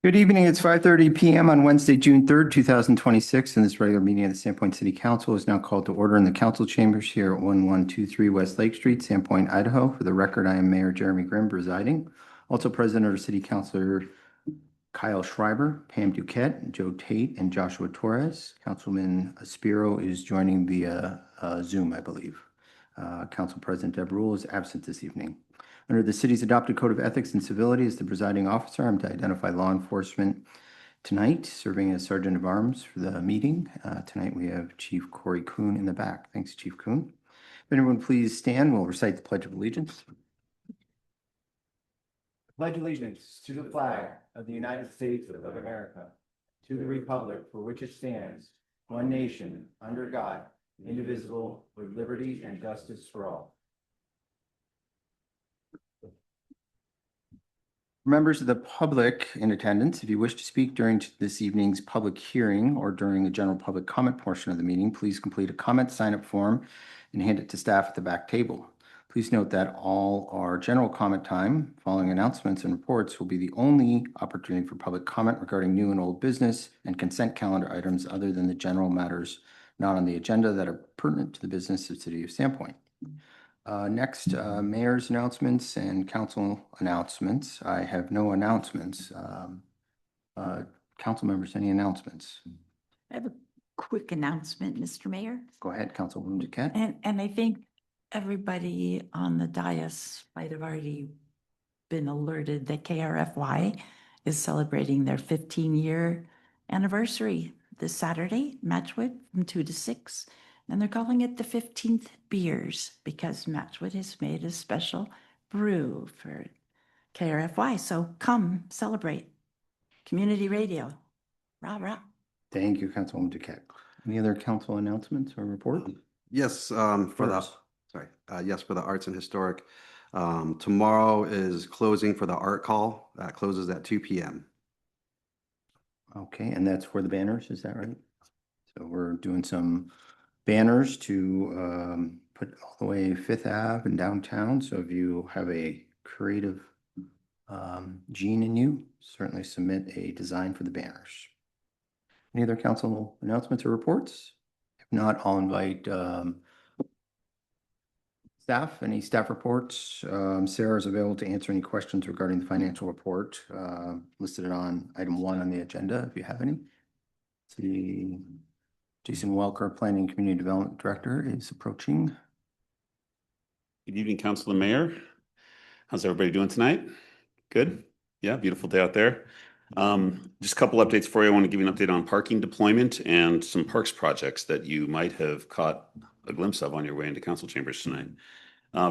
Good evening. It's 5:30 p.m. on Wednesday, June 3rd, 2026, and this regular meeting of the Sandpoint City Council is now called to order in the council chambers here at 1123 West Lake Street, Sandpoint, Idaho. For the record, I am Mayor Jeremy Grimm presiding. Also present are City Councilor Kyle Schreiber, Pam Duquette, Joe Tate, and Joshua Torres. Councilman Aspiro is joining via Zoom, I believe. Council President Deb Rule is absent this evening. Under the city's adopted code of ethics and civility, as the presiding officer, I'm to identify law enforcement tonight, serving as Sergeant of Arms for the meeting. Tonight we have Chief Corey Kuhn in the back. Thanks, Chief Kuhn. If anyone please stand, we'll recite the Pledge of Allegiance. Pledge allegiance to the flag of the United States of America, to the republic for which it stands, one nation, under God, indivisible, with liberty and justice for all. Members of the public in attendance, if you wish to speak during this evening's public hearing or during the general public comment portion of the meeting, please complete a comment sign-up form and hand it to staff at the back table. Please note that all our general comment time following announcements and reports will be the only opportunity for public comment regarding new and old business and consent calendar items other than the general matters not on the agenda that are pertinent to the business of the City of Sandpoint. Next, mayor's announcements and council announcements. I have no announcements. Council members, any announcements? I have a quick announcement, Mr. Mayor. Go ahead, Councilwoman Duquette. And I think everybody on the dais might have already been alerted that KRFY is celebrating their 15-year anniversary this Saturday, Matchwood from 2 to 6. And they're calling it the 15th Beers because Matchwood has made a special brew for KRFY. So come celebrate. Community radio. Rah, rah. Thank you, Councilwoman Duquette. Any other council announcements or reports? Yes, for the Arts and Historic. Tomorrow is closing for the art call. That closes at 2 p.m. Okay, and that's for the banners, is that right? So we're doing some banners to put all the way Fifth Ave and downtown. So if you have a creative gene in you, certainly submit a design for the banners. Any other council announcements or reports? If not, I'll invite staff. Any staff reports? Sarah is available to answer any questions regarding the financial report listed on item 1 on the agenda if you have any. See, Jason Welker, Planning and Community Development Director, is approaching. Good evening, Council and Mayor. How's everybody doing tonight? Good? Yeah, beautiful day out there. Just a couple updates for you. I want to give you an update on parking deployment and some parks projects that you might have caught a glimpse of on your way into council chambers tonight.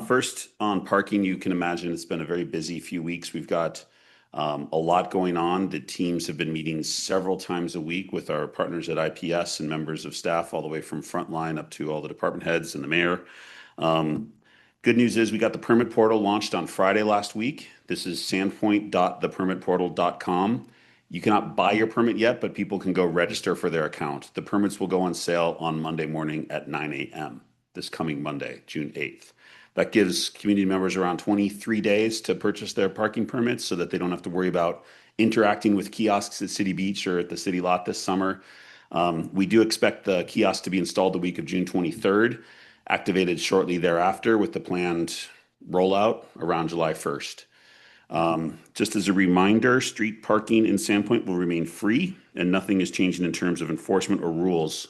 First, on parking, you can imagine it's been a very busy few weeks. We've got a lot going on. The teams have been meeting several times a week with our partners at IPS and members of staff all the way from frontline up to all the department heads and the mayor. Good news is we got the permit portal launched on Friday last week. This is sandpoint.thepermitportal.com. You cannot buy your permit yet, but people can go register for their account. The permits will go on sale on Monday morning at 9 a.m. this coming Monday, June 8th. That gives community members around 23 days to purchase their parking permits so that they don't have to worry about interacting with kiosks at City Beach or at the city lot this summer. We do expect the kiosk to be installed the week of June 23rd, activated shortly thereafter with the planned rollout around July 1st. Just as a reminder, street parking in Sandpoint will remain free and nothing is changing in terms of enforcement or rules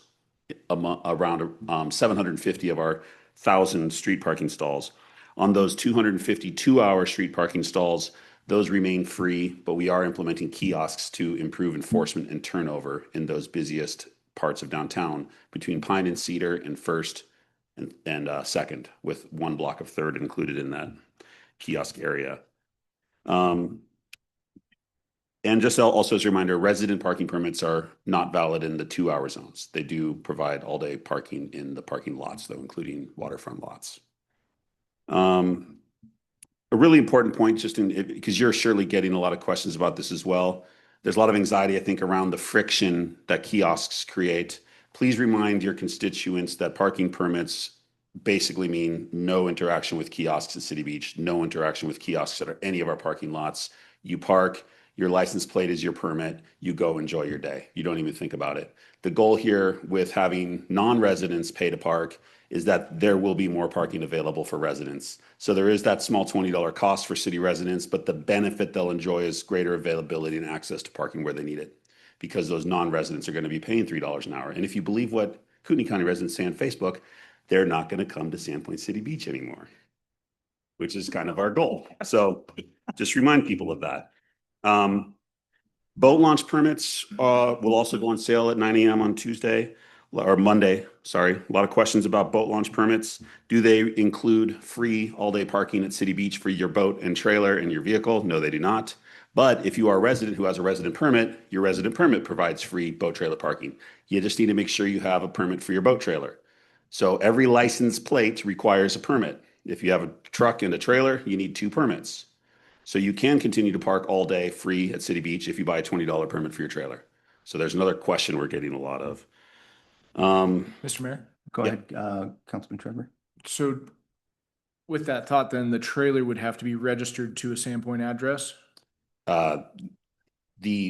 around 750 of our 1,000 street parking stalls. On those 250 two-hour street parking stalls, those remain free, but we are implementing kiosks to improve enforcement and turnover in those busiest parts of downtown between Pine and Cedar and First and Second, with one block of Third included in that kiosk area. And just also as a reminder, resident parking permits are not valid in the 2-hour zones. They do provide all-day parking in the parking lots, though, including waterfront lots. A really important point, because you're surely getting a lot of questions about this as well. There's a lot of anxiety, I think, around the friction that kiosks create. Please remind your constituents that parking permits basically mean no interaction with kiosks at City Beach, no interaction with kiosks at any of our parking lots. You park, Your license plate is your permit. You go enjoy your day. You don't even think about it. The goal here with having non-residents pay to park is that there will be more parking available for residents. So there is that small $20 cost for city residents, but the benefit they'll enjoy is greater availability and access to parking where they need it, because those non-residents are going to be paying $3 an hour. And if you believe what Kootenai County residents say on Facebook, they're not going to come to Sandpoint City Beach anymore, which is kind of our goal. So just remind people of that. Boat launch permits will also go on sale at 9 a.m. on Tuesday or Monday. Sorry. A lot of questions about boat launch permits. Do they include free all-day parking at City Beach for your boat and trailer and your vehicle? No, they do not. But if you are a resident who has a resident permit, your resident permit provides free boat trailer parking. You just need to make sure you have a permit for your boat trailer. So every license plate requires a permit. If you have a truck and a trailer, you need 2 permits. So you can continue to park all day free at City Beach if you buy a $20 permit for your trailer. So there's another question we're getting a lot of. Mr. Mayor, Go Yeah. ahead, Councilman Trevor. so with that thought, then the trailer would have to be registered to a Sandpoint address?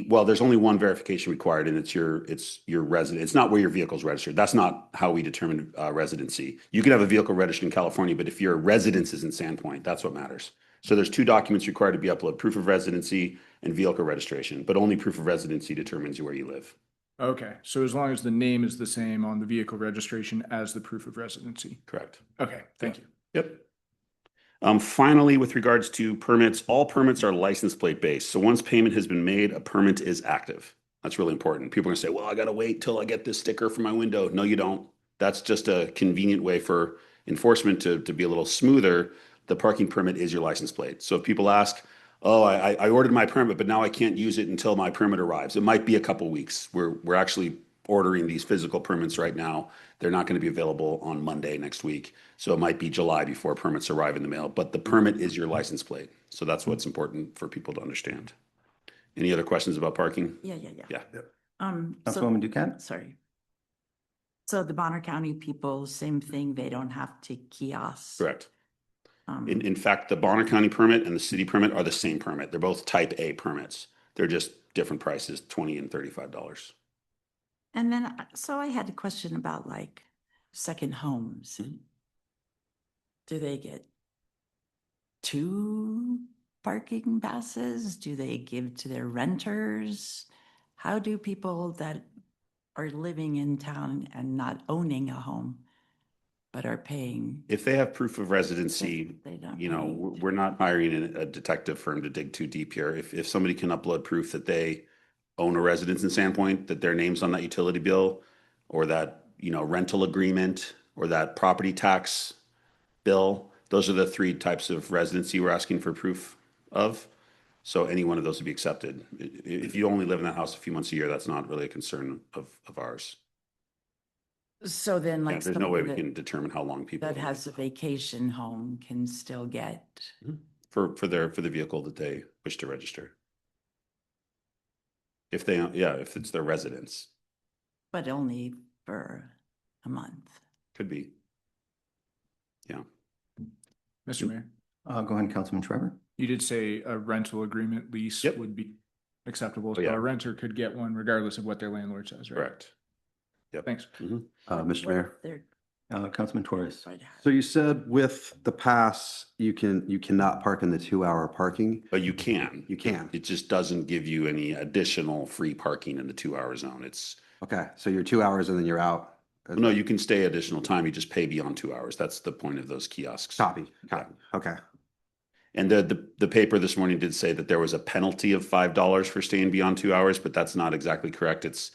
Well, there's only one verification required, and it's your resident. It's not where your vehicle's registered. That's not how we determine residency. You can have a vehicle registered in California, but if your residence is in Sandpoint, that's what matters. So there's 2 documents required to be uploaded: proof of residency and vehicle registration, but only proof of residency determines where you live. Okay, so as long as the name is the same on the vehicle registration as the proof of residency. Correct. Okay, thank you. Yep. Finally, with regards to permits, all permits are license plate based. So once payment has been made, a permit is active. That's really important. People are gonna say, well, I gotta wait till I get this sticker for my window. No, you don't. That's just a convenient way for enforcement to be a little smoother. The parking permit is your license plate. So if people ask, oh, I ordered my permit, but now I can't use it until my permit arrives. It might be a couple weeks. We're actually ordering these physical permits right now. They're not going to be available on Monday next week. So it might be July before permits arrive in the mail, but the permit is your license plate. So that's what's important for people to understand. Any other questions about parking? Yeah. Yeah. So, Councilwoman Duquette? sorry. So the Bonner County people, same thing, they don't have to kiosk. Correct. Um, In fact, the Bonner County permit and the city permit are the same permit. They're both type A permits. They're just different prices, $20 and $35. And then, so I had a question about like second homes. Mhm. Do they get 2 parking passes? Do they give to their renters? How do people that are living in town and not owning a home, but are paying? If they have proof of residency, They don't you know, pay. we're not hiring a detective firm to dig too deep here. If somebody can upload proof that they own a residence in Sandpoint, that their name's on that utility bill, or that, you know, rental agreement, or that property tax bill, those are the 3 types of residency we're asking for proof of. So any one of those would be accepted. If you only live in that house a few months a year, that's not really a concern of ours. So then Yeah, like there's no way we somebody can determine how long people that has a vacation home can still get, for the vehicle that they wish to register. If they, if it's their residence, but only for a month. could be. Yeah. Mr. Mayor, Go ahead, Councilman Trevor. you did say a rental agreement lease Yep. would be acceptable. Oh, So yeah. a renter could get one regardless of what their landlord says, right? Correct. Yep. Thanks. Mhm. Mr. What Mayor. if they're- Councilman Torres. So you said with the pass, you cannot park in the 2-hour parking. But you can. You can. It just doesn't give you any additional free parking in the 2-hour zone. It's, Okay, so you're 2 hours and then you're out. no, you can stay additional time. You just pay beyond 2 hours. That's the point of those kiosks. Copy. Okay. And the paper this morning did say that there was a penalty of $5 for staying beyond 2 hours, but that's not exactly correct. It's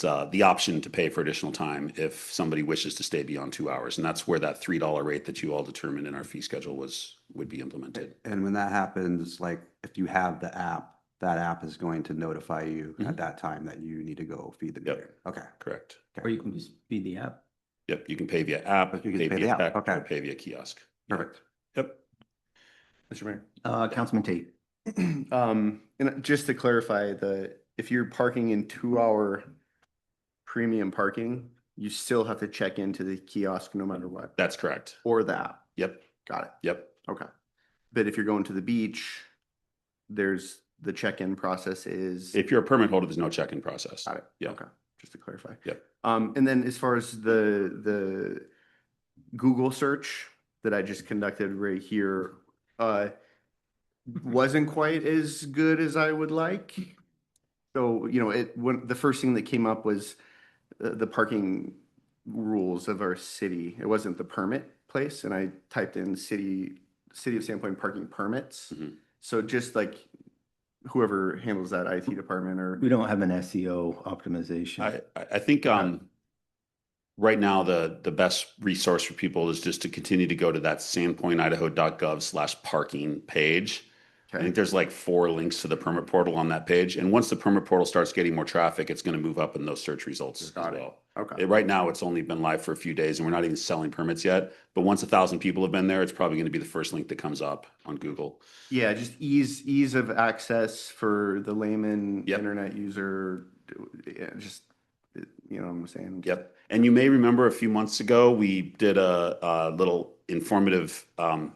the option to pay for additional time if somebody wishes to stay beyond 2 hours. And that's where that $3 rate that you all determined in our fee schedule would be implemented. And when that happens, like if you have the app, that app is going to notify you Mhm. at that time that you need to go feed the Yep. meter. Okay. Correct. Or you can just feed the app. Yep. You can pay via app, You can pay pay via the app. check, Okay. or pay via kiosk. Perfect. Yep. Mr. Mayor. Councilman Tate. And just to clarify, if you're parking in 2-hour premium parking, you still have to check into the kiosk no matter what, That's correct. or the app. Yep. Got it. Yep. Okay. But if you're going to the beach, there's the check-in process is. If you're a permit holder, there's no check-in process. Got it. Yeah. Okay, just to clarify. Yep. And then as far as the Google search that I just conducted right here, wasn't quite as good as I would like. So, when the first thing that came up was the parking rules of our city. It wasn't the permit place, and I typed in city of Sandpoint parking permits. Mhm. So just like whoever handles that IT department or. We don't have an SEO optimization. I think right now the best resource for people is just to continue to go to that sandpointidaho.gov/parking page. I think there's like 4 links to the permit portal on that page. And once the permit portal starts getting more traffic, it's going to move up in those search results as well. Okay. Right now, it's only been live for a few days and we're not even selling permits yet. But once 1,000 people have been there, it's probably going to be the first link that comes up on Google. Yeah, just ease of access for the layman Yep. internet user. Yeah, just, what I'm saying. Yep. And you may remember a few months ago, we did a little informative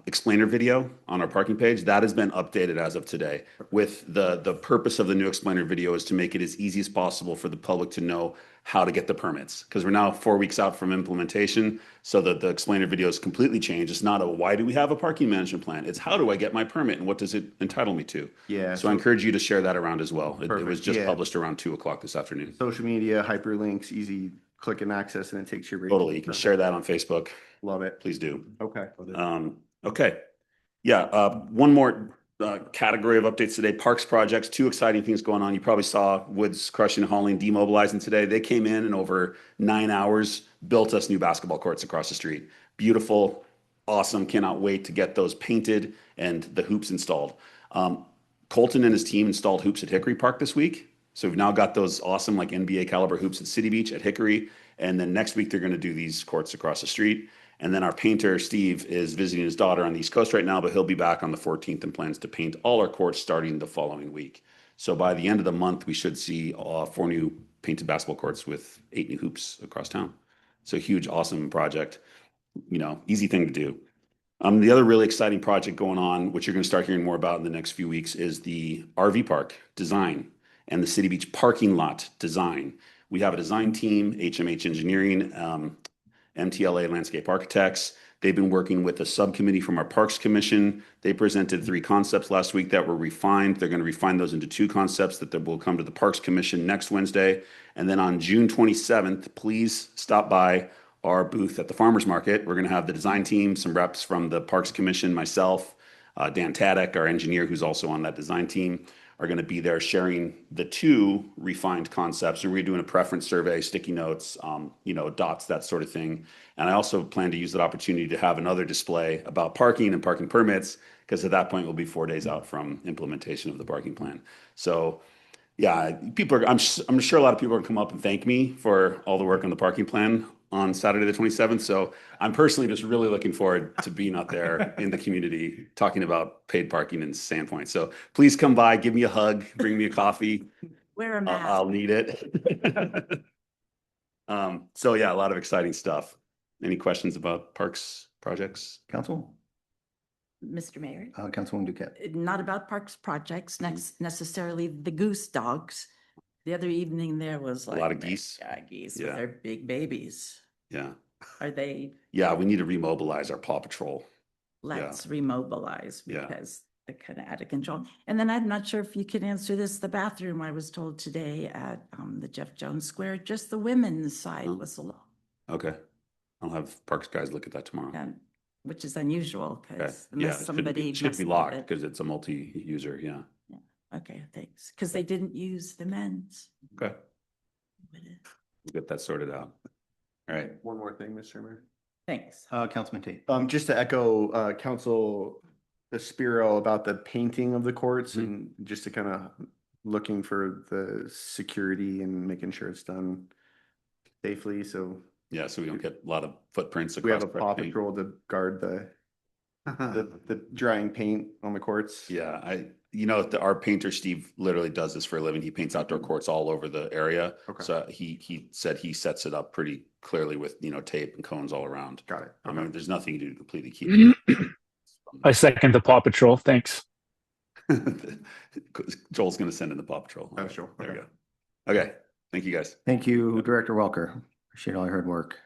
explainer video on our parking page. That has been updated as of today. With the purpose of the new explainer video is to make it as easy as possible for the public to know how to get the permits. Because we're now 4 weeks out from implementation. So the explainer video is completely changed. It's not a why do we have a parking management plan? It's how do I get my permit and what does it entitle me to? Yeah. So I encourage you to share that around as well. It was Perfect. just Yeah. published around 2:00 this afternoon. Social media, hyperlinks, easy click and access, and it takes you right. Totally. You can share that on Facebook. Love it. Please do. Okay. Okay. Yeah. One more category of updates today. Parks projects, 2 exciting things going on. You probably saw Woods Crushing and Hauling demobilizing today. They came in and over 9 hours built us new basketball courts across the street. Beautiful, awesome. Cannot wait to get those painted and the hoops installed. Colton and his team installed hoops at Hickory Park this week. So we've now got those awesome like NBA caliber hoops at City Beach at Hickory. And then next week, they're going to do these courts across the street. And then our painter, Steve, is visiting his daughter on the East Coast right now, but he'll be back on the 14th and plans to paint all our courts starting the following week. So by the end of the month, we should see 4 new painted basketball courts with 8 new hoops across town. So huge, awesome project, easy thing to do. The other really exciting project going on, which you're going to start hearing more about in the next few weeks, is the RV park design and the City Beach parking lot design. We have a design team, HMH Engineering, MTLA Landscape Architects. They've been working with a subcommittee from our Parks Commission. They presented 3 concepts last week that were refined. They're going to refine those into 2 concepts that will come to the Parks Commission next Wednesday. And then on June 27th, please stop by our booth at the Farmers Market. We're going to have the design team, some reps from the Parks Commission, myself, Dan Tadek, our engineer, who's also on that design team, are going to be there sharing the 2 refined concepts. And we're doing a preference survey, sticky notes, dots, that sort of thing. And I also plan to use that opportunity to have another display about parking and parking permits, because at that point we'll be 4 days out from implementation of the parking plan. So yeah, I'm sure a lot of people are going to come up and thank me for all the work on the parking plan on Saturday the 27th. So I'm personally just really looking forward to being out there in the community talking about paid parking in Sandpoint. So please come by, give me a hug, bring me a coffee. Wear a mask. I'll need it. So yeah, a lot of exciting stuff. Any questions about parks projects? Council? Mr. Mayor, Councilwoman Duquette. not about parks projects, necessarily the goose dogs. The other evening there was like. lot of geese? Yeah, geese Yeah. with their big babies. Yeah. Are they, Yeah, we need to remobilize our Paw Patrol. let's remobilize Yeah. because they're kind of out of control. And then I'm not sure if you can answer this, the bathroom, I was told today at the Jeff Jones Square, just the women's side Oh. was alone. Okay. I'll have parks guys look at that tomorrow. Which is unusual Okay. because Yeah, unless somebody. it should messed be with locked it. because it's a multi-user. Yeah. Okay, thanks. Because they didn't use the men's. Okay. We'll get that sorted out. All right. One more thing, Mr. Mayor. Thanks. Councilman Tate. Just to echo Council Spiro about the painting of the courts Mhm. and just to kind of looking for the security and making sure it's done safely. So Yeah, so we don't get a lot of footprints we have across a Paw property. Patrol to guard the drying paint on the courts. Yeah, our painter Steve literally does this for a living. He paints outdoor courts all over the area. Okay. So he said he sets it up pretty clearly with tape and cones all around. Got it. I mean, there's nothing you do to completely keep. I second the Paw Patrol. Thanks. Joel's going to send in the Paw Patrol. Oh, sure. There we Okay. go. Okay. Thank you, guys. Thank you, Director Welker. Appreciate all your hard work.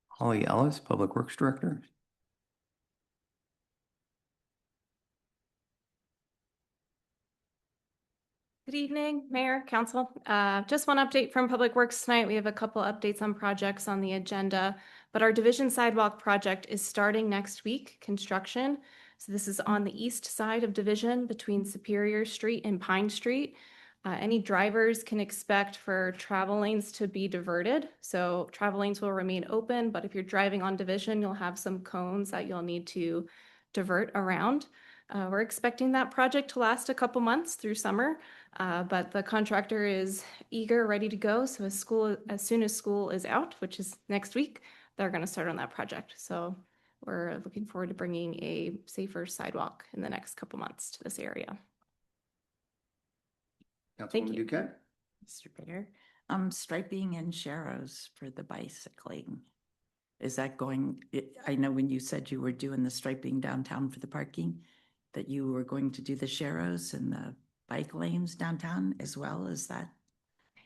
Holly Ellis, Public Works Director. Good evening, Mayor, Council. Just one update from Public Works tonight. We have a couple updates on projects on the agenda, but our Division Sidewalk project is starting next week, construction. So this is on the east side of Division between Superior Street and Pine Street. Any drivers can expect for travel lanes to be diverted. So travel lanes will remain open, but if you're driving on Division, you'll have some cones that you'll need to divert around. We're expecting that project to last a couple months through summer. But the contractor is eager, ready to go. So as soon as school is out, which is next week, they're going to start on that project. So we're looking forward to bringing a safer sidewalk in the next couple months to this area. Thank Councilwoman you. Duquette. Mr. Mayor, striping and sharrows for the bicycling. Is that going, I know when you said you were doing the striping downtown for the parking, that you were going to do the sharrows and the bike lanes downtown as well as that?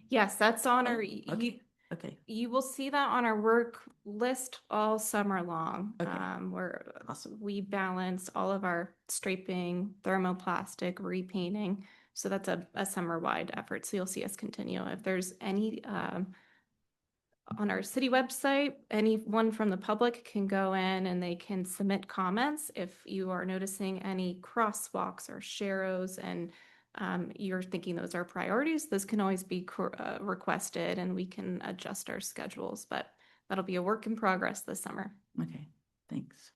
Yes, that's on our, Okay, okay, you will see that on our work list all summer long. Okay. Awesome. We balance all of our striping, thermoplastic, repainting. So that's a summer-wide effort. So you'll see us continue. If there's any on our city website, anyone from the public can go in and they can submit comments if you are noticing any crosswalks or sharrows and you're thinking those are priorities. Those can always be requested and we can adjust our schedules, but that'll be a work in progress this summer. okay, thanks.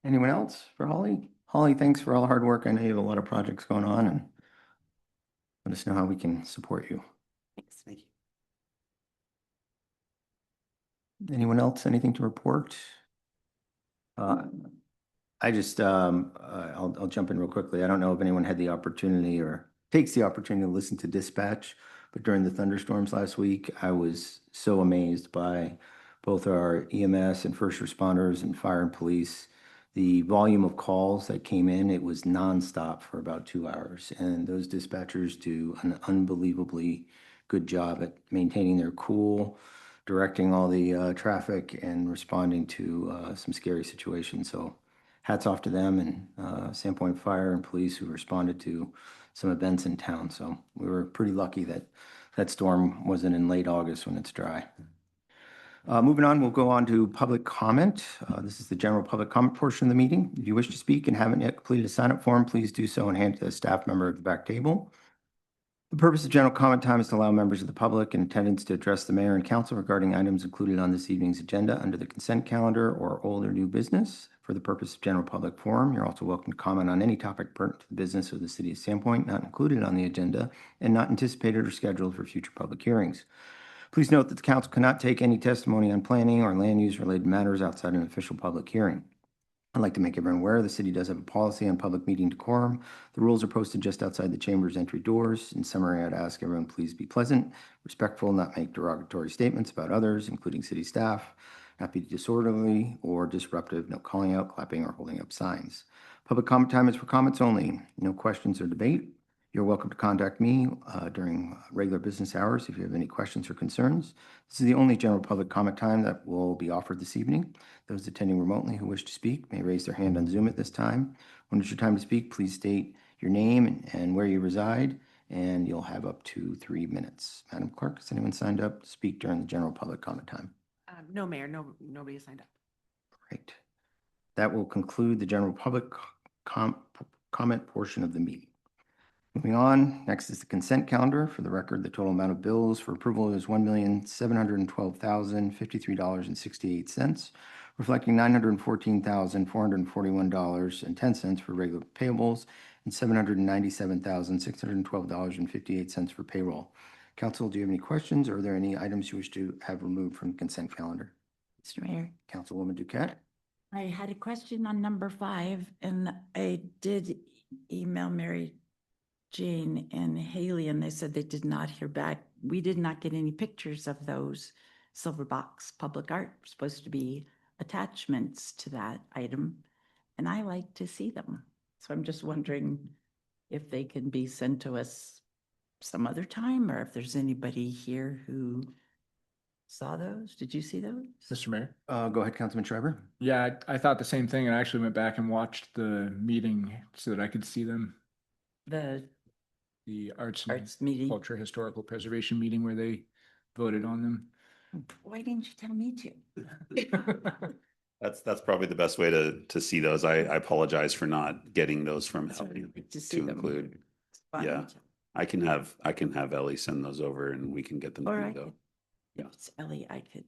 Anyone else for Holly? Holly, thanks for all the hard work. I know you have a lot of projects going on, and let us know how we can support you. Thanks. Thank you. Anyone else, anything to report? I just, I'll jump in real quickly. I don't know if anyone had the opportunity or takes the opportunity to listen to dispatch, but during the thunderstorms last week, I was so amazed by both our EMS and first responders and fire and police. The volume of calls that came in, it was nonstop for about 2 hours. And those dispatchers do an unbelievably good job at maintaining their cool, directing all the traffic and responding to some scary situations. So hats off to them and Sandpoint Fire and Police who responded to some events in town. So we were pretty lucky that that storm wasn't in late August when it's dry. Moving on, we'll go on to public comment. This is the general public comment portion of the meeting. If you wish to speak and haven't yet completed a sign-up form, please do so and hand it to a staff member at the back table. The purpose of general comment time is to allow members of the public in attendance to address the mayor and council regarding items included on this evening's agenda under the consent calendar or old or new business. For the purpose of general public forum, you're also welcome to comment on any topic pertinent to the business of the city of Sandpoint, not included on the agenda and not anticipated or scheduled for future public hearings. Please note that the council cannot take any testimony on planning or land use related matters outside an official public hearing. I'd like to make everyone aware the city does have a policy on public meeting decorum. The rules are posted just outside the chamber's entry doors. In summary, I'd ask everyone please be pleasant, respectful, not make derogatory statements about others, including city staff, not be disorderly or disruptive, no calling out, clapping, or holding up signs. Public comment time is for comments only. No questions or debate. You're welcome to contact me during regular business hours if you have any questions or concerns. This is the only general public comment time that will be offered this evening. Those attending remotely who wish to speak may raise their hand on Zoom at this time. When it's your time to speak, please state your name and where you reside, and you'll have up to 3 minutes. Madam Clerk, has anyone signed up to speak during the general public comment time? No, Mayor, nobody signed up. Great. That will conclude the general public comment portion of the meeting. Moving on, next is the consent calendar. For the record, the total amount of bills for approval is $1,712,053.68, reflecting $914,441.10 for regular payables and $797,612.58 for payroll. Council, do you have any questions, or are there any items you wish to have removed from the consent calendar? Mr. Mayor, Councilwoman Duquette? I had a question on number 5, and I did email Mary Jane and Haley, and they said they did not hear back. We did not get any pictures of those silver box public art. Supposed to be attachments to that item. and I like to see them. So I'm just wondering if they can be sent to us some other time, or if there's anybody here who saw those. Did you see those? Mr. Mayor? Go ahead, Councilman Schreiber. Yeah, I thought the same thing and I actually went back and watched the meeting so that I could see them. The The Arts and arts meeting? Culture Historical Preservation meeting where they voted on them. Why didn't you tell me to? That's probably the best way to see those. I apologize for not getting those from It's really Ellie good to see to them. include. It's fun. Yeah. I can have Ellie send those over and we can get them to Or you I though. could, if it's Ellie, I could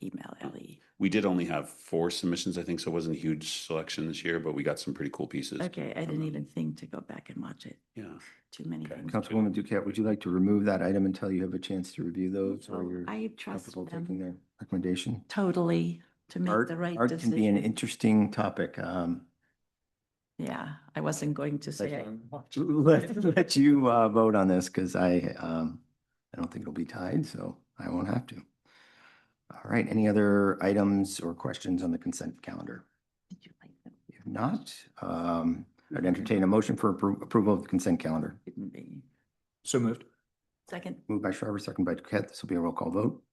email Ellie. We did only have 4 submissions, I think, so it wasn't a huge selection this year, but we got some pretty cool pieces. Okay, I from didn't them. even think to go back and watch it. Yeah. Too many Okay. things. Councilwoman Duquette, would you like to remove that item until you have a chance to review those, or No, you're I trust comfortable taking them their recommendation? totally to make Art, the right art can be an decision. interesting topic. Yeah, I wasn't going to say, Let you vote on this because I don't think it'll be tied, so I won't have to. All right, any other items or questions on the consent calendar? did you like them? If not, I'd entertain a motion for approval of the consent calendar. Didn't they? So moved. Second, Moved by Schreiber, second by Duquette. This will be a roll call vote.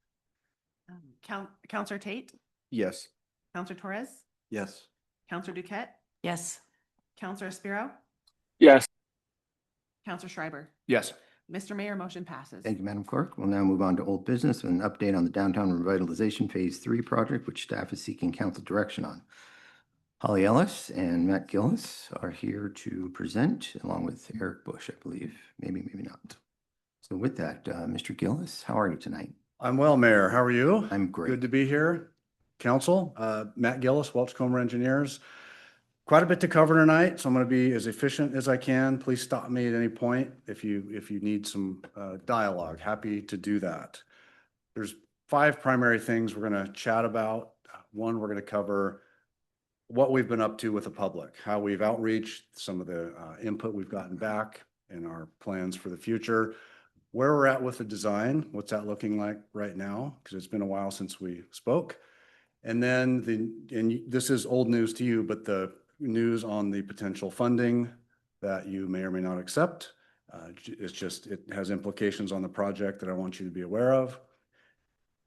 Counselor Tate, Yes. Counselor Torres, Yes. Counselor Duquette, yes. Counselor Spiro, Yes. Counselor Schreiber. Yes. Mr. Mayor, motion passes. Thank you, Madam Clerk. We'll now move on to old business and an update on the Downtown Revitalization Phase 3 project, which staff is seeking council direction on. Holly Ellis and Matt Gillis are here to present, along with Eric Bush, I believe. Maybe not. So with that, Mr. Gillis, how are you tonight? I'm well, Mayor. How are you? I'm great. Good to be here. Council, Matt Gillis, Welch-Comer Engineers. Quite a bit to cover tonight, so I'm going to be as efficient as I can. Please stop me at any point if you need some dialogue. Happy to do that. There's 5 primary things we're going to chat about. One, we're going to cover what we've been up to with the public, how we've outreached, some of the input we've gotten back, and our plans for the future. Where we're at with the design, what's that looking like right now? Because it's been a while since we spoke. And then this is old news to you, but the news on the potential funding that you may or may not accept. It has implications on the project that I want you to be aware of,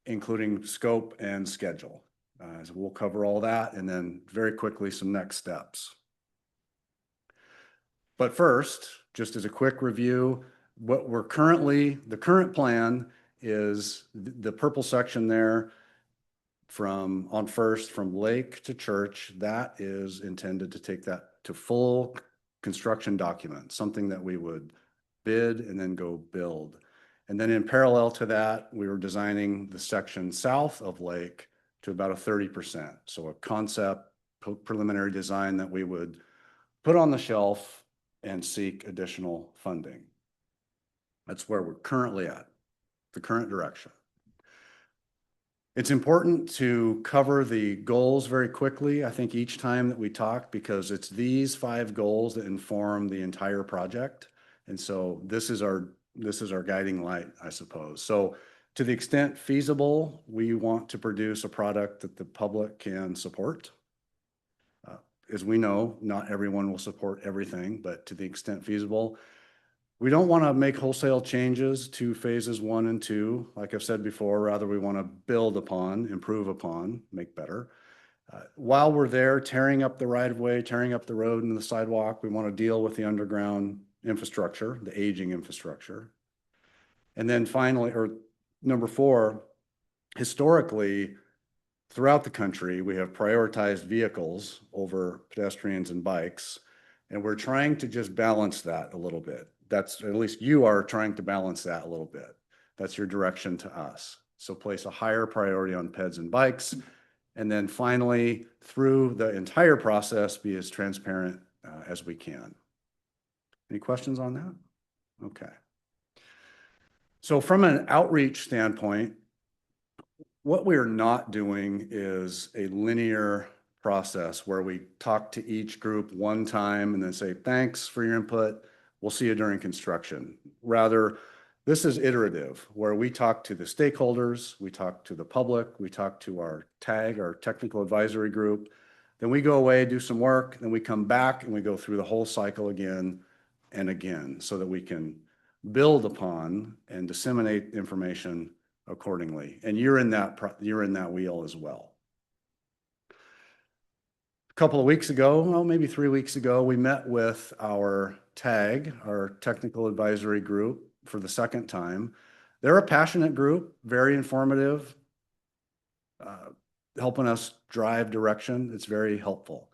including scope and schedule. So we'll cover all that and then very quickly some next steps. But first, just as a quick review, the current plan is the purple section there from Lake to Church. That is intended to take that to full construction document, something that we would bid and then go build. And then in parallel to that, we were designing the section south of Lake to about a 30%. So a concept preliminary design that we would put on the shelf and seek additional funding. That's where we're currently at, the current direction. It's important to cover the goals very quickly, I think, each time that we talk, because it's these 5 goals that inform the entire project. And so this is our guiding light, I suppose. So to the extent feasible, we want to produce a product that the public can support. As we know, not everyone will support everything, but to the extent feasible, we don't want to make wholesale changes to phases 1 and 2. Like I've said before, rather we want to build upon, improve upon, make better. While we're there, tearing up the right-of-way, tearing up the road and the sidewalk, we want to deal with the underground infrastructure, the aging infrastructure. And then finally, or number 4, historically, throughout the country, we have prioritized vehicles over pedestrians and bikes, and we're trying to just balance that a little bit. That's, at least you are trying to balance that a little bit. That's your direction to us. So place a higher priority on peds and bikes. And then finally, through the entire process, be as transparent as we can. Any questions on that? Okay. So from an outreach standpoint, what we're not doing is a linear process where we talk to each group one time and then say, thanks for your input. We'll see you during construction. Rather, this is iterative, where we talk to the stakeholders, we talk to the public, we talk to our TAG, our technical advisory group. Then we go away, do some work, then we come back and we go through the whole cycle again and again so that we can build upon and disseminate information accordingly. And you're in that wheel as well. A couple of weeks ago, well, maybe 3 weeks ago, we met with our TAG, our technical advisory group, for the second time. They're a passionate group, very informative, helping us drive direction. It's very helpful.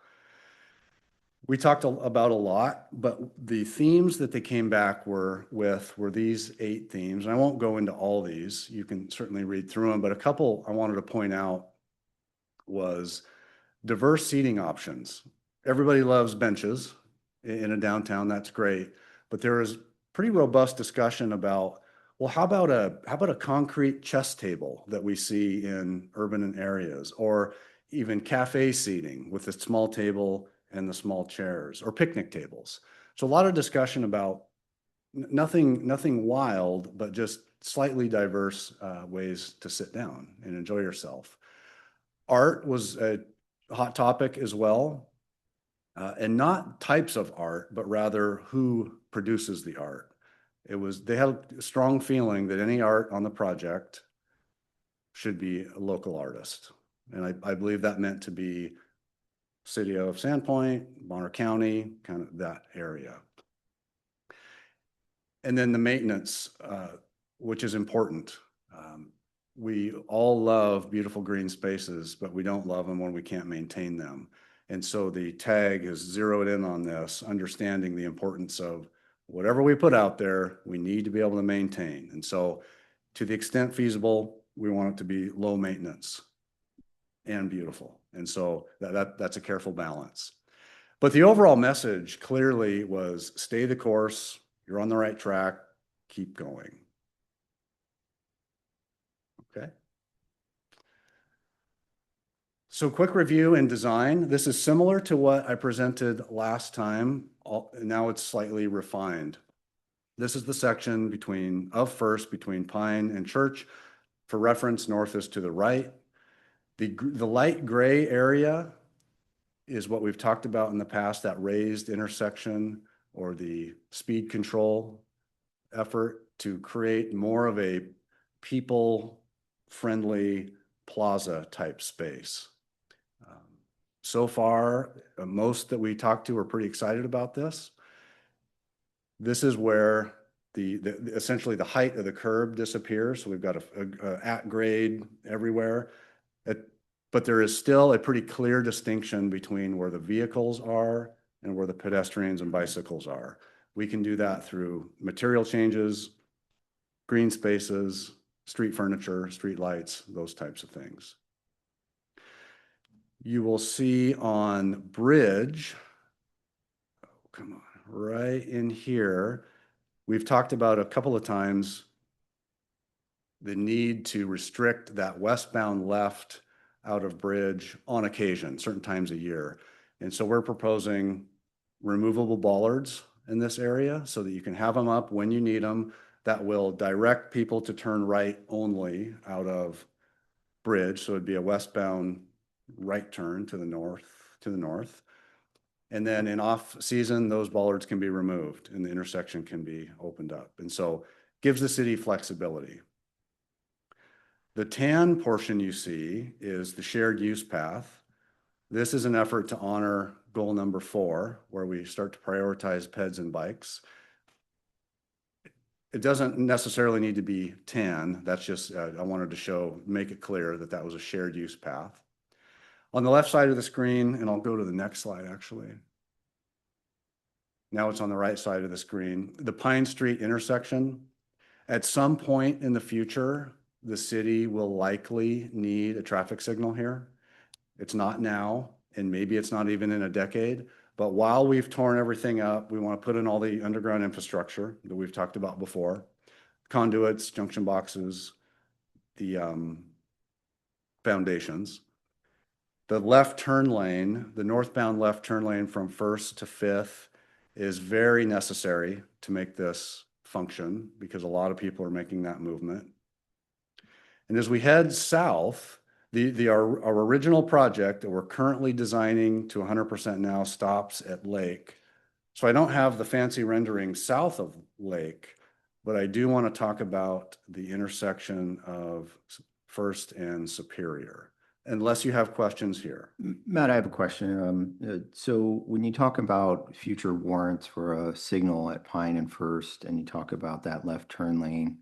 We talked about a lot, but the themes that they came back were these 8 themes. And I won't go into all these. You can certainly read through them, but a couple I wanted to point out was diverse seating options. Everybody loves benches in a downtown. That's great. But there is pretty robust discussion about, well, how about a concrete chess table that we see in urban areas, or even cafe seating with the small table and the small chairs, or picnic tables. So a lot of discussion about nothing wild, but just slightly diverse ways to sit down and enjoy yourself. Art was a hot topic as well, and not types of art, but rather who produces the art. They had a strong feeling that any art on the project should be a local artist. And I believe that meant to be City of Sandpoint, Bonner County, kind of that area. And then the maintenance, which is important. We all love beautiful green spaces, but we don't love them when we can't maintain them. And so the TAG has zeroed in on this, understanding the importance of whatever we put out there, we need to be able to maintain. And so to the extent feasible, we want it to be low maintenance and beautiful. And so that's a careful balance. But the overall message clearly was stay the course, you're on the right track, keep going. Okay. So quick review in design. This is similar to what I presented last time. Now it's slightly refined. This is the section between Pine and Church. For reference, north is to the right. The light gray area is what we've talked about in the past, that raised intersection or the speed control effort to create more of a people-friendly plaza type space. So far, most that we talked to are pretty excited about this. This is where essentially the height of the curb disappears. So we've got a at grade everywhere. But there is still a pretty clear distinction between where the vehicles are and where the pedestrians and bicycles are. We can do that through material changes, green spaces, street furniture, street lights, those types of things. You will see on Bridge, come on, right in here, we've talked about a couple of times the need to restrict that westbound left out of Bridge on occasion, certain times a year. And so we're proposing removable bollards in this area so that you can have them up when you need them. That will direct people to turn right only out of Bridge. So it'd be a westbound right turn to the north. And then in off season, those bollards can be removed and the intersection can be opened up. And so gives the city flexibility. The tan portion you see is the shared use path. This is an effort to honor goal number 4, where we start to prioritize peds and bikes. It doesn't necessarily need to be tan. That's just, I wanted to make it clear that that was a shared use path. On the left side of the screen, and I'll go to the next slide actually. Now it's on the right side of the screen, the Pine Street intersection. At some point in the future, the city will likely need a traffic signal here. It's not now, and maybe it's not even in a decade, but while we've torn everything up, we want to put in all the underground infrastructure that we've talked about before, conduits, junction boxes, the foundations. The left turn lane, the northbound left turn lane from 1st to 5th is very necessary to make this function because a lot of people are making that movement. And as we head south, Our original project that we're currently designing to 100% now stops at Lake. So I don't have the fancy rendering south of Lake, but I do want to talk about the intersection of First and Superior, unless you have questions here. Matt, I have a question. So when you talk about future warrants for a signal at Pine and First, and you talk about that left turn lane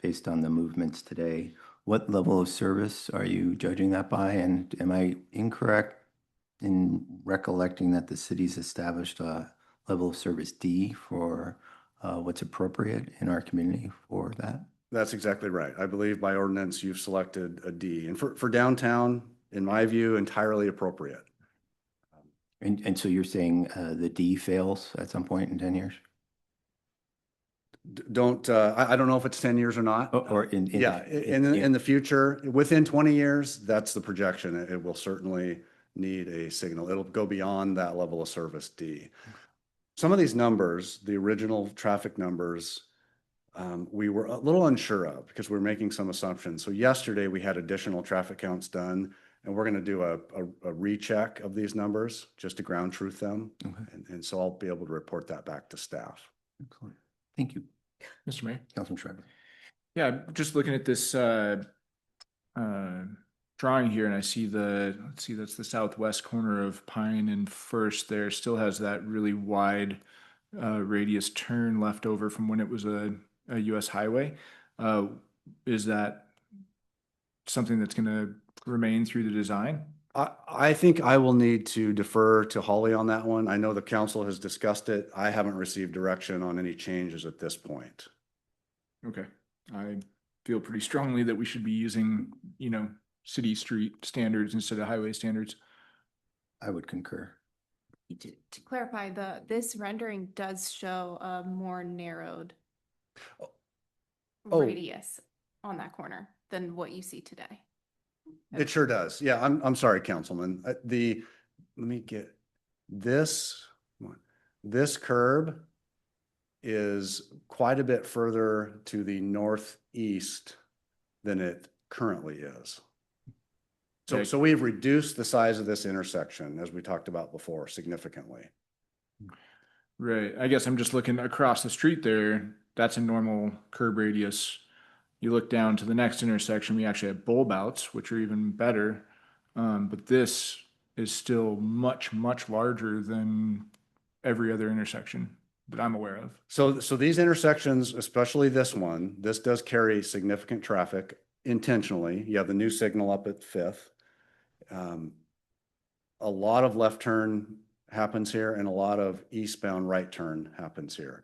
based on the movements today, what level of service are you judging that by? And am I incorrect in recollecting that the city's established a level of service D for what's appropriate in our community for that? That's exactly right. I believe by ordinance, you've selected a D. And for downtown, in my view, entirely appropriate. And so you're saying the D fails at some point in 10 years? I don't know if it's 10 years or not. Or Yeah, in the future, within 20 years, that's the projection. It will certainly need a signal. It'll go beyond that level of service D. Some of these numbers, the original traffic numbers, we were a little unsure of because we're making some assumptions. So yesterday we had additional traffic counts done, and we're going to do a recheck of these numbers just to ground truth them. Okay. And so I'll be able to report that back to staff. Excellent. Thank you, Mr. Mayor. Councilman Schreiber. Yeah, just looking at this drawing here, and I see let's see, that's the southwest corner of Pine and First there. Still has that really wide radius turn left over from when it was a US highway. Is that something that's going to remain through the design? I think I will need to defer to Holly on that one. I know the council has discussed it. I haven't received direction on any changes at this point. Okay. I feel pretty strongly that we should be using, city street standards instead of highway standards. I would concur. To clarify, this rendering does show a more narrowed Oh. radius on that corner than what you see today. It sure does. Yeah, I'm sorry, Councilman. Let me get this one. This curb is quite a bit further to the northeast than it currently is. Okay. So we've reduced the size of this intersection, as we talked about before, significantly. Right. I guess I'm just looking across the street there. That's a normal curb radius. You look down to the next intersection, we actually have bulb outs, which are even better. But this is still much, much larger than every other intersection that I'm aware of. So these intersections, especially this one, this does carry significant traffic intentionally. You have the new signal up at Fifth. A lot of left turn happens here and a lot of eastbound right turn happens here.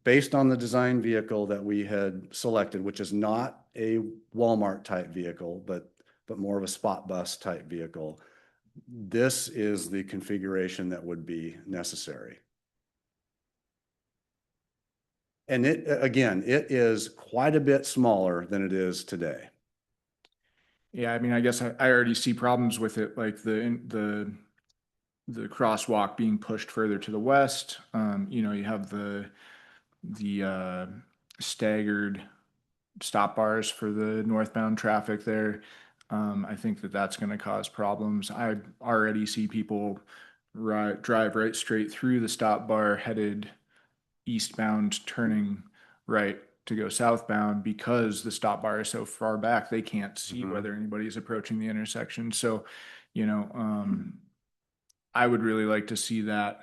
Based on the design vehicle that we had selected, which is not a Walmart type vehicle, but more of a spot bus type vehicle, this is the configuration that would be necessary. And it is quite a bit smaller than it is today. Yeah, I mean, I guess I already see problems with it, like the crosswalk being pushed further to the west. You have the staggered stop bars for the northbound traffic there. I think that's going to cause problems. I already see people drive right straight through the stop bar headed eastbound, turning right to go southbound because the stop bar is so far back they can't see whether anybody is approaching the intersection. So, I would really like to see that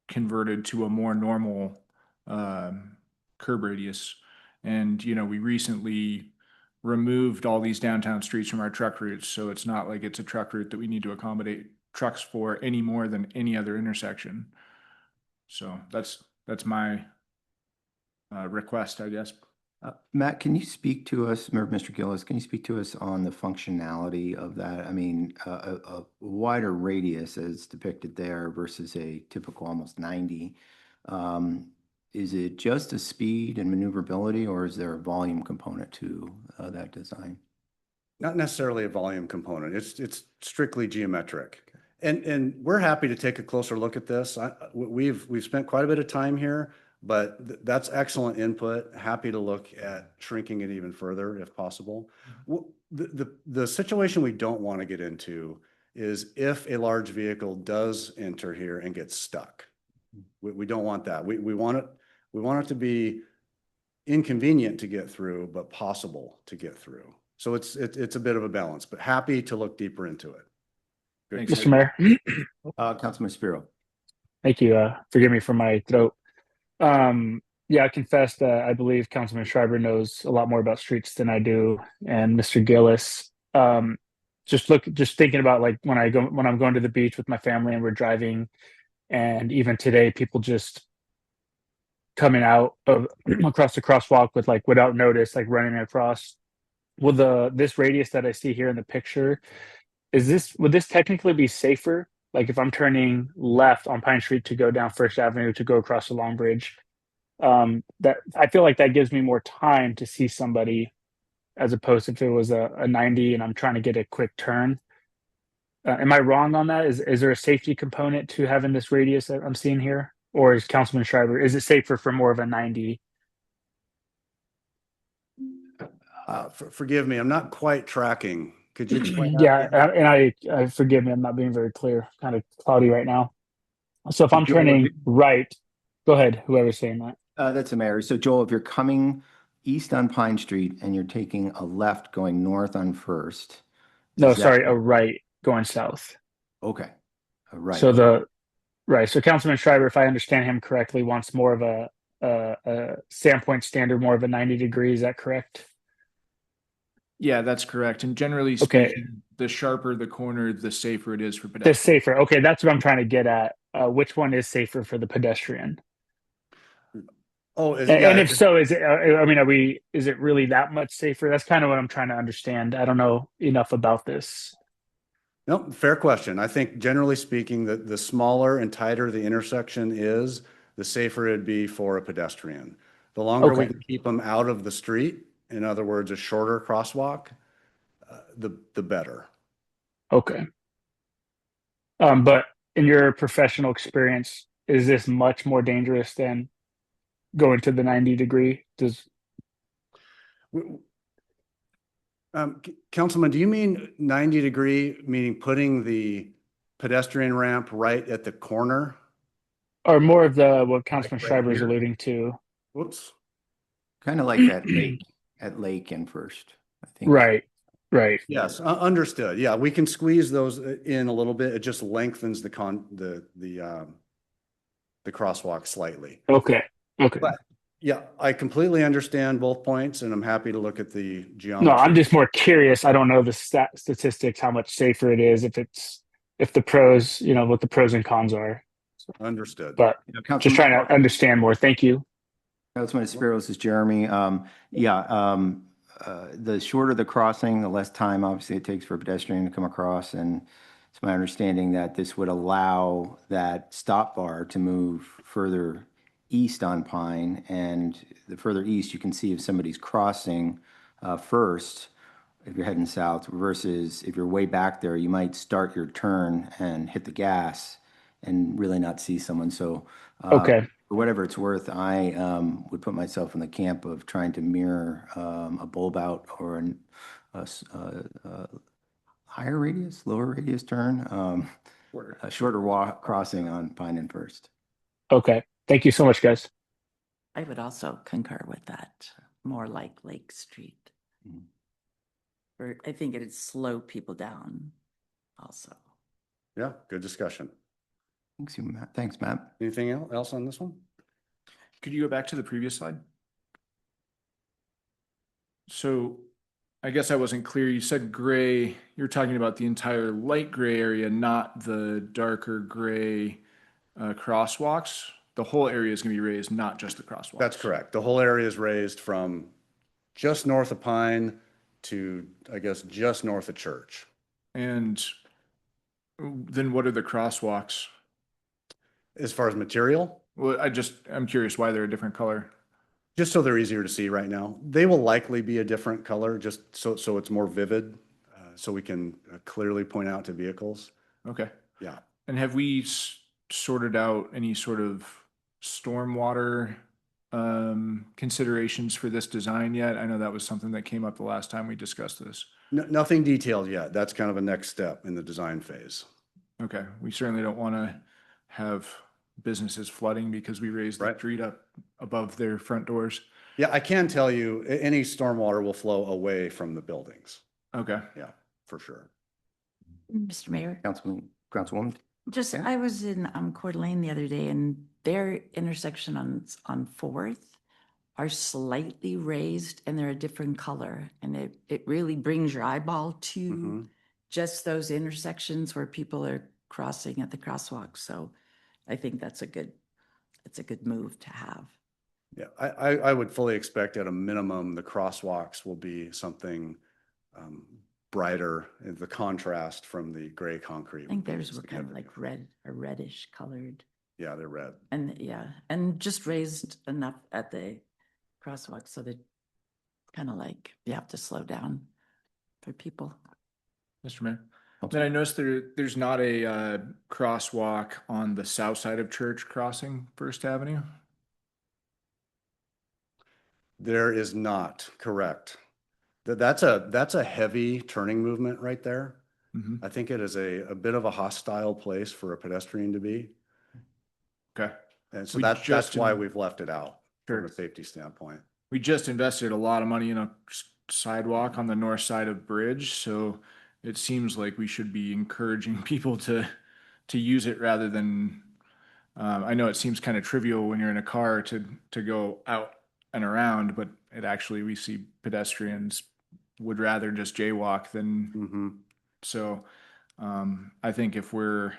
converted to a more normal curb radius. And, we recently removed all these downtown streets from our truck routes. So it's not like it's a truck route that we need to accommodate trucks for any more than any other intersection. So that's my request, I guess. Matt, can you speak to us, or Mr. Gillis, can you speak to us on the functionality of that? I mean, a wider radius as depicted there versus a typical almost 90. Is it just a speed and maneuverability, or is there a volume component to that design? Not necessarily a volume component. It's strictly geometric. And we're happy to take a closer look at this. We've spent quite a bit of time here, but that's excellent input. Happy to look at shrinking it even further if possible. The situation we don't want to get into is if a large vehicle does enter here and gets stuck. We don't want that. We want it to be inconvenient to get through, but possible to get through. So it's a bit of a balance, but happy to look deeper into it. Good. Thanks, Mr. Mayor, Councilman Spiro. thank you. Forgive me for my throat. Yeah, I confess that I believe Councilman Schreiber knows a lot more about streets than I do, and Mr. Gillis. Just thinking about like when I'm going to the beach with my family and we're driving, and even today, people just coming out of across the crosswalk with like without notice, like running across. Will this radius that I see here in the picture, would this technically be safer? Like if I'm turning left on Pine Street to go down First Avenue to go across the Long Bridge, that I feel like that gives me more time to see somebody as opposed to if it was a 90 and I'm trying to get a quick turn. Am I wrong on that? Is there a safety component to having this radius that I'm seeing here? Or is Councilman Schreiber, is it safer for more of a 90? Forgive me, I'm not quite tracking. Could you explain that? Yeah, and I forgive me, I'm not being very clear. Kind of cloudy right now. So if I'm Joel, turning right, go ahead, whoever's saying that. That's a mayor. So Joel, if you're coming east on Pine Street and you're taking a left going north on First. No, is that- sorry, a right going south. Okay, right. So so Councilman Schreiber, if I understand him correctly, wants more of a Sandpoint standard, more of a 90 degree. Is that correct? Yeah, that's correct. And generally Okay. speaking, the sharper the corner, the safer it is for The pedestrians. safer. Okay, that's what I'm trying to get at. Which one is safer for the pedestrian? Oh, And if so, is it? I mean, is it really that much safer? That's kind of what I'm trying to understand. I don't know enough about this. no, fair question. I think generally speaking, the smaller and tighter the intersection is, the safer it'd be for a pedestrian. The longer we Okay. can keep them out of the street, in other words, a shorter crosswalk, the better. Okay. But in your professional experience, is this much more dangerous than going to the 90 degree? Councilman, do you mean 90 degree, meaning putting the pedestrian ramp right at the corner? Or more of what Councilman Right Schreiber is here? alluding to? Whoops. Kind of like at Lake and First, I think. Right. Yes, understood. Yeah, we can squeeze those in a little bit. It just lengthens the crosswalk slightly. Okay. But yeah, I completely understand both points, and I'm happy to look at the No, geometry. I'm just more curious. I don't know the statistics, how much safer it is, if the pros, what the pros and cons are. Understood. But just trying to understand more. Thank you. Councilman Spiro, this is Jeremy. The shorter the crossing, the less time obviously it takes for a pedestrian to come across. And it's my understanding that this would allow that stop bar to move further east on Pine. And the further east, you can see if somebody's crossing First, if you're heading south, versus if you're way back there, you might start your turn and hit the gas and really not see someone. So Okay. for whatever it's worth, I would put myself in the camp of trying to mirror a bulb out or a higher radius, lower radius turn, a shorter walk crossing on Pine and First. Okay. Thank you so much, guys. I would also concur with that, more like Lake Street. Mhm. Or I think it'd slow people down also. Yeah, good discussion. Thanks, Matt. Anything else on this one? Could you go back to the previous slide? So I guess I wasn't clear. You said gray. You're talking about the entire light gray area, not the darker gray crosswalks. The whole area is going to be raised, not just the crosswalks. That's correct. The whole area is raised from just north of Pine to, I guess, just north of Church. And then what are the crosswalks? As far as material, Well, I'm curious why they're a different color. just so they're easier to see right now. They will likely be a different color, just so it's more vivid, so we can clearly point out to vehicles. Okay. Yeah. And have we sorted out any sort of stormwater considerations for this design yet? I know that was something that came up the last time we discussed this. Nothing detailed yet. That's kind of a next step in the design phase. Okay, we certainly don't want to have businesses flooding because we raised the Right. street up above their front doors. Yeah, I can tell you, any stormwater will flow away from the buildings. Okay. Yeah, for sure. Mr. Mayor, Councilwoman? just, Yeah. I was in Coeur d'Alene the other day and their intersection on Fourth are slightly raised and they're a different color. And it really brings your eyeball to Mhm. just those intersections where people are crossing at the crosswalk. So I think it's a good move to have. Yeah, I would fully expect at a minimum, the crosswalks will be something brighter in the contrast from the gray concrete. I think would be theirs were kind of significant. like red or reddish colored. Yeah, they're red. And yeah, and just raised enough at the crosswalk so that kind of like you have to slow down for people. Mr. Mayor. Then I noticed there's not a crosswalk on the south side of Church crossing First Avenue. There is not, correct. That's a heavy turning movement right there. Mhm. I think it is a bit of a hostile place for a pedestrian to be. Okay. And so We that's just why in- we've left it out from Sure. a safety standpoint. We just invested a lot of money in a sidewalk on the north side of Bridge, so it seems like we should be encouraging people to use it rather than. I know it seems kind of trivial when you're in a car to go out and around, but it actually we see pedestrians would rather just jaywalk than Mhm. so. I think if we're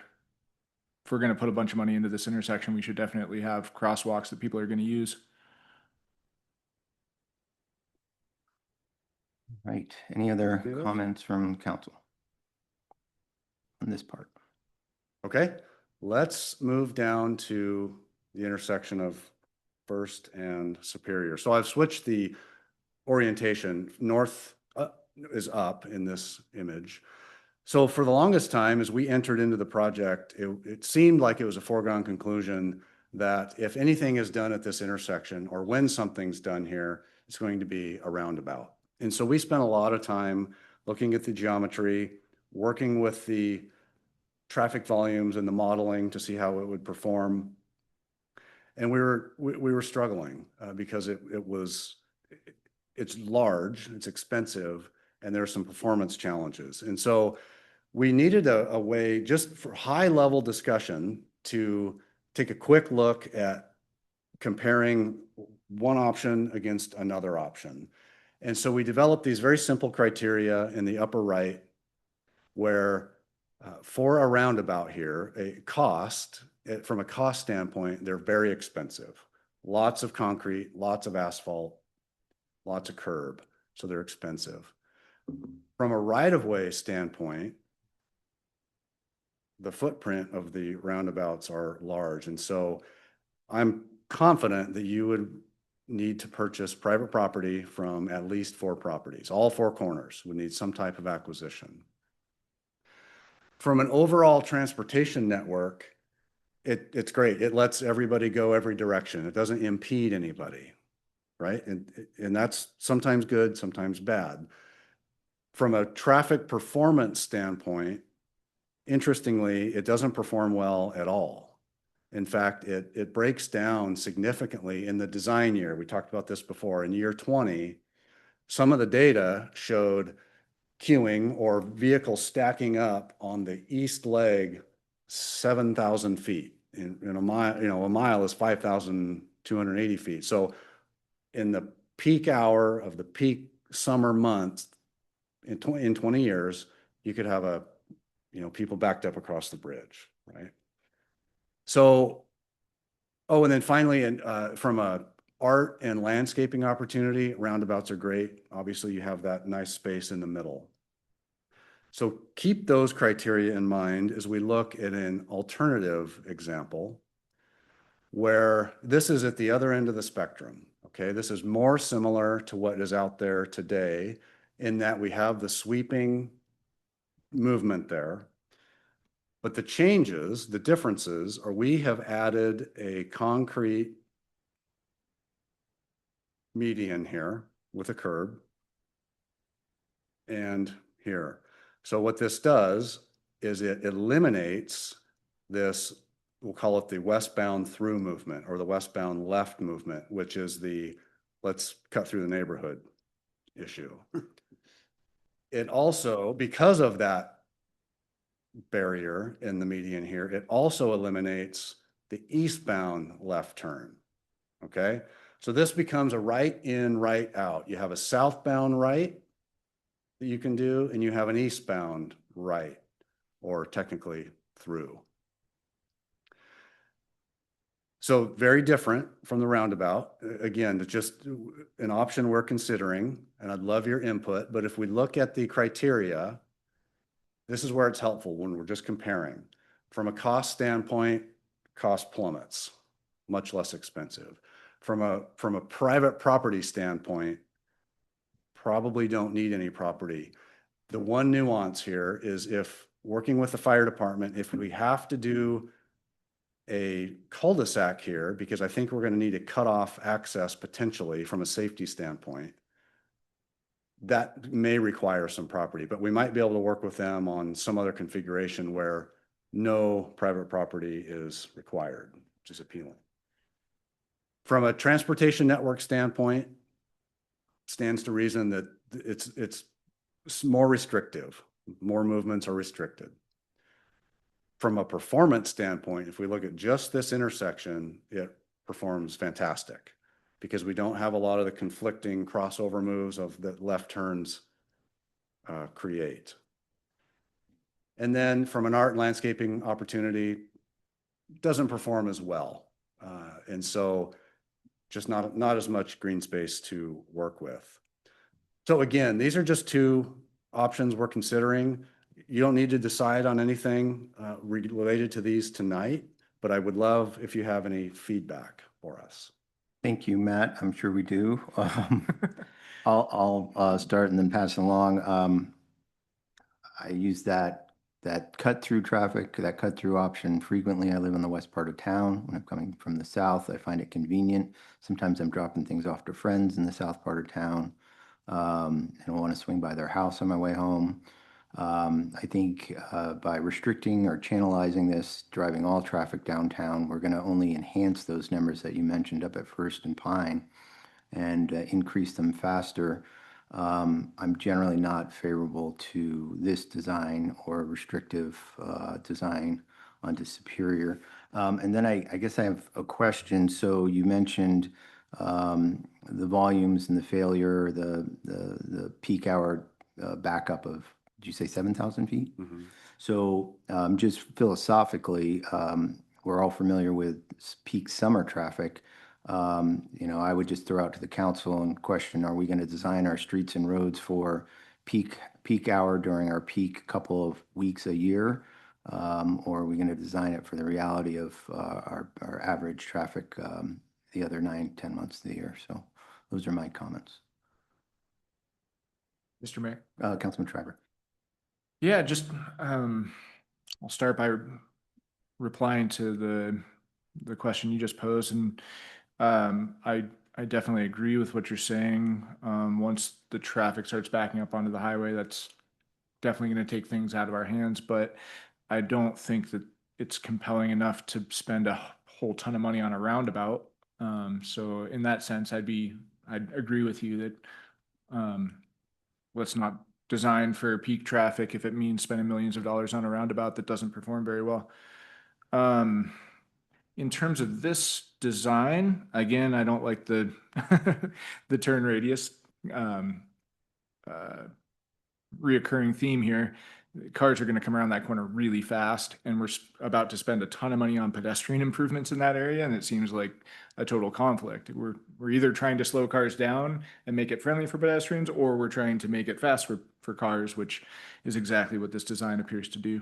going to put a bunch of money into this intersection, we should definitely have crosswalks that people are going to use. Right. Any other Any others? comments from council on this part? Okay, let's move down to the intersection of First and Superior. So I've switched the orientation. North is up in this image. So for the longest time, as we entered into the project, it seemed like it was a foregone conclusion that if anything is done at this intersection or when something's done here, it's going to be a roundabout. And so we spent a lot of time looking at the geometry, working with the traffic volumes and the modeling to see how it would perform. And we were struggling because it's large, it's expensive, and there are some performance challenges. And so we needed a way just for high level discussion to take a quick look at comparing one option against another option. And so we developed these very simple criteria in the upper right where for a roundabout here, from a cost standpoint, they're very expensive. Lots of concrete, lots of asphalt, lots of curb, so they're expensive. From a right-of-way standpoint, the footprint of the roundabouts are large. And so I'm confident that you would need to purchase private property from at least 4 properties. All 4 corners would need some type of acquisition. From an overall transportation network, it's great. It lets everybody go every direction. It doesn't impede anybody, right? And that's sometimes good, sometimes bad. From a traffic performance standpoint, interestingly, it doesn't perform well at all. In fact, it breaks down significantly in the design year. We talked about this before. In year 20, some of the data showed queuing or vehicles stacking up on the east leg 7,000 feet. In a mile, a mile is 5,280 feet. So in the peak hour of the peak summer months in 20 years, you could have people backed up across the bridge, right? So, and then finally, from a art and landscaping opportunity, roundabouts are great. Obviously, you have that nice space in the middle. So keep those criteria in mind as we look at an alternative example where this is at the other end of the spectrum. Okay, this is more similar to what is out there today in that we have the sweeping movement there. But the changes, the differences are we have added a concrete median here with a curb. and here. So what this does is it eliminates this, we'll call it the westbound through movement or the westbound left movement, which is the let's cut through the neighborhood issue. It also, because of that barrier in the median here, it also eliminates the eastbound left turn. Okay, so this becomes a right in, right out. You have a southbound right that you can do, and you have an eastbound right, or technically through. So very different from the roundabout. Again, it's just an option we're considering, and I'd love your input. But if we look at the criteria, this is where it's helpful when we're just comparing. From a cost standpoint, cost plummets, much less expensive. From a private property standpoint, probably don't need any property. The one nuance here is if working with the fire department, if we have to do a cul-de-sac here, because I think we're going to need to cut off access potentially from a safety standpoint, that may require some property, but we might be able to work with them on some other configuration where no private property is required, which is appealing. From a transportation network standpoint, stands to reason that it's more restrictive. More movements are restricted. From a performance standpoint, if we look at just this intersection, it performs fantastic because we don't have a lot of the conflicting crossover moves of that left turns create. And then from an art and landscaping opportunity, doesn't perform as well. And so just not as much green space to work with. So again, these are just two options we're considering. You don't need to decide on anything related to these tonight, but I would love if you have any feedback for us. Thank you, Matt. I'm sure we do. I'll start and then pass it along. I use that cut through traffic, that cut through option frequently. I live in the west part of town. When I'm coming from the south, I find it convenient. Sometimes I'm dropping things off to friends in the south part of town, and I want to swing by their house on my way home. I think by restricting or channelizing this, driving all traffic downtown, we're going to only enhance those numbers that you mentioned up at First and Pine and increase them faster. I'm generally not favorable to this design or restrictive design onto Superior. And then I guess I have a question. So you mentioned the volumes and the failure, the peak hour backup of, did you say 7,000 feet? Mm-hmm. So just philosophically, we're all familiar with peak summer traffic. I would just throw out to the council and question, are we going to design our streets and roads for peak hour during our peak couple of weeks a year? Or are we going to design it for the reality of our average traffic the other 9-10 months of the year? So those are my comments. Mr. Mayor? Councilman Schreiber. Yeah, just I'll start by replying to the question you just posed, and I definitely agree with what you're saying. Once the traffic starts backing up onto the highway, that's definitely going to take things out of our hands. But I don't think that it's compelling enough to spend a whole ton of money on a roundabout. So in that sense, I'd agree with you that let's not design for peak traffic if it means spending millions of dollars on a roundabout that doesn't perform very well. In terms of this design, again, I don't like the the turn radius reoccurring theme here. Cars are going to come around that corner really fast, and we're about to spend a ton of money on pedestrian improvements in that area, and it seems like a total conflict. We're either trying to slow cars down and make it friendly for pedestrians, or we're trying to make it fast for cars, which is exactly what this design appears to do.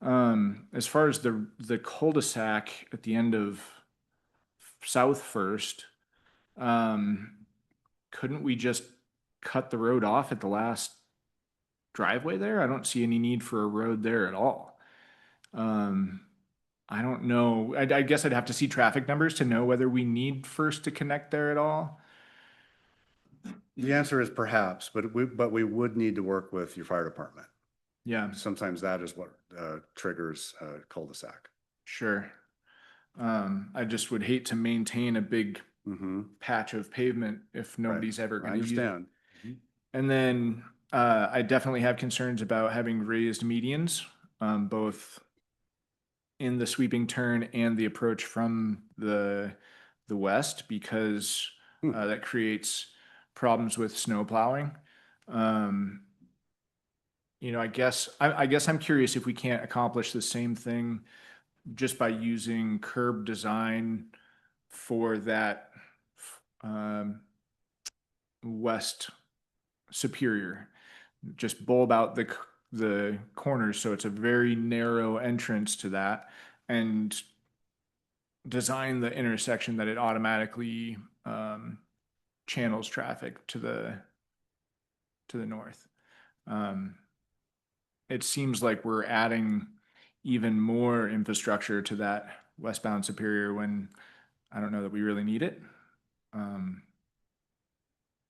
As far as the cul-de-sac at the end of South First, couldn't we just cut the road off at the last driveway there? I don't see any need for a road there at all. I don't know. I guess I'd have to see traffic numbers to know whether we need First to connect there at all. The answer is perhaps, but we would need to work with your fire department. Yeah, Sometimes that is what triggers a cul-de-sac. sure. I just would hate to maintain a big Mm-hmm. patch of pavement if nobody's ever I going to use it. understand. And then I definitely have concerns about having raised medians, both in the sweeping turn and the approach from the west, because that creates problems with snow plowing. You know, I guess I'm curious if we can't accomplish the same thing just by using curb design for that um, west Superior. Just bulb out the corners so it's a very narrow entrance to that, and design the intersection that it automatically channels traffic to the north. It seems like we're adding even more infrastructure to that westbound Superior when I don't know that we really need it.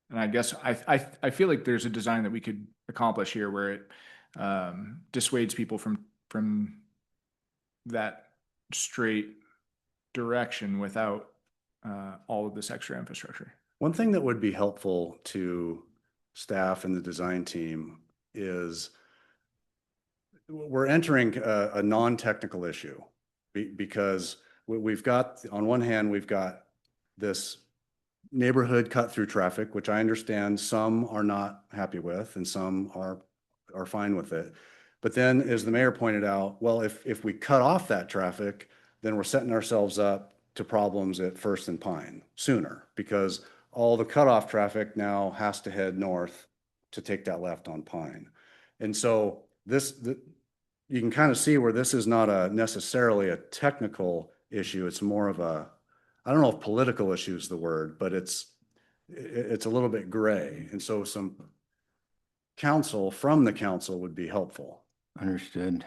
And I guess I feel like there's a design that we could accomplish here where it dissuades people from that straight direction without all of this extra infrastructure. One thing that would be helpful to staff and the design team is we're entering a non-technical issue because we've got, on one hand, we've got this neighborhood cut through traffic, which I understand some are not happy with and some are fine with it. But then, as the mayor pointed out, well, if we cut off that traffic, then we're setting ourselves up to problems at First and Pine sooner, because all the cutoff traffic now has to head north to take that left on Pine. And so you can kind of see where this is not necessarily a technical issue. It's more of a, I don't know if political issue is the word, but it's a little bit gray. And so some counsel from the council would be helpful. Understood.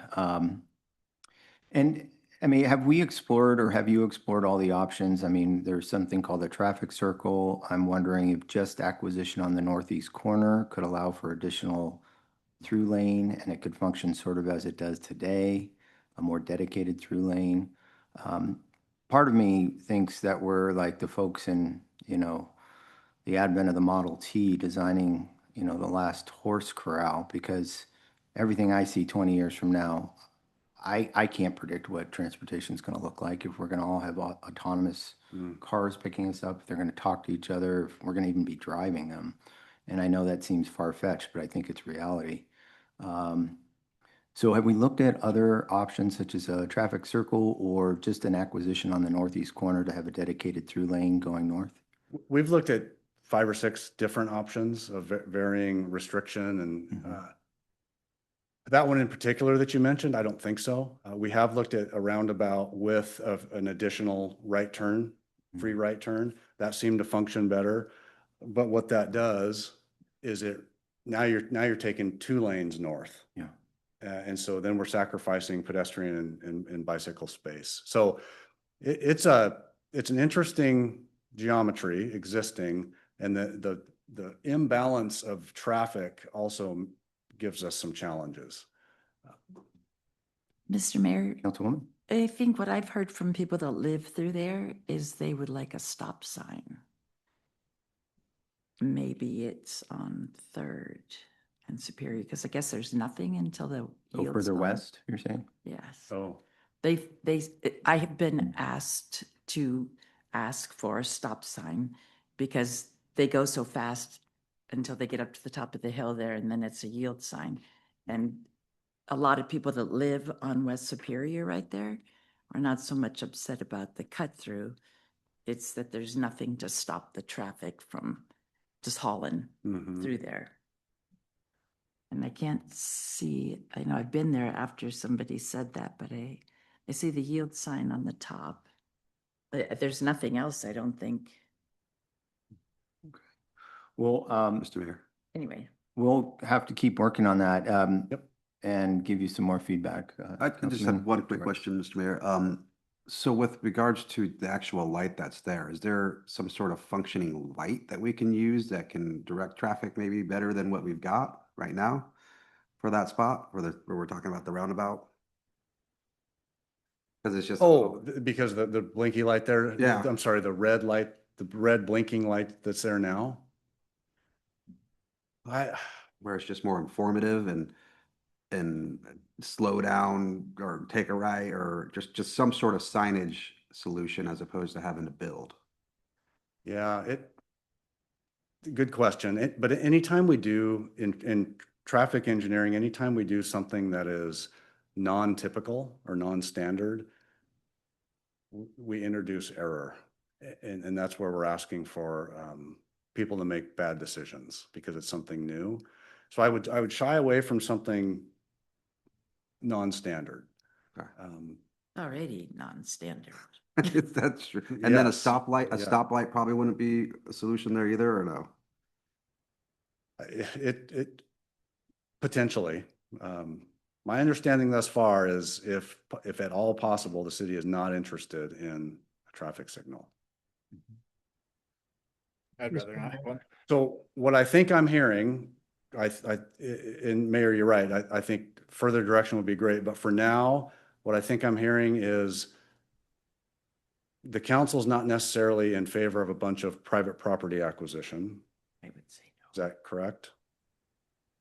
And I mean, have we explored or have you explored all the options? I mean, there's something called a traffic circle. I'm wondering if just acquisition on the northeast corner could allow for additional through lane and it could function sort of as it does today, a more dedicated through lane. Part of me thinks that we're like the folks in, the advent of the Model T designing, the last horse corral, because everything I see 20 years from now, I can't predict what transportation is going to look like, if we're going to all have autonomous cars picking us up, if they're going to talk to each other, if we're going to even be driving them. And I know that seems far-fetched, but I think it's reality. So have we looked at other options such as a traffic circle or just an acquisition on the northeast corner to have a dedicated through lane going north? We've looked at 5 or 6 different options of varying restriction, and that one in particular that you mentioned, I don't think so. We have looked at a roundabout with an additional right turn, free right turn. That seemed to function better. But what that does is now you're taking 2 lanes north. Yeah. And so then we're sacrificing pedestrian and bicycle space. So it's an interesting geometry existing, and the imbalance of traffic also gives us some challenges. Mr. Mayor, Councilwoman? I think what I've heard from people that live through there is they would like a stop sign. Maybe it's on Third and Superior, because I guess there's nothing until the Go yield further sign. west, you're saying? Yes. Oh, I have been asked to ask for a stop sign because they go so fast until they get up to the top of the hill there, and then it's a yield sign. And a lot of people that live on West Superior right there are not so much upset about the cut through. It's that there's nothing to stop the traffic from just hauling through there. And I can't see, I know I've been there after somebody said that, but I see the yield sign on the top. But there's nothing else, I don't think. Well, Mr. Mayor. Anyway. we'll have to keep working on that. Yep. And give you some more feedback. I just Councilman had one quick George. question, Mr. Mayor. So with regards to the actual light that's there, is there some sort of functioning light that we can use that can direct traffic maybe better than what we've got right now for that spot where we're talking about the roundabout? Because it's just. Oh, because the blinky light there? Yeah. I'm sorry, the red light, the red blinking light that's there now? Where it's just more informative and slow down or take a right or just some sort of signage solution as opposed to having to build. Yeah, good question. But anytime we do in traffic engineering, anytime we do something that is non-typical or non-standard, we introduce error. And that's where we're asking for people to make bad decisions because it's something new. So I would shy away from something non-standard. Okay. Already non-standard. That's true. And then a Yes. stoplight, Yeah. stoplight probably wouldn't be a solution there either, or no? It potentially. My understanding thus far is if at all possible, the city is not interested in a traffic signal. I'd rather not have one. So what I think I'm hearing, and Mayor, you're right. I think further direction would be great, but for now, what I think I'm hearing is the council's not necessarily in favor of a bunch of private property acquisition. I would say Is that correct?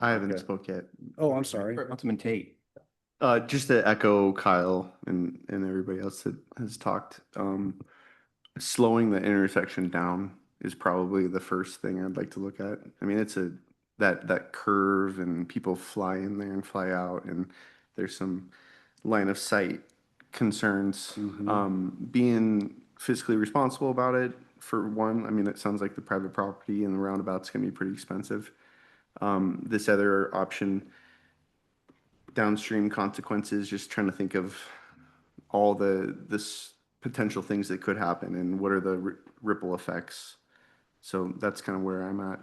I haven't Okay. spoke yet. Oh, I'm sorry. Councilman Tate. Just to echo Kyle and everybody else that has talked, slowing the intersection down is probably the first thing I'd like to look at. I mean, it's that curve and people fly in there and fly out, and there's some line of sight concerns. Being fiscally responsible about it, for one. I mean, it sounds like the private property and the roundabout's gonna be pretty expensive. This other option, downstream consequences, just trying to think of all this potential things that could happen and what are the ripple effects. So that's kind of where I'm at.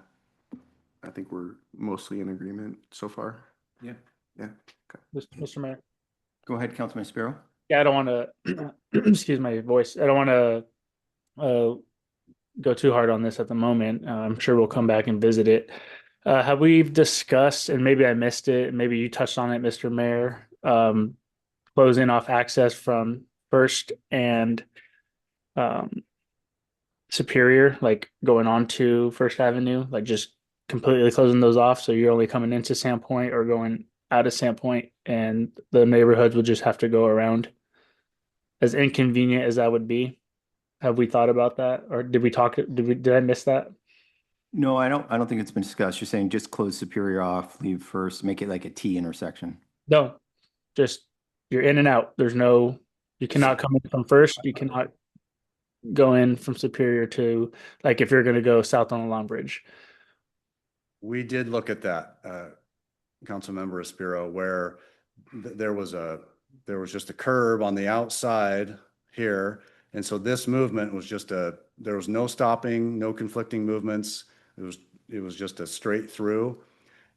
I think we're mostly in agreement so far. Yeah. Yeah. Mr. Mayor. Go ahead, Councilman Spiro. Yeah, I don't want to, excuse my voice. I don't want to go too hard on this at the moment. I'm sure we'll come back and visit it. Have we discussed, and maybe I missed it, maybe you touched on it, Mr. Mayor, closing off access from First and Superior, like going on to First Avenue, like just completely closing those off, so you're only coming into Sandpoint or going out of Sandpoint, and the neighborhoods will just have to go around. As inconvenient as that would be, have we thought about that, or did we talk? Did I miss that? No, I don't think it's been discussed. You're saying just close Superior off, leave First, make it like a T intersection. No, just you're in and out. There's no, you cannot come in from First. You cannot go in from Superior to, like, if you're going to go south on the Long Bridge. We did look at that, Councilmember Espiro, where there was just a curb on the outside here. And so this movement was just there was no stopping, no conflicting movements. It was just a straight through.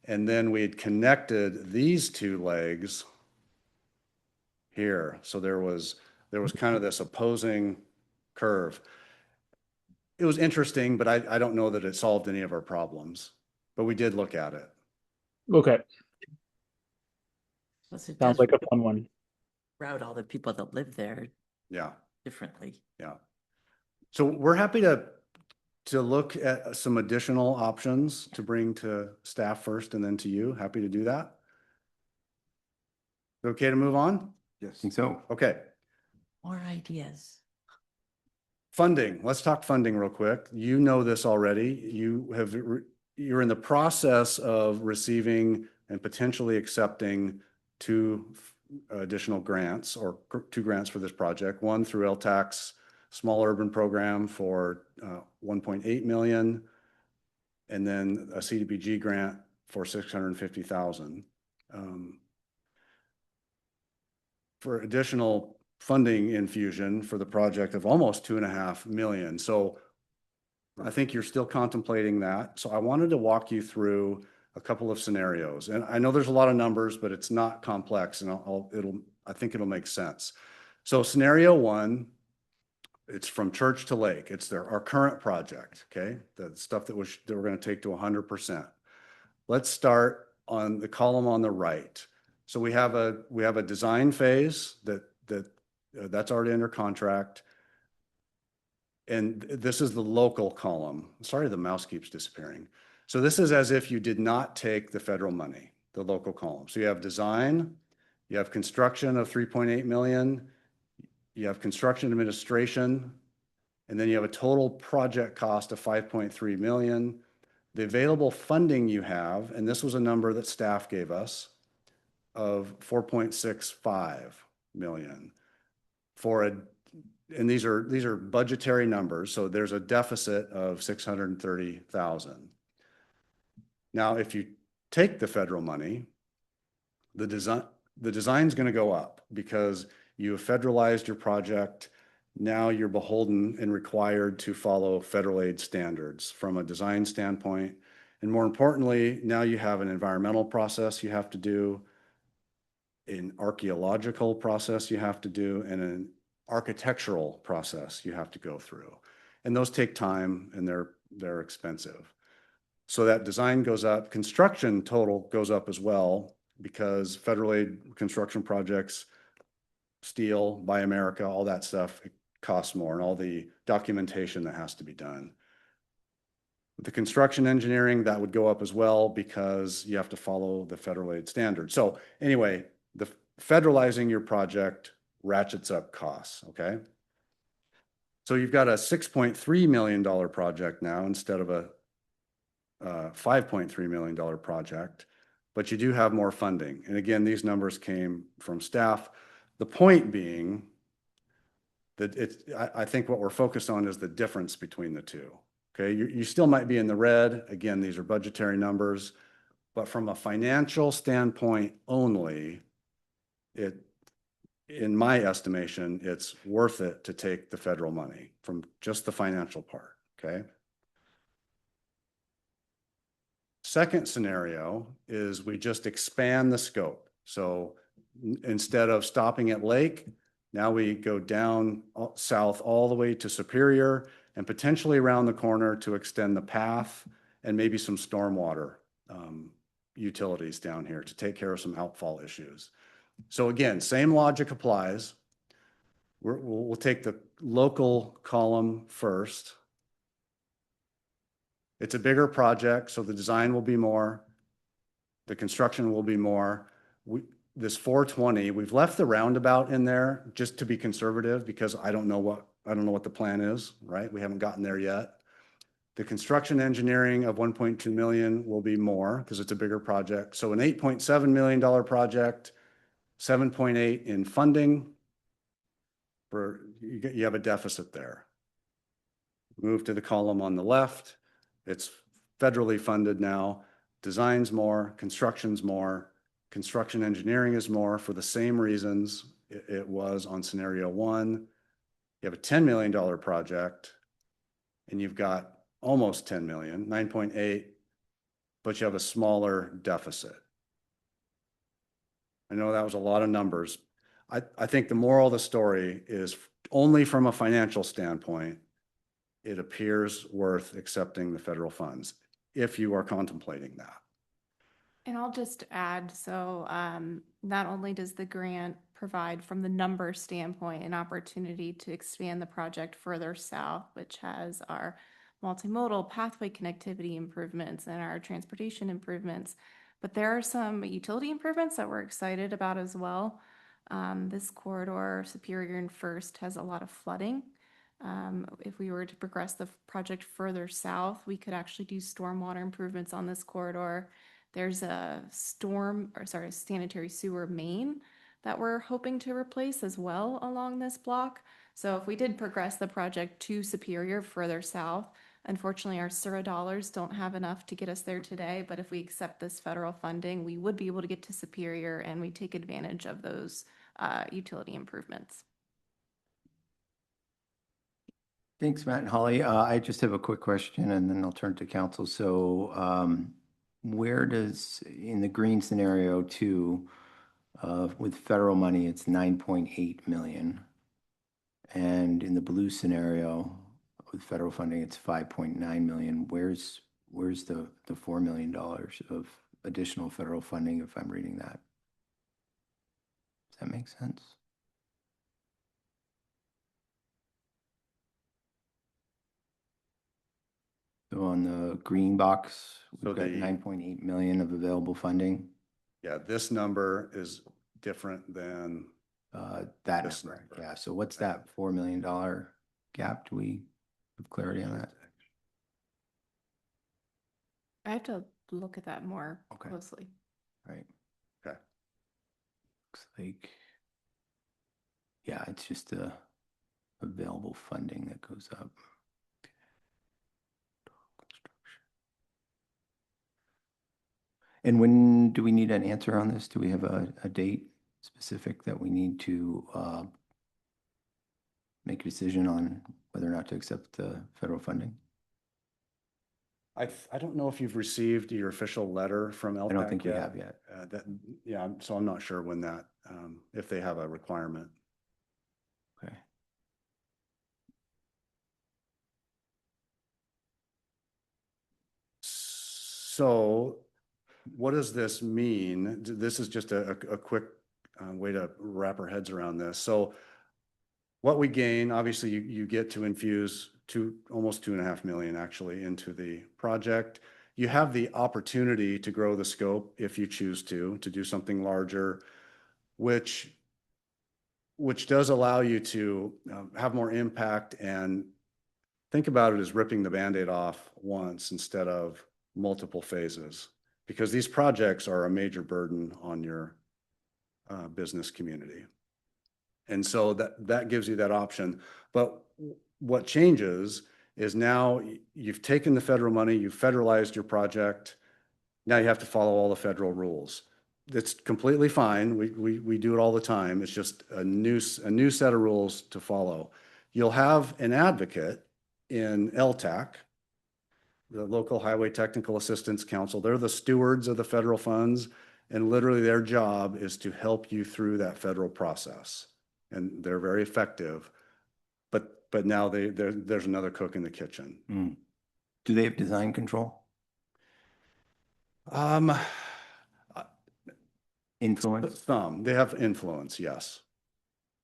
And then we had connected these two legs here. So there was kind of this opposing curve. It was interesting, but I don't know that it solved any of our problems, but we did look at it. Okay, Plus it sounds does like a fun one. route all the people that live there Yeah. differently. Yeah. So we're happy to look at some additional options to bring to staff first and then to you. Happy to do that. Okay to move on? I think so. Okay. More ideas. Funding. Let's talk funding real quick. You know this already. You're in the process of receiving and potentially accepting two additional grants, or two grants for this project. One through LTAC's Small Urban Program for 1.8 million, and then a CDBG grant for 650,000 for additional funding infusion for the project of almost 2.5 million. So I think you're still contemplating that. So I wanted to walk you through a couple of scenarios, and I know there's a lot of numbers, but it's not complex, and I think it'll make sense. So scenario one, it's from church to lake. It's our current project, okay? The stuff that we're going to take to 100%. Let's start on the column on the right. So we have a design phase that's already under contract. And this is the local column. Sorry, the mouse keeps disappearing. So this is as if you did not take the federal money, the local column. So you have design, you have construction of 3.8 million, you have construction administration, and then you have a total project cost of 5.3 million. The available funding you have, and this was a number that staff gave us, of 4.65 million and these are budgetary numbers, so there's a deficit of 630,000. Now, if you take the federal money, the design's going to go up because you have federalized your project. Now you're beholden and required to follow federal aid standards from a design standpoint. And more importantly, now you have an environmental process you have to do, an archaeological process you have to do, and an architectural process you have to go through. And those take time and they're expensive. So that design goes up, construction total goes up as well because federal aid construction projects, steel, Buy America, all that stuff, it costs more, and all the documentation that has to be done. The construction engineering, that would go up as well because you have to follow the federal aid standards. So anyway, the federalizing your project ratchets up costs, okay? So you've got a $6.3 million project now instead of a $5.3 million project, but you do have more funding. And again, these numbers came from staff. The point being that I think what we're focused on is the difference between the two. Okay, you still might be in the red. Again, these are budgetary numbers, but from a financial standpoint only, in my estimation, it's worth it to take the federal money from just the financial part, okay? Second scenario is we just expand the scope. So instead of stopping at Lake, now we go down south all the way to Superior and potentially around the corner to extend the path and maybe some stormwater utilities down here to take care of some outfall issues. So again, same logic applies. We'll take the local column first. It's a bigger project, so the design will be more. The construction will be more. This 420, we've left the roundabout in there just to be conservative because I don't know what the plan is, right? We haven't gotten there yet. The construction engineering of 1.2 million will be more because it's a bigger project. So an $8.7 million project, 7.8 in funding, you have a deficit there. Move to the column on the left. It's federally funded now. Design's more, construction's more, construction engineering is more for the same reasons it was on scenario one. You have a $10 million project and you've got almost 10 million, 9.8, but you have a smaller deficit. I know that was a lot of numbers. I think the moral of the story is only from a financial standpoint, it appears worth accepting the federal funds if you are contemplating that. And I'll just add, so not only does the grant provide from the number standpoint an opportunity to expand the project further south, which has our multimodal pathway connectivity improvements and our transportation improvements, but there are some utility improvements that we're excited about as well. This corridor, Superior and First, has a lot of flooding. If we were to progress the project further south, we could actually do stormwater improvements on this corridor. There's a sanitary sewer main that we're hoping to replace as well along this block. So if we did progress the project to Superior further south, unfortunately our SURA dollars don't have enough to get us there today, but if we accept this federal funding, we would be able to get to Superior and we take advantage of those utility improvements. Thanks, Matt and Holly. I just have a quick question and then I'll turn to council. So where does, in the green scenario two, with federal money, it's 9.8 million. And in the blue scenario with federal funding, it's 5.9 million. Where's the $4 million of additional federal funding, if I'm reading that? Does that make sense? So on the green box, So we've got the- 9.8 million of available funding. Yeah, this number is different than, That This number, number. yeah. So what's that $4 million gap? Do we have clarity on that? I have to look at that more Okay. closely. Right. Okay. Looks like, yeah, it's just the available funding that goes up. And when do we need an answer on this? Do we have a date specific that we need to make a decision on whether or not to accept the federal funding? I don't know if you've received your official letter from LTAC I don't think we yet. have yet. Yeah, so I'm not sure when that, if they have a requirement. Okay. So what does this mean? This is just a quick way to wrap our heads around this. So what we gain, obviously you get to infuse almost 2.5 million actually into the project. You have the opportunity to grow the scope if you choose to do something larger, which does allow you to have more impact, and think about it as ripping the Band-Aid off once instead of multiple phases, because these projects are a major burden on your business community. And so that gives you that option. But what changes is now you've taken the federal money, you've federalized your project. Now you have to follow all the federal rules. That's completely fine. We do it all the time. It's just a new set of rules to follow. You'll have an advocate in LTAC, the Local Highway Technical Assistance Council. They're the stewards of the federal funds, and literally their job is to help you through that federal process. And they're very effective, but now there's another cook in the kitchen. Mm. Do they have design control? Influence? Some, they have influence, yes.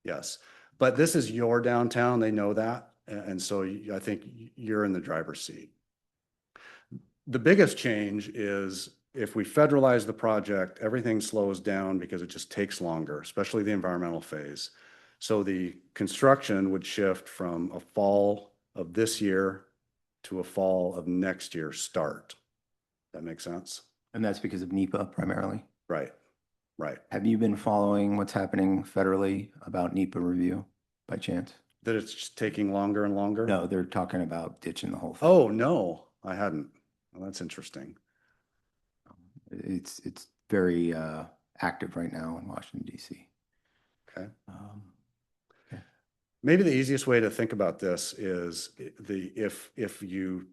Yes, but this is your downtown, they know that, and so I think you're in the driver's seat. The biggest change is if we federalize the project, everything slows down because it just takes longer, especially the environmental phase. So the construction would shift from a fall of this year to a fall of next year start. That makes sense? And that's because of NEPA primarily? Right, right. Have you been following what's happening federally about NEPA review by chance? That it's just taking longer and longer? No, they're talking about ditching the whole thing. Oh, no, I hadn't. Well, that's interesting. It's very active right now in Washington, D.C. Okay. Okay. Maybe the easiest way to think about this is if you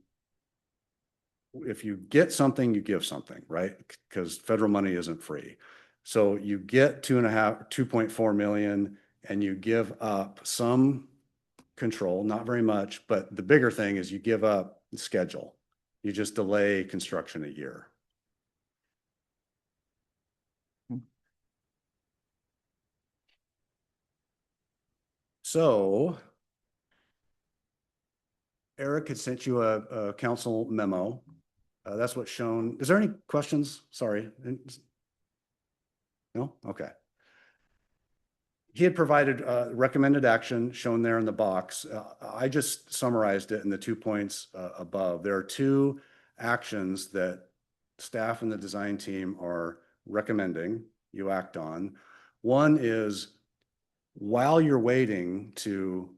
get something, you give something, right? Because federal money isn't free. So you get 2.4 million, and you give up some control, not very much, but the bigger thing is you give up the schedule. You just delay construction a year. So Eric had sent you a council memo. That's what's shown. Is there any questions? Sorry. No? Okay. He had provided recommended action shown there in the box. I just summarized it in the 2 points above. There are 2 actions that staff and the design team are recommending you act on. One is, while you're waiting to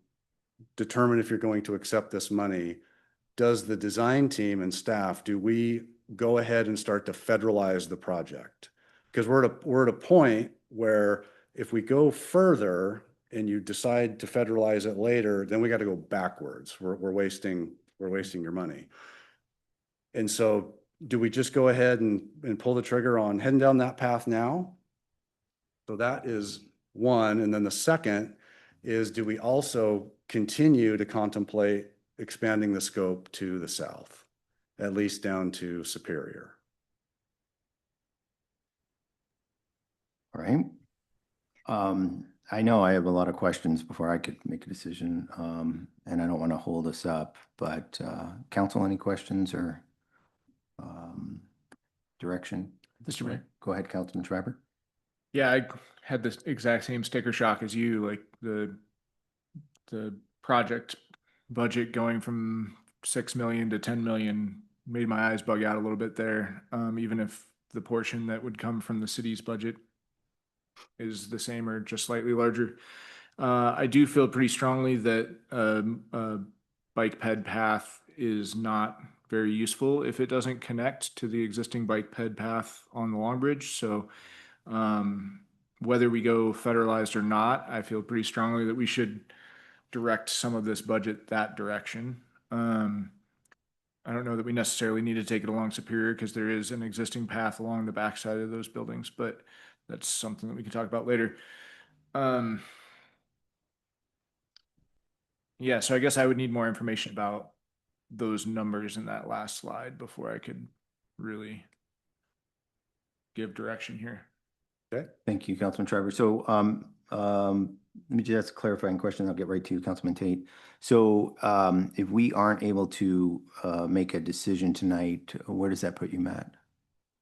determine if you're going to accept this money, does the design team and staff, do we go ahead and start to federalize the project? Because we're at a point where if we go further and you decide to federalize it later, then we got to go backwards. We're wasting your money. And so do we just go ahead and pull the trigger on heading down that path now? So that is one. And then the second is do we also continue to contemplate expanding the scope to the south, at least down to Superior? All right. I know I have a lot of questions before I could make a decision, and I don't want to hold us up, but council, any questions or direction? Mr. Mayor. Go ahead, Councilman Schreiber. Yeah, I had the exact same sticker shock as you, like the project budget going from 6 million to 10 million made my eyes bug out a little bit there. Even if the portion that would come from the city's budget is the same or just slightly larger. I do feel pretty strongly that a bike ped path is not very useful if it doesn't connect to the existing bike ped path on the Long Bridge. So whether we go federalized or not, I feel pretty strongly that we should direct some of this budget that direction. I don't know that we necessarily need to take it along Superior because there is an existing path along the backside of those buildings, but that's something that we can talk about later. Yeah, so I guess I would need more information about those numbers in that last slide before I could really give direction here. Okay. Thank you, Councilman Schreiber. So let me just ask a clarifying question. I'll get right to you, Councilman Tate. So if we aren't able to make a decision tonight, where does that put you, Matt?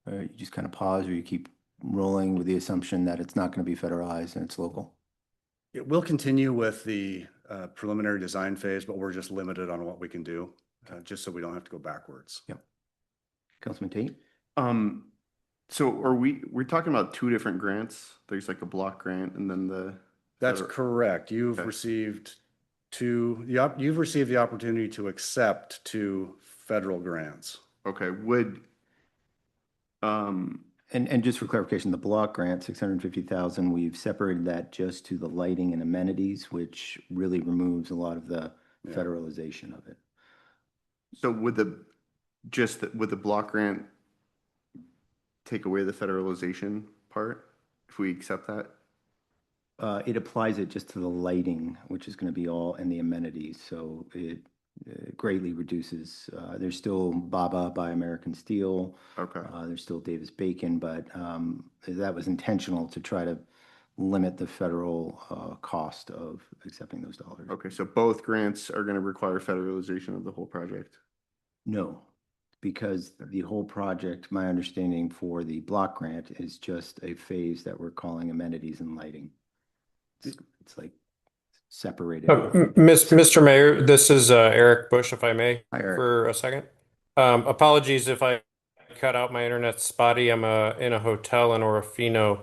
You just kind of pause, or you keep rolling with the assumption that it's not going to be federalized and it's local? It will continue with the preliminary design phase, but we're just limited on what we can do, just so we don't have to go backwards. Yep. Councilman Tate? So we're talking about two different grants? There's like a block grant and then the. That's correct. You've Okay. received you've received the opportunity to accept two federal grants. Okay, And just for clarification, the block grant, 650,000, we've separated that just to the lighting and amenities, which really removes a lot of the federalization of it. so would the block grant take away the federalization part if we accept that? It applies it just to the lighting, which is going to be all, and the amenities. So it greatly reduces. There's still Baba by American Steel. Okay. There's still Davis Bacon, but that was intentional to try to limit the federal cost of accepting those dollars. Okay, so both grants are going to require federalization of the whole project? No, because the whole project, my understanding for the block grant is just a phase that we're calling amenities and lighting. It's like separated. Mr. Mayor, this is Eric Bush, if I may, Hi, Eric. for a second. Apologies if I cut out. My internet's spotty. I'm in a hotel in Orofino.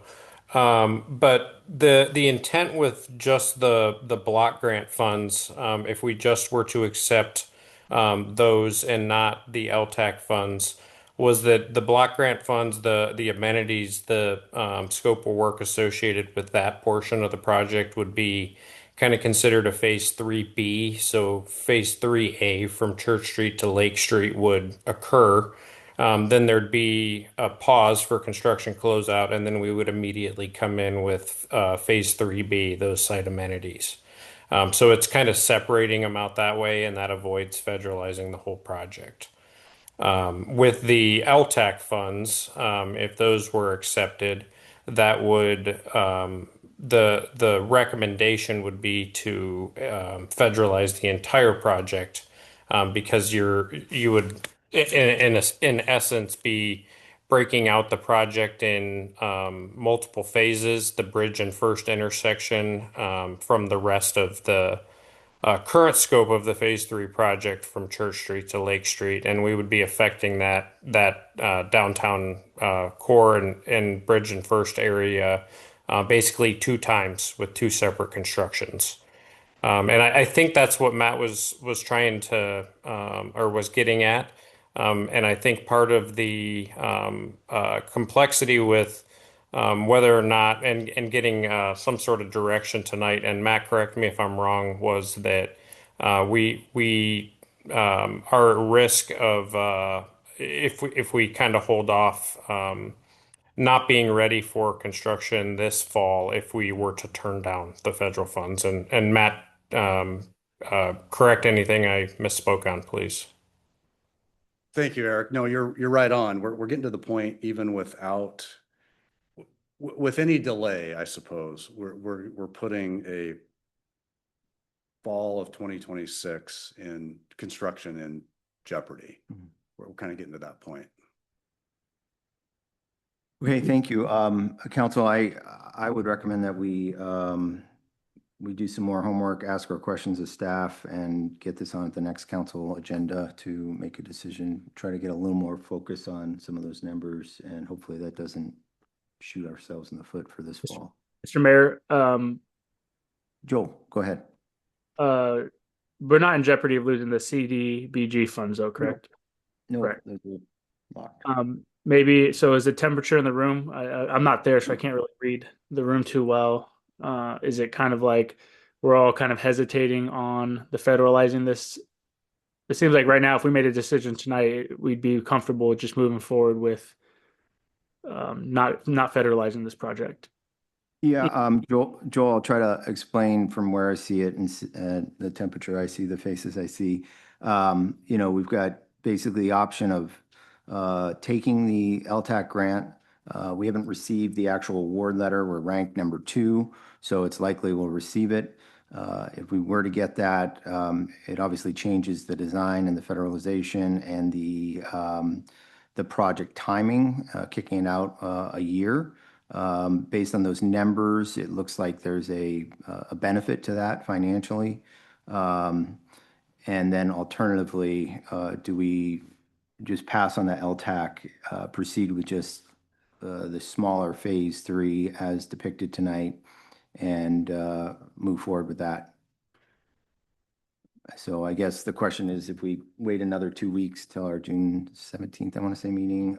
But the intent with just the block grant funds, if we just were to accept those and not the LTAC funds, was that the block grant funds, the amenities, the scope of work associated with that portion of the project would be kind of considered a phase 3B. So phase 3A from Church Street to Lake Street would occur. Then there'd be a pause for construction closeout, and then we would immediately come in with phase 3B, those site amenities. So it's kind of separating them out that way, and that avoids federalizing the whole project. With the LTAC funds, if those were accepted, that would the recommendation would be to federalize the entire project, because you would in essence be breaking out the project in multiple phases, the bridge and first intersection, from the rest of the current scope of the phase 3 project from Church Street to Lake Street, and we would be affecting that downtown core and bridge and first area basically 2 times with 2 separate constructions. And I think that's what Matt was trying to or was getting at. And I think part of the complexity with whether or not and getting some sort of direction tonight, and Matt, correct me if I'm wrong, was that we are at risk of if we kind of hold off not being ready for construction this fall if we were to turn down the federal funds. And Matt, correct anything I misspoke on, please. Thank you, Eric. No, you're right on. We're getting to the point even without with any delay, I suppose. We're putting a fall of 2026 in construction in jeopardy. We're kind of getting to that point. Okay, thank you. Council, I would recommend that we do some more homework, ask our questions of staff, and get this on at the next council agenda to make a decision, try to get a little more focus on some of those numbers, and hopefully that doesn't shoot ourselves in the foot for this fall. Mr. Mayor, Joel, go ahead. we're not in jeopardy of losing the CDBG funds though, correct? No, Right. those are locked. Maybe, so is the temperature in the room? I'm not there, so I can't really read the room too well. Is it kind of like we're all kind of hesitating on the federalizing this? It seems like right now, if we made a decision tonight, we'd be comfortable with just moving forward with not federalizing this project. Yeah, Joel, I'll try to explain from where I see it and the temperature I see, the faces I see. We've got basically the option of taking the LTAC grant. We haven't received the actual award letter. We're ranked number 2, so it's likely we'll receive it. If we were to get that, it obviously changes the design and the federalization and the project timing, kicking it out a year. Based on those numbers, it looks like there's a benefit to that financially. And then alternatively, do we just pass on the LTAC, proceed with just the smaller phase 3 as depicted tonight, and move forward with that? So I guess the question is, if we wait another 2 weeks till our June 17th, I want to say, meeting,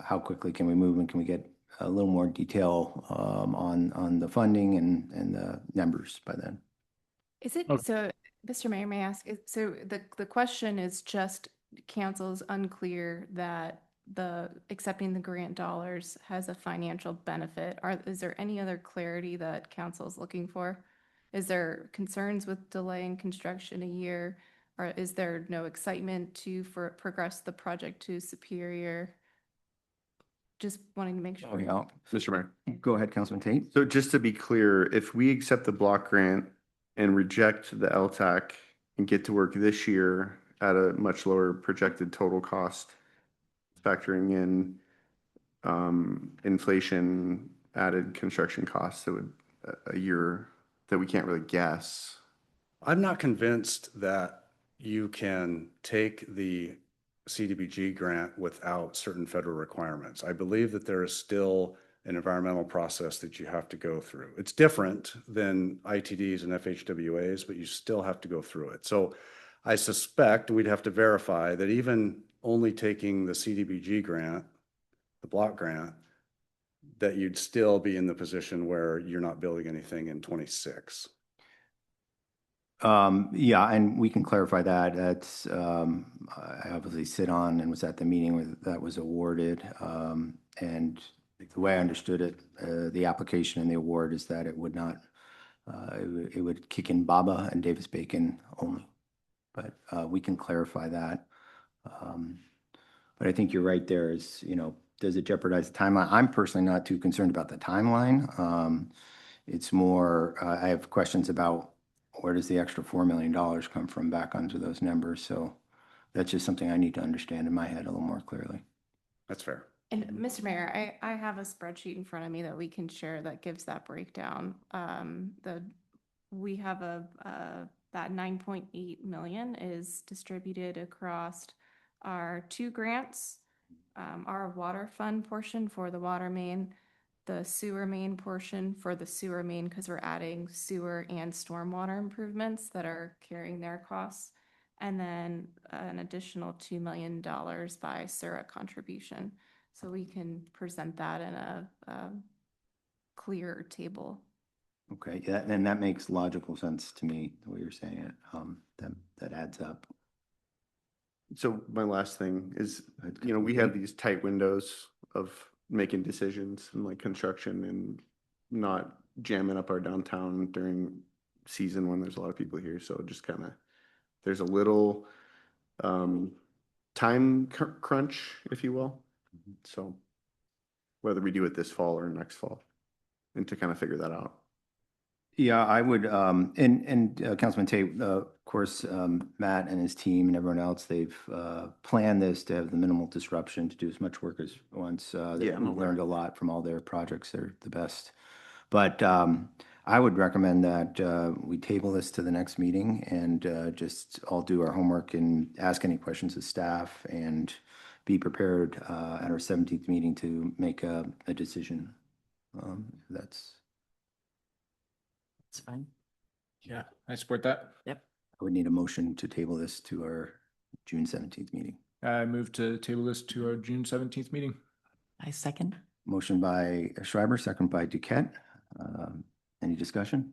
how quickly can we move, and can we get a little more detail on the funding and the numbers by then? Is it, Okay. so, Mr. Mayor, may I ask, so the question is just council's unclear that the accepting the grant dollars has a financial benefit. Is there any other clarity that council is looking for? Is there concerns with delaying construction a year? Or is there no excitement for progress the project to Superior? Just wanting to make sure. Oh, yeah. Mr. Mayor. Go ahead, Councilman Tate. So just to be clear, if we accept the block grant and reject the LTAC and get to work this year at a much lower projected total cost, factoring in inflation, added construction costs, it would a year that we can't really guess. I'm not convinced that you can take the CDBG grant without certain federal requirements. I believe that there is still an environmental process that you have to go through. It's different than ITDs and FHWAs, but you still have to go through it. So I suspect we'd have to verify that even only taking the CDBG grant, the block grant, that you'd still be in the position where you're not building anything in 26. Yeah, and we can clarify that. That's, I obviously sit on and was at the meeting where that was awarded. And the way I understood it, the application and the award is that it would not, it would kick in BABA and Davis-Bacon only. But we can clarify that. But I think you're right there is, does it jeopardize the timeline? I'm personally not too concerned about the timeline. It's more, I have questions about where does the extra $4 million come from back onto those numbers? So that's just something I need to understand in my head a little more clearly. That's fair. And Mr. Mayor, I have a spreadsheet in front of me that we can share that gives that breakdown. We have that 9.8 million is distributed across our 2 grants, our water fund portion for the water main, the sewer main portion for the sewer main, because we're adding sewer and stormwater improvements that are carrying their costs, and then an additional $2 million by SURA contribution. So we can present that in a clear table. Okay, yeah, and that makes logical sense to me, the way you're saying it. That adds up. So my last thing is, we have these tight windows of making decisions and like construction and not jamming up our downtown during season when there's a lot of people here. So just kind of, there's a little time crunch, if you will. So whether we do it this fall or next fall, and to kind of figure that out. Yeah, I would, Councilman Tate, of course, Matt and his team and everyone else, they've planned this to have the minimal disruption, to do as much work as once. Yeah, I'm They've aware. learned a lot from all their projects. They're the best. But I would recommend that we table this to the next meeting and just all do our homework and ask any questions of staff and be prepared at our 17th meeting to make a decision. That's, It's fine. Yeah, I support that. Yep. I would need a motion to table this to our June 17th meeting. I move to table this to our June 17th meeting. I second. Motion by Schreiber, second by Duquette. Any discussion?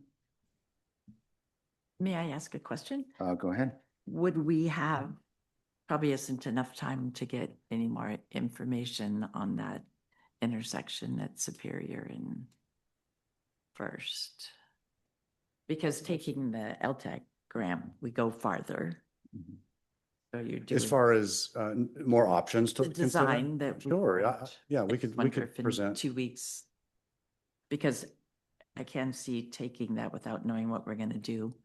May I ask a question? Go ahead. Would we have, probably isn't enough time to get any more information on that intersection at Superior and First? Because taking the LTAC grant, we go farther. So you're doing. As far as more options to the consider? design that. we Sure, want. yeah, I we just could wonder if in present. 2 weeks. Because I can see taking that without knowing what we're gonna do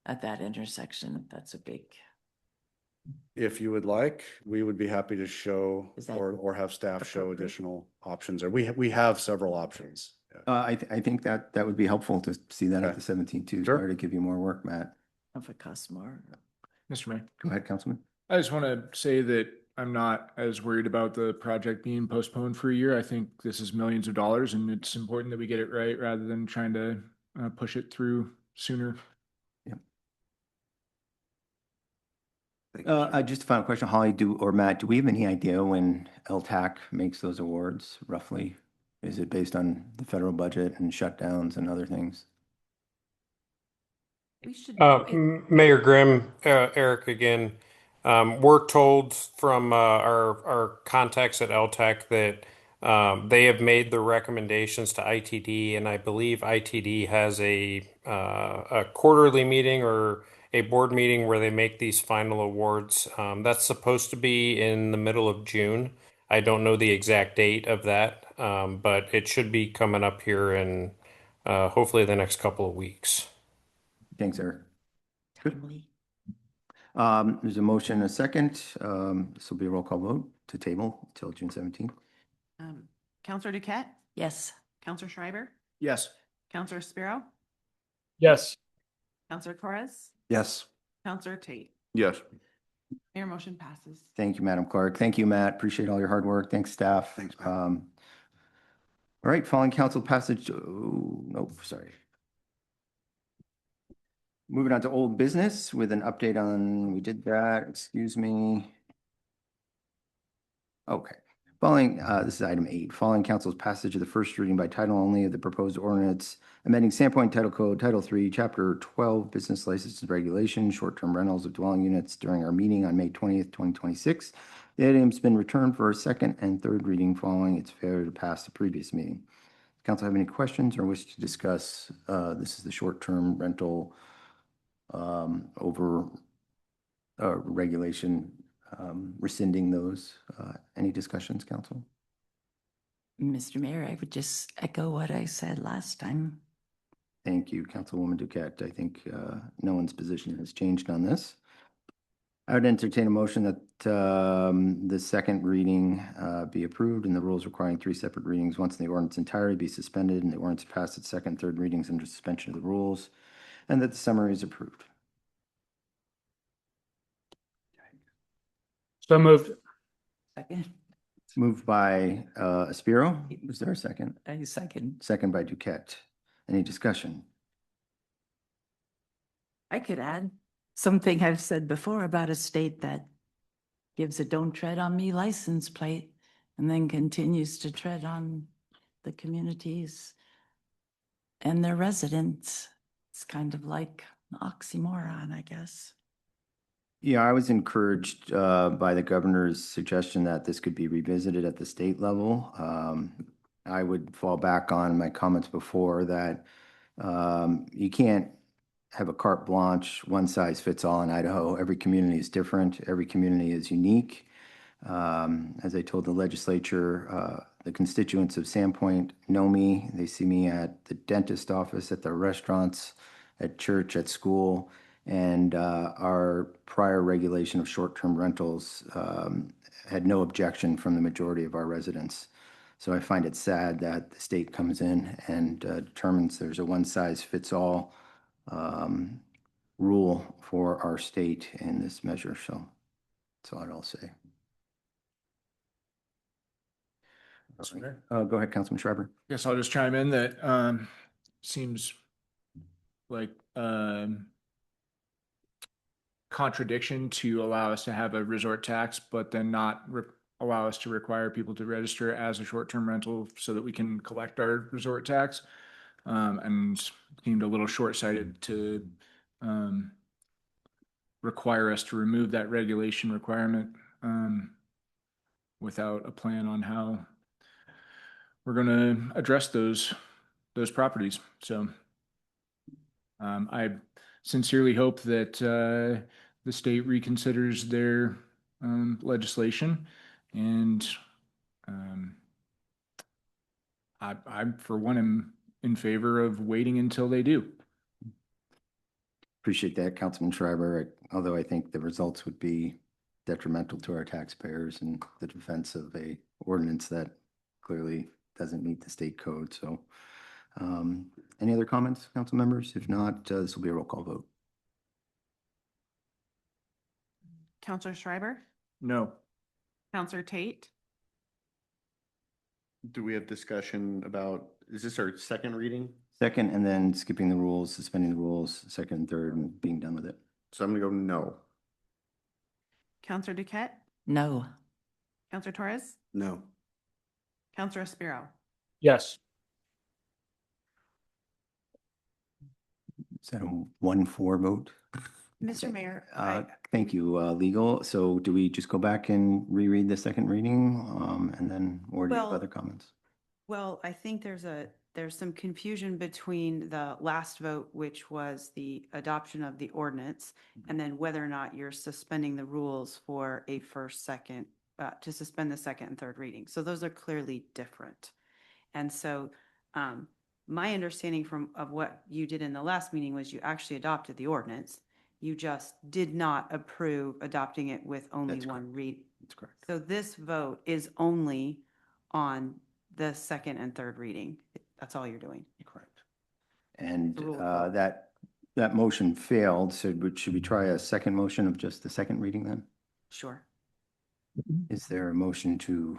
at that intersection. That's a big. If you would like, we would be happy to show Is that or have staff show appropriate? additional options, or we have several options. I think that would be helpful to see that at Okay. the 17th too. Sure. Sorry to give you more work, Matt. If it costs more. Mr. Mayor, Go ahead, Councilman. I just want to say that I'm not as worried about the project being postponed for a year. I think this is millions of dollars and it's important that we get it right rather than trying to push it through sooner. Just a final question, Holly, or Matt, do we have any idea when LTAC makes those awards roughly? Is it based on the federal budget and shutdowns and other things? We should. Mayor Grimm, Eric again. We're told from our contacts at LTAC that they have made the recommendations to ITD, and I believe ITD has a quarterly meeting or a board meeting where they make these final awards. That's supposed to be in the middle of June. I don't know the exact date of that, but it should be coming up here in hopefully the next couple of weeks. Thanks, Eric. Good. Timely. There's a motion and a second. This will be a roll call vote to table till June 17th. Counselor Duquette, Yes. Counselor Schreiber, Yes. Counselor Spiro, Yes. Counselor Torres, Yes. Counselor Tate. Yes. Mayor, motion passes. Thank you, Madam Clerk. Thank you, Matt. Appreciate all your hard work. Thanks, staff. Thanks, Matt. All right, following council passage, nope, sorry. Moving on to old business with an update on, we did that, excuse me. Okay, following, this is item 8, following council's passage of the first reading by title only of the proposed ordinance, amending Sandpoint Title Code, Title 3, Chapter 12, Business Licenses and Regulations, short-term rentals of dwelling units during our meeting on May 20th, 2026. The item's been returned for a second and third reading following its failure to pass the previous meeting. Council have any questions or wish to discuss? This is the short-term rental over regulation, rescinding those. Any discussions, council? Mr. Mayor, I would just echo what I said last time. Thank you, Councilwoman Duquette. I think no one's position has changed on this. I would entertain a motion that the second reading be approved and the rules requiring 3 separate readings once the ordinance entirely be suspended and the ordinance passed its second and third readings under suspension of the rules, and that the summary is approved. So moved. Second. Moved by Aspiro. Was there a second? I second. Second by Duquette. Any discussion? I could add something I've said before about a state that gives a "don't tread on me" license plate and then continues to tread on the communities and their residents. It's kind of like an oxymoron, I guess. Yeah, I was encouraged by the governor's suggestion that this could be revisited at the state level. I would fall back on my comments before that you can't have a carte blanche, one size fits all in Idaho. Every community is different. Every community is unique. As I told the legislature, the constituents of Sandpoint know me. They see me at the dentist office, at the restaurants, at church, at school. And our prior regulation of short-term rentals had no objection from the majority of our residents. So I find it sad that the state comes in and determines there's a one-size-fits-all rule for our state in this measure. So that's all I'll say. Go ahead, Councilman Schreiber. Guess I'll just chime in that seems like contradiction to allow us to have a resort tax, but then not allow us to require people to register as a short-term rental so that we can collect our resort tax. And seemed a little short-sighted to require us to remove that regulation requirement without a plan on how we're going to address those properties. So I sincerely hope that the state reconsiders their legislation, and I, for one, am in favor of waiting until they do. Appreciate that, Councilman Schreiber, although I think the results would be detrimental to our taxpayers and the defense of a ordinance that clearly doesn't meet the state code. So any other comments, council members? If not, this will be a roll call vote. Counselor Schreiber, No. Counselor Tate, Do we have discussion about, is this our second reading? Second, and then skipping the rules, suspending the rules, second and third, and being done with it. So I'm gonna go no. Counselor Duquette, No. Counselor Torres, No. Counselor Spiro. Yes. Is that a 1-4 vote? Mr. Mayor, Thank you, legal. So do we just go back and reread the second reading and then, or do you have Well- other comments? Well, I think there's some confusion between the last vote, which was the adoption of the ordinance, and then whether or not you're suspending the rules for a first, second, to suspend the second and third reading. So those are clearly different. And so my understanding of what you did in the last meeting was you actually adopted the ordinance. You just did not approve adopting it with only That's one read. That's correct. So this vote is only on the second and third reading. That's all you're doing. Correct. And The rule of vote. that motion failed. So should we try a second motion of just the second reading then? Sure. Is there a motion to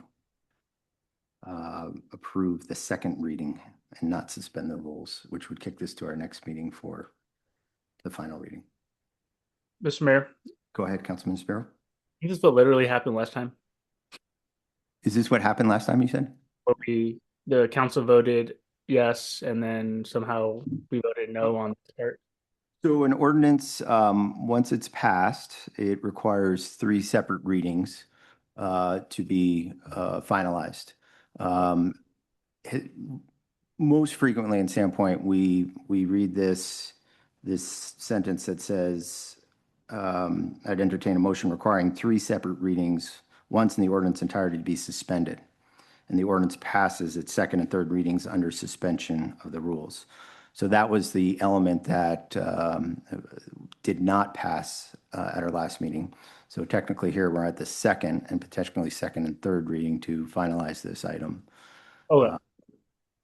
approve the second reading and not suspend the rules, which would kick this to our next meeting for the final reading? Mr. Mayor, Go ahead, Councilman Sparrow. this is what literally happened last time. Is this what happened last time you said? Where the council voted yes, and then somehow we voted no on the part. So an ordinance, once it's passed, it requires 3 separate readings to be finalized. Most frequently in Sandpoint, we read this sentence that says, I'd entertain a motion requiring 3 separate readings, once in the ordinance entirety to be suspended. And the ordinance passes its second and third readings under suspension of the rules. So that was the element that did not pass at our last meeting. So technically here, we're at the second and potentially second and third reading to finalize this item. Oh,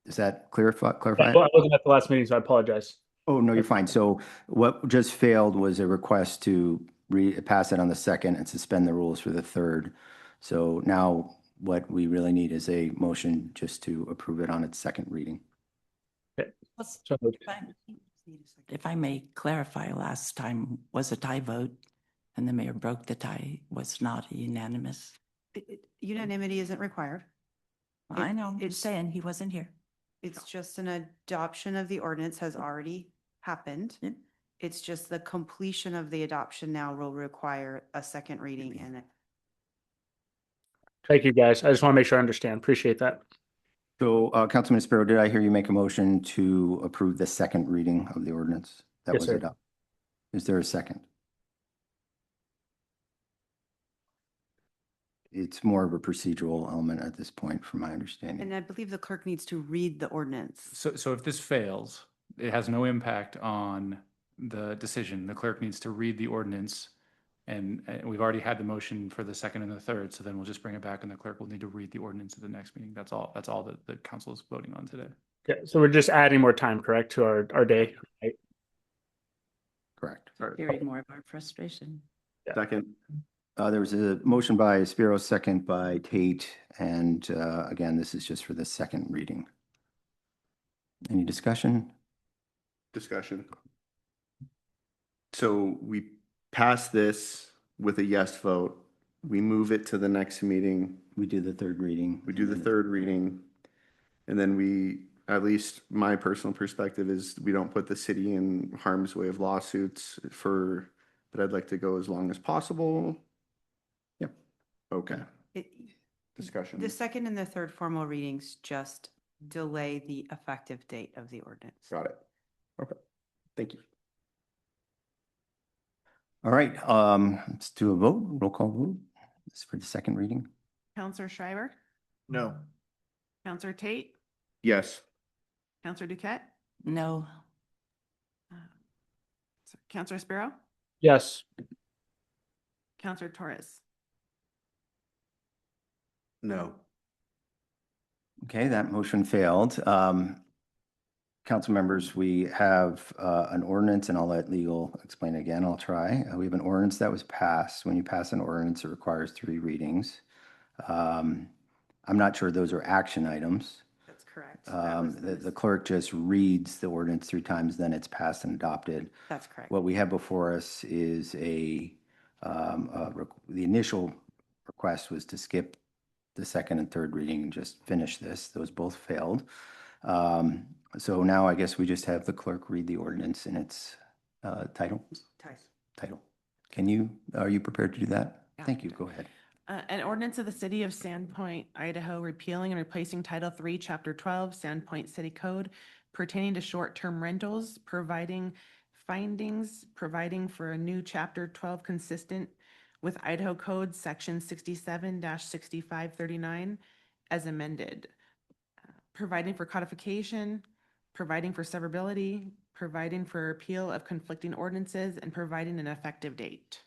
Is that clarify? I wasn't at the last meeting, so I apologize. Oh, no, you're fine. So what just failed was a request to pass it on the second and suspend the rules for the third. So now what we really need is a motion just to approve it on its second reading. So moved. If I may clarify, last time was a tie vote and the mayor broke the tie, was not unanimous. Unanimity isn't required. I know, I'm it's- just saying he wasn't here. It's just an adoption of the ordinance has already happened. Yep. It's just the completion of the adoption now will require a second reading and Thank you, guys. I just want to make sure I understand. Appreciate that. So, Councilman Sparrow, did I hear you make a motion to approve the second reading of the ordinance that Yes, was sir. adopted? Is there a second? It's more of a procedural element at this point, from my understanding. and I believe the clerk needs to read the ordinance. So if this fails, it has no impact on the decision. The clerk needs to read the ordinance. And we've already had the motion for the second and the third, so then we'll just bring it back and the clerk will need to read the ordinance at the next meeting. That's all that the council is voting on today. Okay, so we're just adding more time, correct, to our day, right? Correct. Hearing more of our frustration. Second. There was a motion by Spiro, second by Tate, and again, this is just for the second reading. Any discussion? Discussion. So we pass this with a yes vote. We move it to the next meeting. We do the third reading. We do the third reading. And then we, at least my personal perspective is we don't put the city in harm's way of lawsuits but I'd like to go as long as possible. Yep. Okay. It- Discussion. The second and the third formal readings just delay the effective date of the ordinance. Got it. Okay. Thank you. All right, let's do a vote, roll call vote. This is for the second reading. Counselor Schreiber? No. Counselor Tate? Yes. Counselor Duquette? No. Counselor Sparrow? Yes. Counselor Torres? No. Okay, that motion failed. Council members, we have an ordinance, and I'll let legal explain again. I'll try. We have an ordinance that was passed. When you pass an ordinance, it requires 3 readings. I'm not sure those are action items. That's correct. The clerk just reads the ordinance 3 times, then it's passed and adopted. That's correct. What we have before us is the initial request was to skip the second and third reading and just finish this. Those both failed. So now I guess we just have the clerk read the ordinance in its title. Are you prepared to do that? Yeah. Thank you. Go ahead. An ordinance of the city of Sandpoint, Idaho, repealing and replacing Title III, Chapter 12, Sandpoint City Code pertaining to short-term rentals, providing findings, providing for a new Chapter 12 consistent with Idaho Code Section 67-6539 as amended, providing for codification, providing for severability, providing for appeal of conflicting ordinances, and providing an effective date.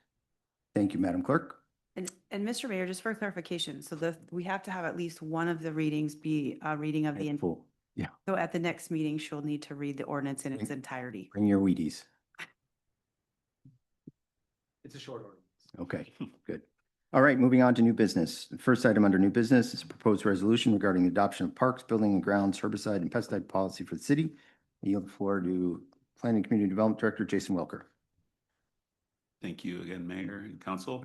Thank you, Madam Clerk. And Mr. Mayor, just for clarification, so we have to have at least one of the readings be a reading of the, Full. Yeah, so at the next meeting, she'll need to read the ordinance in its entirety. bring your Wheaties. It's a short order. Okay, good. All right, moving on to new business. The first item under new business is a proposed resolution regarding the adoption of parks, building and grounds, herbicide and pesticide policy for the city. I yield the floor to Planning and Community Development Director Jason Welker. Thank you again, Mayor and Council.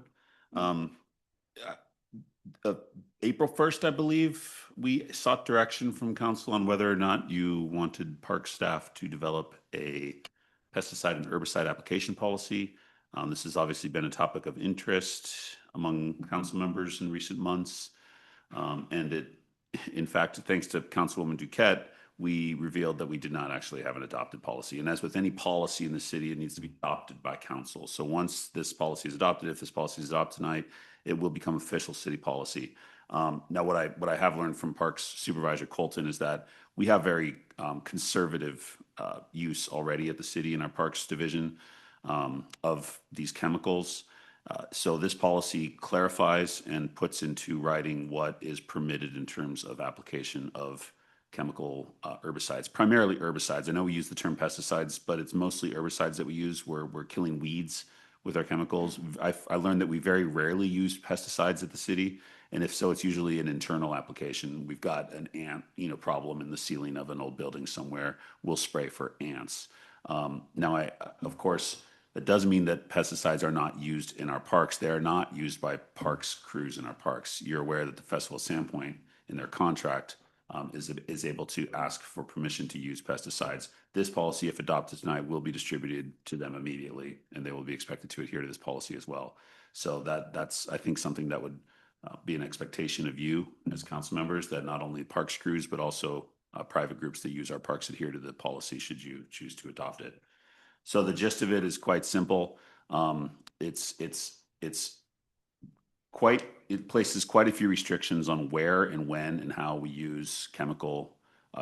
April 1st, I believe, we sought direction from council on whether or not you wanted park staff to develop a pesticide and herbicide application policy. This has obviously been a topic of interest among council members in recent months. In fact, thanks to Councilwoman Duquette, we revealed that we did not actually have an adopted policy. And as with any policy in the city, it needs to be adopted by council. So once this policy is adopted, if this policy is adopted tonight, it will become official city policy. Now, what I have learned from Parks Supervisor Colton is that we have very conservative use already at the city in our Parks Division of these chemicals. So this policy clarifies and puts into writing what is permitted in terms of application of chemical herbicides, primarily herbicides. I know we use the term pesticides, but it's mostly herbicides that we use. We're killing weeds with our chemicals. I learned that we very rarely use pesticides at the city, and if so, it's usually an internal application. We've got an ant, problem in the ceiling of an old building somewhere. We'll spray for ants. Now, of course, that doesn't mean that pesticides are not used in our parks. They are not used by parks crews in our parks. You're aware that the Festival of Sandpoint, in their contract, is able to ask for permission to use pesticides. This policy, if adopted tonight, will be distributed to them immediately, and they will be expected to adhere to this policy as well. So that's, I think, something that would be an expectation of you as council members, that not only parks crews, but also private groups that use our parks adhere to the policy should you choose to adopt it. So the gist of it is quite simple. It places quite a few restrictions on where and when and how we use chemical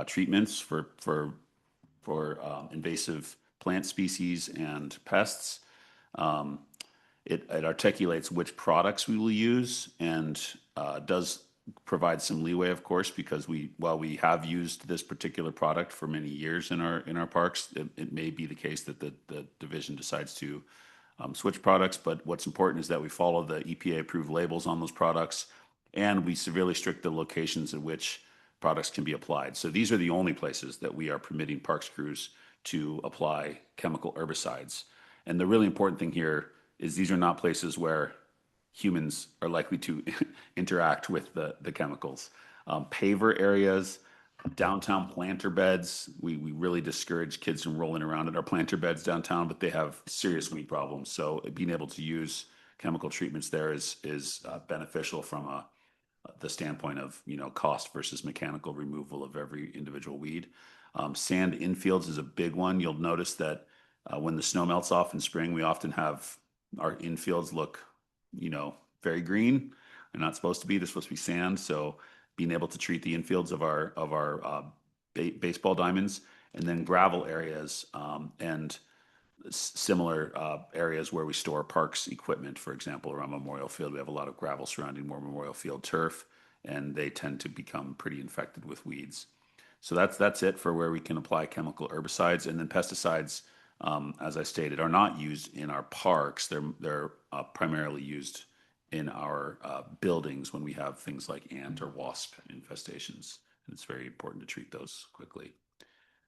treatments for invasive plant species and pests. It articulates which products we will use, and does provide some leeway, of course, because while we have used this particular product for many years in our parks, it may be the case that the division decides to switch products. But what's important is that we follow the EPA approved labels on those products, and we severely restrict the locations in which products can be applied. So these are the only places that we are permitting parks crews to apply chemical herbicides. And the really important thing here is these are not places where humans are likely to interact with the chemicals. Paver areas, downtown planter beds, we really discourage kids from rolling around in our planter beds downtown, but they have serious weed problems. So being able to use chemical treatments there is beneficial from the standpoint of cost versus mechanical removal of every individual weed. Sand infields is a big one. You'll notice that when the snow melts off in spring, we often have our infields look very green. They're not supposed to be. They're supposed to be sand. So being able to treat the infields of our baseball diamonds, and then gravel areas and similar areas where we store parks equipment. For example, around Memorial Field, we have a lot of gravel surrounding more Memorial Field turf, and they tend to become pretty infected with weeds. So that's it for where we can apply chemical herbicides. And then pesticides, as I stated, are not used in our parks. They're primarily used in our buildings when we have things like ant or wasp infestations. And it's very important to treat those quickly.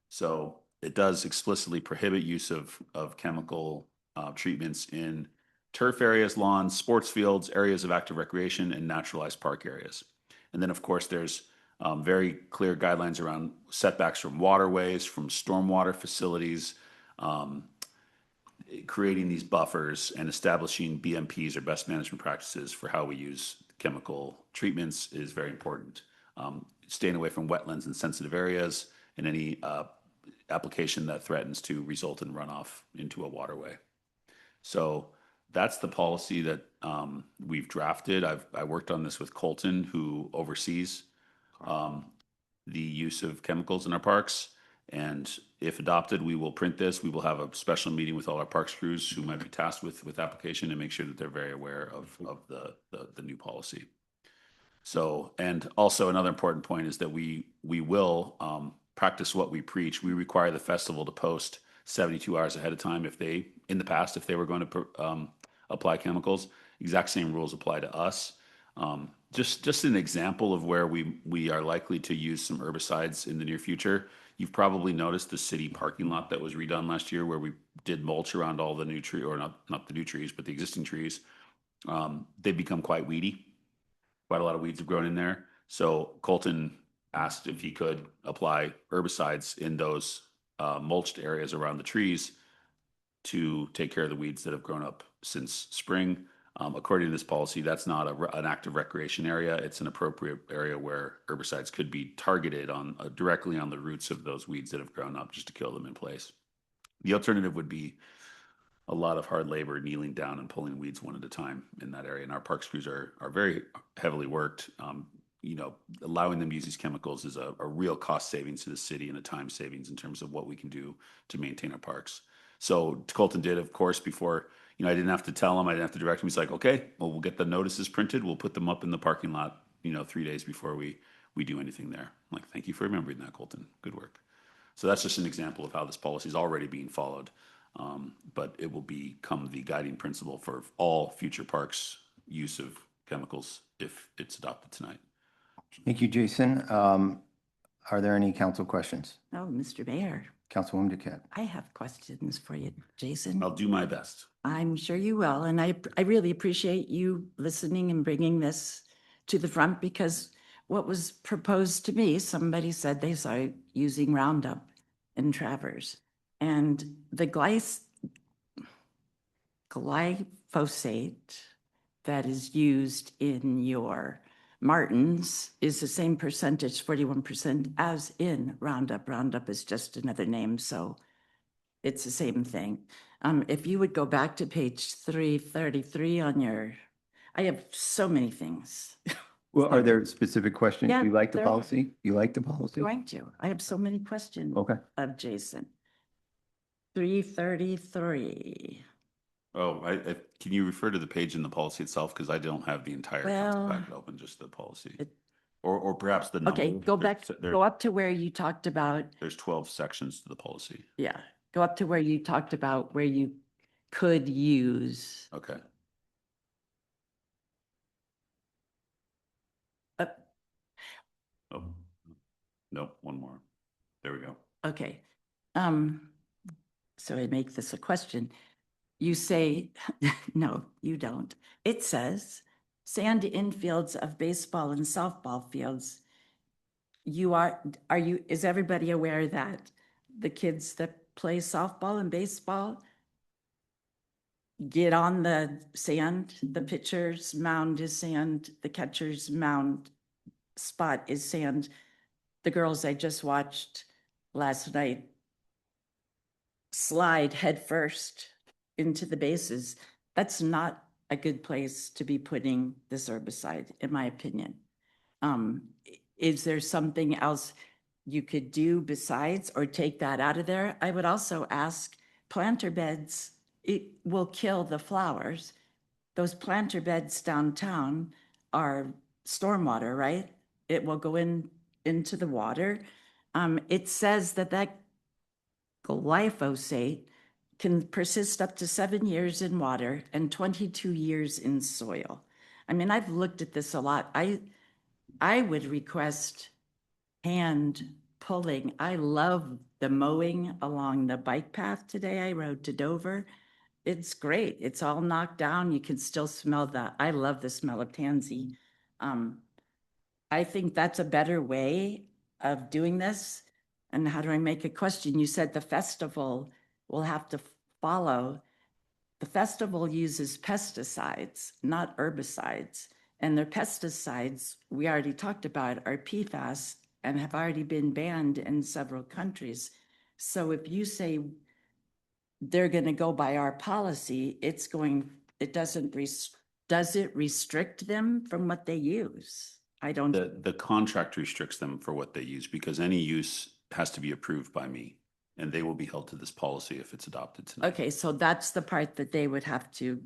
So it does explicitly prohibit use of chemical treatments in turf areas, lawns, sports fields, areas of active recreation, and naturalized park areas. And then, of course, there's very clear guidelines around setbacks from waterways, from stormwater facilities, creating these buffers and establishing BMPs, or best management practices, for how we use chemical treatments is very important. Staying away from wetlands and sensitive areas, and any application that threatens to result in runoff into a waterway. So that's the policy that we've drafted. I worked on this with Colton, who oversees the use of chemicals in our parks. And if adopted, we will print this. We will have a special meeting with all our parks crews who might be tasked with application, and make sure that they're very aware of the new policy. So, and also another important point is that we will practice what we preach. We require the festival to post 72 hours ahead of time if they were going to apply chemicals. Exact same rules apply to us. Just an example of where we are likely to use some herbicides in the near future. You've probably noticed the city parking lot that was redone last year, where we did mulch around all the new tree, or not the new trees, but the existing trees. They've become quite weedy. Quite a lot of weeds have grown in there. So Colton asked if he could apply herbicides in those mulched areas around the trees to take care of the weeds that have grown up since spring. According to this policy, that's not an active recreation area. It's an appropriate area where herbicides could be targeted on directly on the roots of those weeds that have grown up, just to kill them in place. The alternative would be a lot of hard labor, kneeling down and pulling weeds one at a time in that area. And our parks crews are very heavily worked. Allowing them to use these chemicals is a real cost savings to the city, and a time savings in terms of what we can do to maintain our parks. So Colton did, of course, before, I didn't have to tell him, I didn't have to direct him. He's like, okay, well, we'll get the notices printed. We'll put them up in the parking lot, 3 days before we do anything there. I'm like, thank you for remembering that, Colton. Good work. So that's just an example of how this policy is already being followed. But it will become the guiding principle for all future parks' use of chemicals if it's adopted tonight. Thank you, Jason. Are there any council questions? Oh, Mr. Mayor, Councilwoman Duquette. I have questions for you, Jason. I'll do my best. I'm sure you will. And I really appreciate you listening and bringing this to the front, because what was proposed to me, somebody said they saw using Roundup in Travers. And the glyphosate that is used in your Martins is the same percentage, 41%, as in Roundup. Roundup is just another name, so it's the same thing. If you would go back to page 333 on your, I have so many things. Well, are there specific questions? Yeah, You like the there are. policy? You like the policy? Going to. I have so many questions Okay. of Jason. 333. Oh, can you refer to the page in the policy itself? Because I don't have the entire council Well, packet open, just the policy. it- Or perhaps the number. Okay, go back, go up to where you talked about, There's 12 sections to the policy. yeah, go up to where you talked about where you could use. Okay. uh, Oh, nope, one more. There we go. Okay. So I make this a question. You say, no, you don't. It says sand infields of baseball and softball fields. Is everybody aware that the kids that play softball and baseball get on the sand? The pitcher's mound is sand, the catcher's mound spot is sand. The girls I just watched last night slide headfirst into the bases. That's not a good place to be putting this herbicide, in my opinion. Is there something else you could do besides, or take that out of there? I would also ask, planter beds, it will kill the flowers. Those planter beds downtown are stormwater, right? It will go into the water. It says that glyphosate can persist up to 7 years in water and 22 years in soil. I mean, I've looked at this a lot. I would request hand pulling. I love the mowing along the bike path today. I rode to Dover. It's great. It's all knocked down. You can still smell I love the smell of tansy. I think that's a better way of doing this. And how do I make a question? You said the festival will have to follow. The festival uses pesticides, not herbicides. And their pesticides, we already talked about, are PFAS and have already been banned in several countries. So if you say they're going to go by our policy, does it restrict them from what they use? I don't. The contract restricts them for what they use because any use has to be approved by me. And they will be held to this policy if it's adopted tonight. Okay, so that's the part that they would have to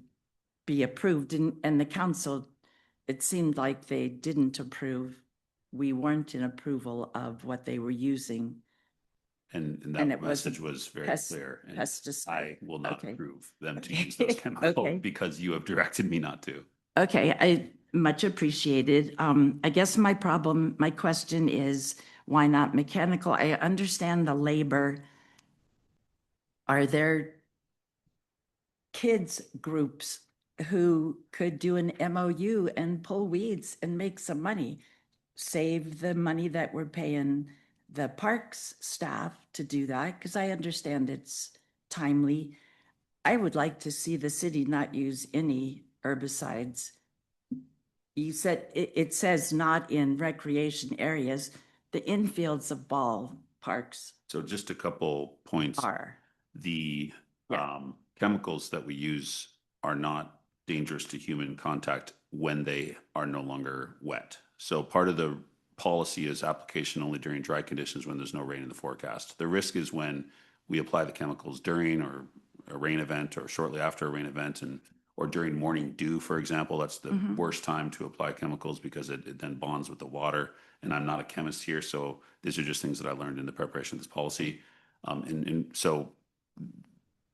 be approved, and the council, it seemed like they didn't approve. We weren't in approval of what they were using. And And that it message wasn't was very clear. And pesticide. I will not Okay. approve them to Okay. use those chemicals Okay. because you have directed me not to. Okay, I much appreciated. I guess my question is, why not mechanical? I understand the labor. Are there kids groups who could do an MOU and pull weeds and make some money? Save the money that we're paying the parks staff to do that, because I understand it's timely. I would like to see the city not use any herbicides. You said, it says not in recreation areas, the infields of ballparks So just a couple points. are. The Yeah. chemicals that we use are not dangerous to human contact when they are no longer wet. So part of the policy is application only during dry conditions when there's no rain in the forecast. The risk is when we apply the chemicals during or a rain event or shortly after a rain event or during morning dew, for example. That's the worst time to apply chemicals because it then bonds with the water. And I'm not a chemist here, so these are just things that I learned in the preparation of this policy. And so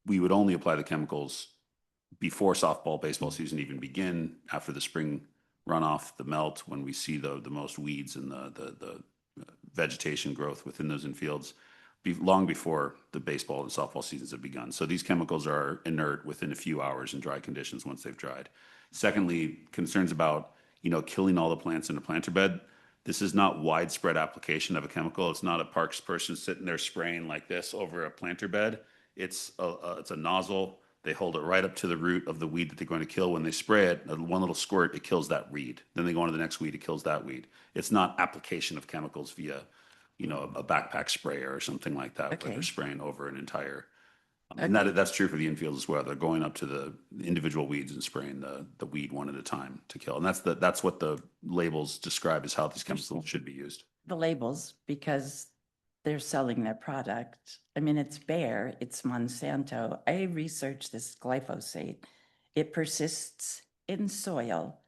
we would only apply the chemicals before softball, baseball season even begin, after the spring runoff, the melt, when we see the most weeds and the vegetation growth within those infields, long before the baseball and softball seasons have begun. So these chemicals are inert within a few hours in dry conditions once they've dried. Secondly, concerns about, killing all the plants in a planter bed. This is not widespread application of a chemical. It's not a parks person sitting there spraying like this over a planter bed. It's a nozzle. They hold it right up to the root of the weed that they're going to kill. When they spray it, one little squirt, it kills that weed. Then they go on to the next weed, it kills that weed. It's not application of chemicals via, a backpack sprayer or something like that, where Okay. they're spraying over an entire. And that's true for the infield as well. They're going up to the individual weeds and spraying the weed one at a time to kill. And that's what the labels describe as how these chemicals should be used. The labels, because they're selling their product. I mean, it's Bayer, it's Monsanto. I researched this glyphosate. It persists in soil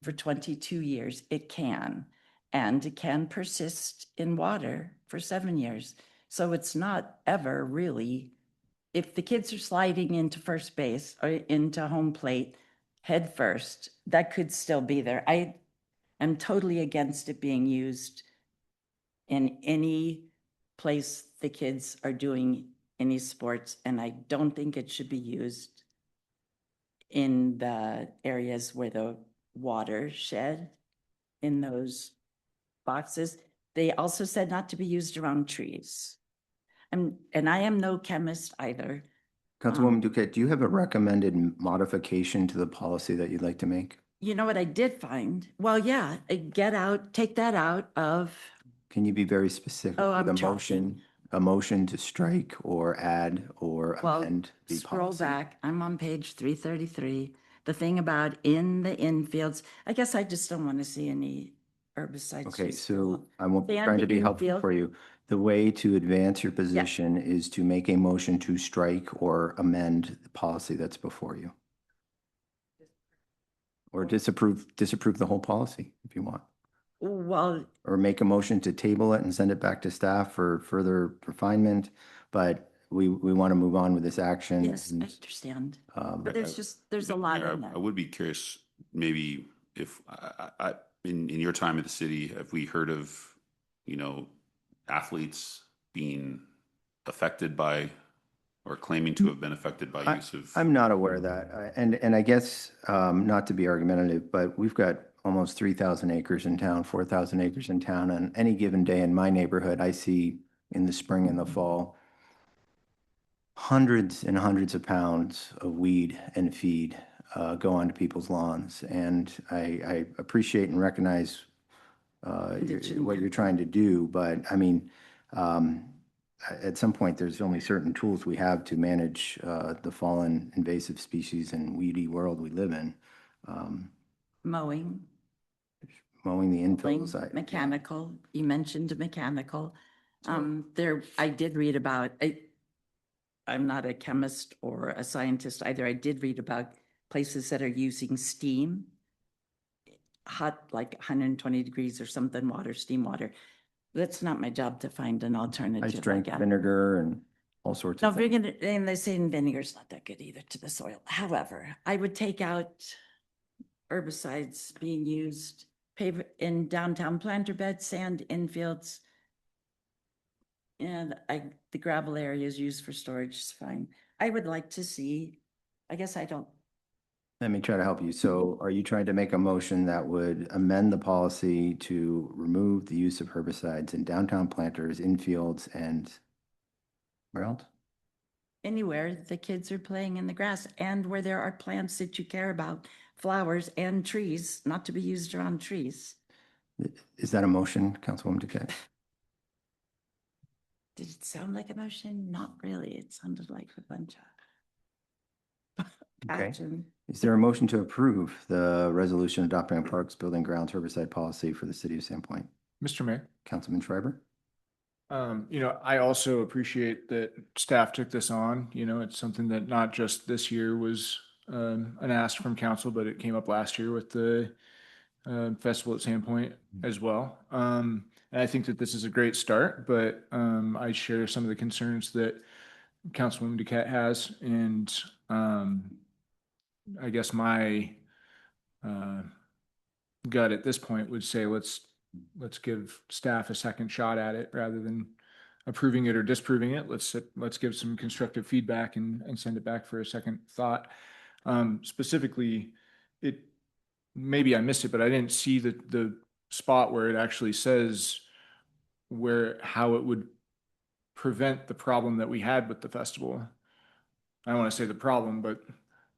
for 22 years. It can. And it can persist in water for 7 years. So it's not ever really, if the kids are sliding into first base or into home plate head first, that could still be there. I am totally against it being used in any place the kids are doing any sports, and I don't think it should be used in the areas where the water shed in those boxes. They also said not to be used around trees. And I am no chemist either. Councilwoman Duquette, do you have a recommended modification to the policy that you'd like to make? You know what I did find? Well, yeah, take that out of, Can you be very specific Oh, with I'm trying. a motion to strike or add or well, amend the scroll policy? back. I'm on page 333. The thing about in the infields, I guess I just don't want to see any herbicides. Okay, used. so I'm Stay on trying the to be helpful infield. for you. The way to advance your position is to make a motion to strike or amend the policy that's before you. Or disapprove the whole policy if you want. Well, Or make a motion to table it and send it back to staff for further refinement. But we want to move on with this action. yes, I and, understand. um, But there's a lot Mayor, in there. I would be curious, maybe if in your time at the city, have we heard of, athletes being affected by or claiming to have been affected by use of? I'm not aware of that. And I guess, not to be argumentative, but we've got almost 3,000 acres in town, 4,000 acres in town. On any given day in my neighborhood, I see in the spring and the fall, hundreds and hundreds of pounds of weed and feed go onto people's lawns. And I appreciate and recognize what you're trying to do, but I mean, at some point, there's only certain tools we have to manage the fallen invasive species and weedy world we live in. Mowing, Mowing the infills. mechanical, you mentioned mechanical. I did read about, I'm not a chemist or a scientist either. I did read about places that are using steam, hot, like 120 degrees or something, steam water. That's not my job to find an alternative. Ice drink vinegar and all sorts No, of things. and they're saying vinegar's not that good either to the soil. However, I would take out herbicides being used in downtown planter beds, sand infields. And the gravel area is used for storage is fine. I would like to see, I guess I don't, Let me try to help you. So are you trying to make a motion that would amend the policy to remove the use of herbicides in downtown planters, infields, and where else? anywhere the kids are playing in the grass and where there are plants that you care about, flowers and trees, not to be used around trees. Is that a motion, Councilwoman Duquette? Did it sound like a motion? Not really. It sounded like a bunch of Okay. action. Is there a motion to approve the resolution adopting a parks, building grounds herbicide policy for the city of Sandpoint? Mr. Mayor. Councilman Schreiber? I also appreciate that staff took this on. It's something that not just this year was an ask from council, but it came up last year with the festival at Sandpoint as well. And I think that this is a great start, but I share some of the concerns that Councilwoman Duquette has. And I guess my gut at this point would say let's give staff a second shot at it rather than approving it or disproving it. Let's give some constructive feedback and send it back for a second thought. Specifically, maybe I missed it, but I didn't see the spot where it actually says how it would prevent the problem that we had with the festival. I don't want to say the problem, but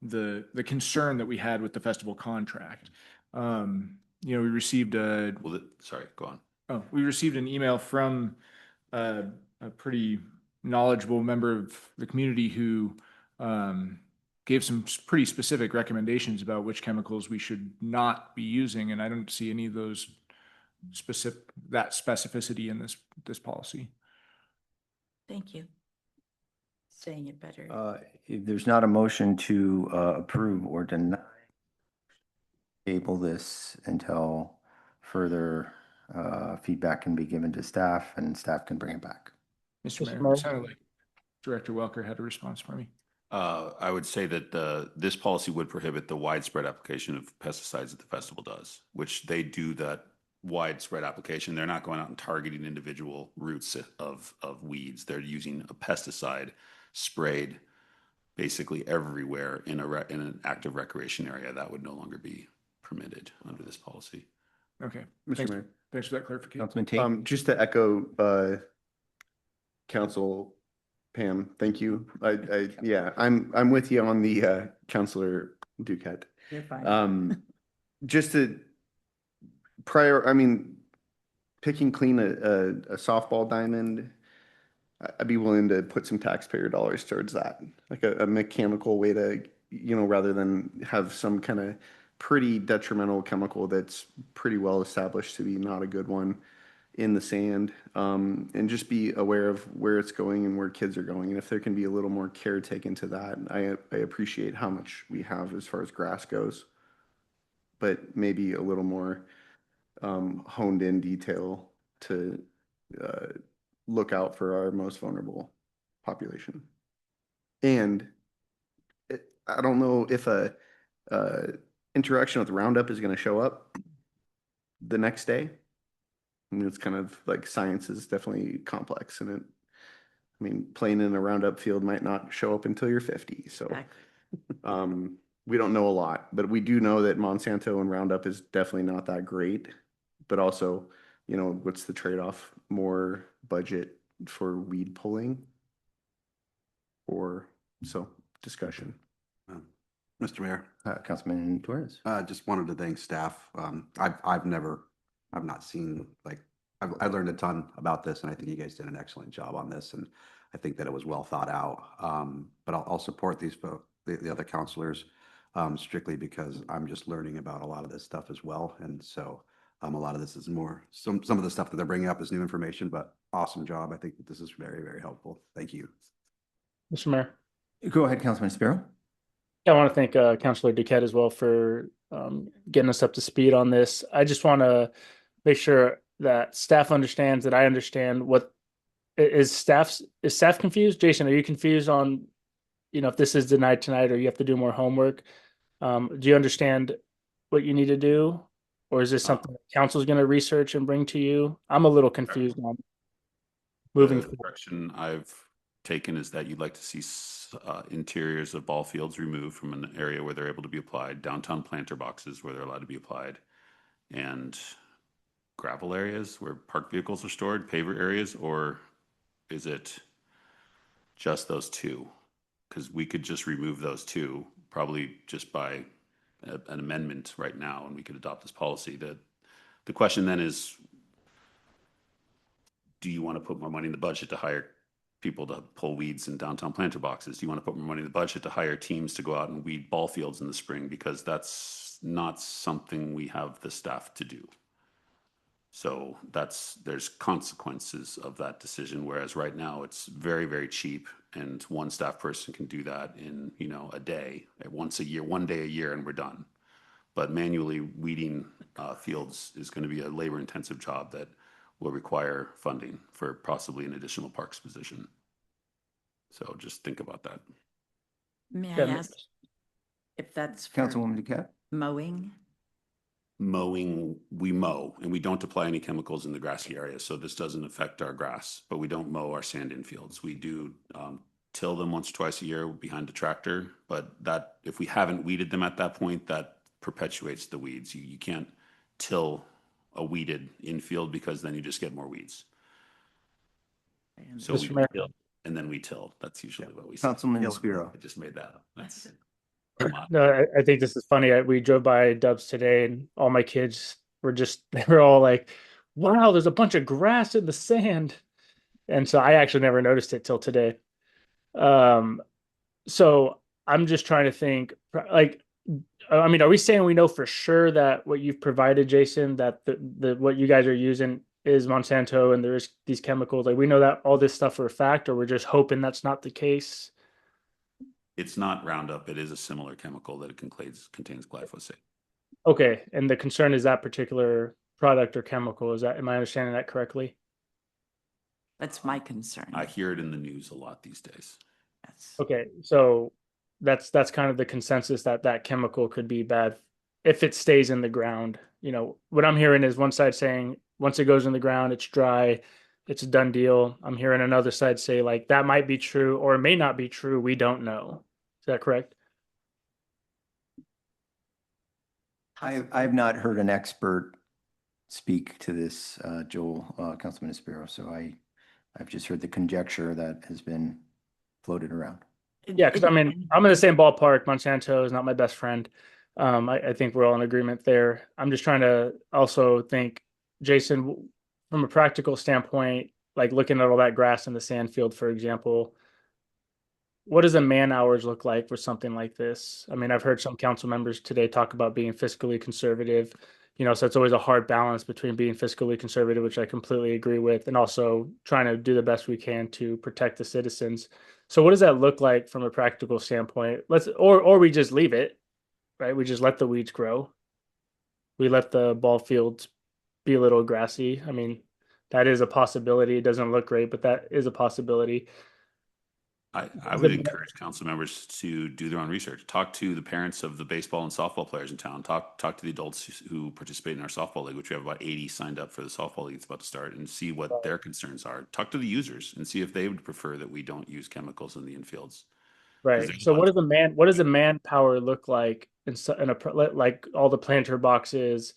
the concern that we had with the festival contract. We received Sorry, go on. we received an email from a pretty knowledgeable member of the community who gave some pretty specific recommendations about which chemicals we should not be using, and I don't see any of those specificity in this policy. Thank you. Saying it better. If there's not a motion to approve or deny, table this until further feedback can be given to staff and staff can bring it back. Mr. Mr. Mayor, Mayor. it sounded like Director Welker had a response for me. I would say that this policy would prohibit the widespread application of pesticides that the festival does, which they do that widespread application. They're not going out and targeting individual roots of weeds. They're using a pesticide sprayed basically everywhere in an active recreation area. That would no longer be permitted under this policy. Okay. Mr. Mayor. Thanks for that clarification. Councilman Tate? Just to echo Council Pam, thank you. Yeah, I'm with you on the Councilor Duquette. You're fine. Just to picking clean a softball diamond, I'd be willing to put some taxpayer dollars towards that, like a mechanical way to, rather than have some kind of pretty detrimental chemical that's pretty well established to be not a good one in the sand, and just be aware of where it's going and where kids are going. And if there can be a little more care taken to that, I appreciate how much we have as far as grass goes, but maybe a little more honed in detail to look out for our most vulnerable population. And I don't know if a interaction with Roundup is going to show up the next day. I mean, it's kind of like science is definitely complex, and playing in a Roundup field might not show up until you're 50. So we don't know a lot, but we do know that Monsanto and Roundup is definitely not that great. But also, what's the trade-off? More budget for weed pulling? Discussion. Mr. Mayor, Councilman Torres? just wanted to thank staff. I've not seen, I learned a ton about this, and I think you guys did an excellent job on this, and I think that it was well thought out. But I'll support the other counselors strictly because I'm just learning about a lot of this stuff as well. And so a lot of this is some of the stuff that they're bringing up is new information, but awesome job. I think that this is very, very helpful. Thank you. Mr. Mayor. Go ahead, Councilman Sparrow. I want to thank Councilor Duquette as well for getting us up to speed on this. I just want to make sure that staff understands that I understand what is staff confused. Jason, are you confused on, if this is denied tonight or you have to do more homework? Do you understand what you need to do? Or is this something that council is going to research and bring to you? I'm a little confused on moving The direction I've taken is that you'd like to see interiors of ball fields removed from an area where they're able to be applied, downtown planter boxes where they're allowed to be applied, and gravel areas where parked vehicles are stored, paver areas, or is it just those two? Because we could just remove those two, probably just by an amendment right now, and we could adopt this policy. The question then is, do you want to put more money in the budget to hire people to pull weeds in downtown planter boxes? Do you want to put more money in the budget to hire teams to go out and weed ball fields in the spring? Because that's not something we have the staff to do. So there's consequences of that decision, whereas right now it's very, very cheap, and one staff person can do that in a day, once a year, one day a year, and we're done. But manually weeding fields is going to be a labor-intensive job that will require funding for possibly an additional parks position. So just think about that. May I ask if that's for Councilwoman Duquette? mowing? Mowing, we mow, and we don't apply any chemicals in the grassy area, so this doesn't affect our grass, but we don't mow our sand in fields. We do till them once or twice a year behind the tractor, but that, if we haven't weeded them at that point, that perpetuates the weeds. You can't till a weeded infield because then you just get more weeds. So Mr. we Mayor. till, and then we till. That's usually what we say. Councilman Spiro. I just made that up. That's No, I think this is funny. We drove by Dubs today, and all my kids were just, they were all like, wow, there's a bunch of grass in the sand. And so I actually never noticed it till today. Um, so I'm just trying to think, like, I mean, are we saying we know for sure that what you've provided, Jason, that the what you guys are using is Monsanto and there's these chemicals? Like, we know that all this stuff for a fact, or we're just hoping that's not the case? It's not Roundup. It is a similar chemical that it contains glyphosate. Okay, and the concern is that particular product or chemical. Is that, am I understanding that correctly? That's my concern. I hear it in the news a lot these days. Yes. Okay, so that's kind of the consensus that that chemical could be bad if it stays in the ground. You know, what I'm hearing is one side saying once it goes in the ground, it's dry, it's a done deal. I'm hearing another side say like that might be true or it may not be true. We don't know. Is that correct? I've not heard an expert speak to this, Joel, Councilman Espiro, so I've just heard the conjecture that has been floated around. Yeah, because I mean, I'm in the same ballpark. Monsanto is not my best friend. I think we're all in agreement there. I'm just trying to also think, Jason, from a practical standpoint, like looking at all that grass in the sand field, for example, what does a man hours look like for something like this? I mean, I've heard some council members today talk about being fiscally conservative, you know, so it's always a hard balance between being fiscally conservative, which I completely agree with, and also trying to do the best we can to protect the citizens. So what does that look like from a practical standpoint? Or we just leave it, right? We just let the weeds grow. We let the ball fields be a little grassy. I mean, that is a possibility. It doesn't look great, but that is a possibility. I would encourage council members to do their own research. Talk to the parents of the baseball and softball players in town. Talk to the adults who participate in our softball league, which we have about 80 signed up for the softball league that's about to start, and see what their concerns are. Talk to the users and see if they would prefer that we don't use chemicals in the infields. Right. So what does the manpower look like in a like all the planter boxes?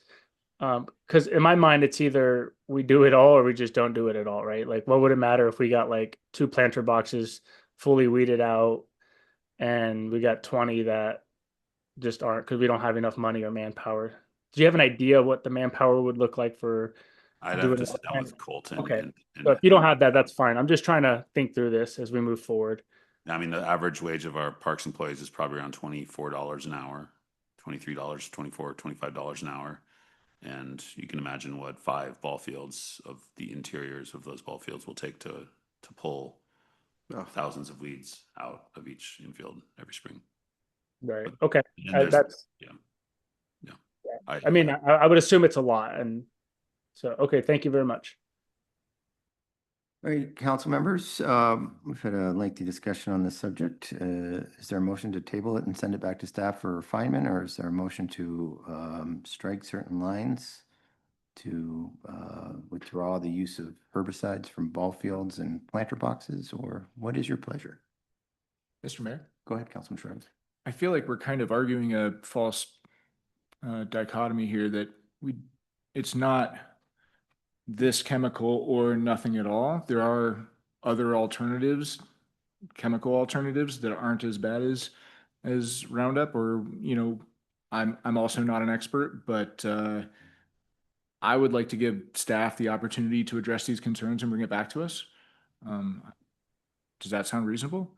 Because in my mind, it's either we do it all or we just don't do it at all, right? Like, what would it matter if we got like 2 planter boxes fully weeded out and we got 20 that just aren't because we don't have enough money or manpower? Do you have an idea what the manpower would look like for I'd have doing to it? sit down with Colton. Okay. So if you don't have that, that's fine. I'm just trying to think through this as we move forward. I mean, the average wage of our parks employees is probably around $24 an hour, $23, $24, $25 an hour. And you can imagine what 5 ball fields of the interiors of those ball fields will take to pull thousands of weeds out of each infield every spring. Right. Okay. And That's, yeah. I mean, I would assume it's a lot. And so, okay, thank you very much. All right, council members, we've had a lengthy discussion on this subject. Is there a motion to table it and send it back to staff for refinement, or is there a motion to strike certain lines to withdraw the use of herbicides from ball fields and planter boxes, or what is your pleasure? Mr. Mayor, Go ahead, Councilman Shrives. I feel like we're kind of arguing a false dichotomy here that it's not this chemical or nothing at all. There are other alternatives, chemical alternatives that aren't as bad as Roundup, or, you know, I'm also not an expert, but I would like to give staff the opportunity to address these concerns and bring it back to us. Does that sound reasonable?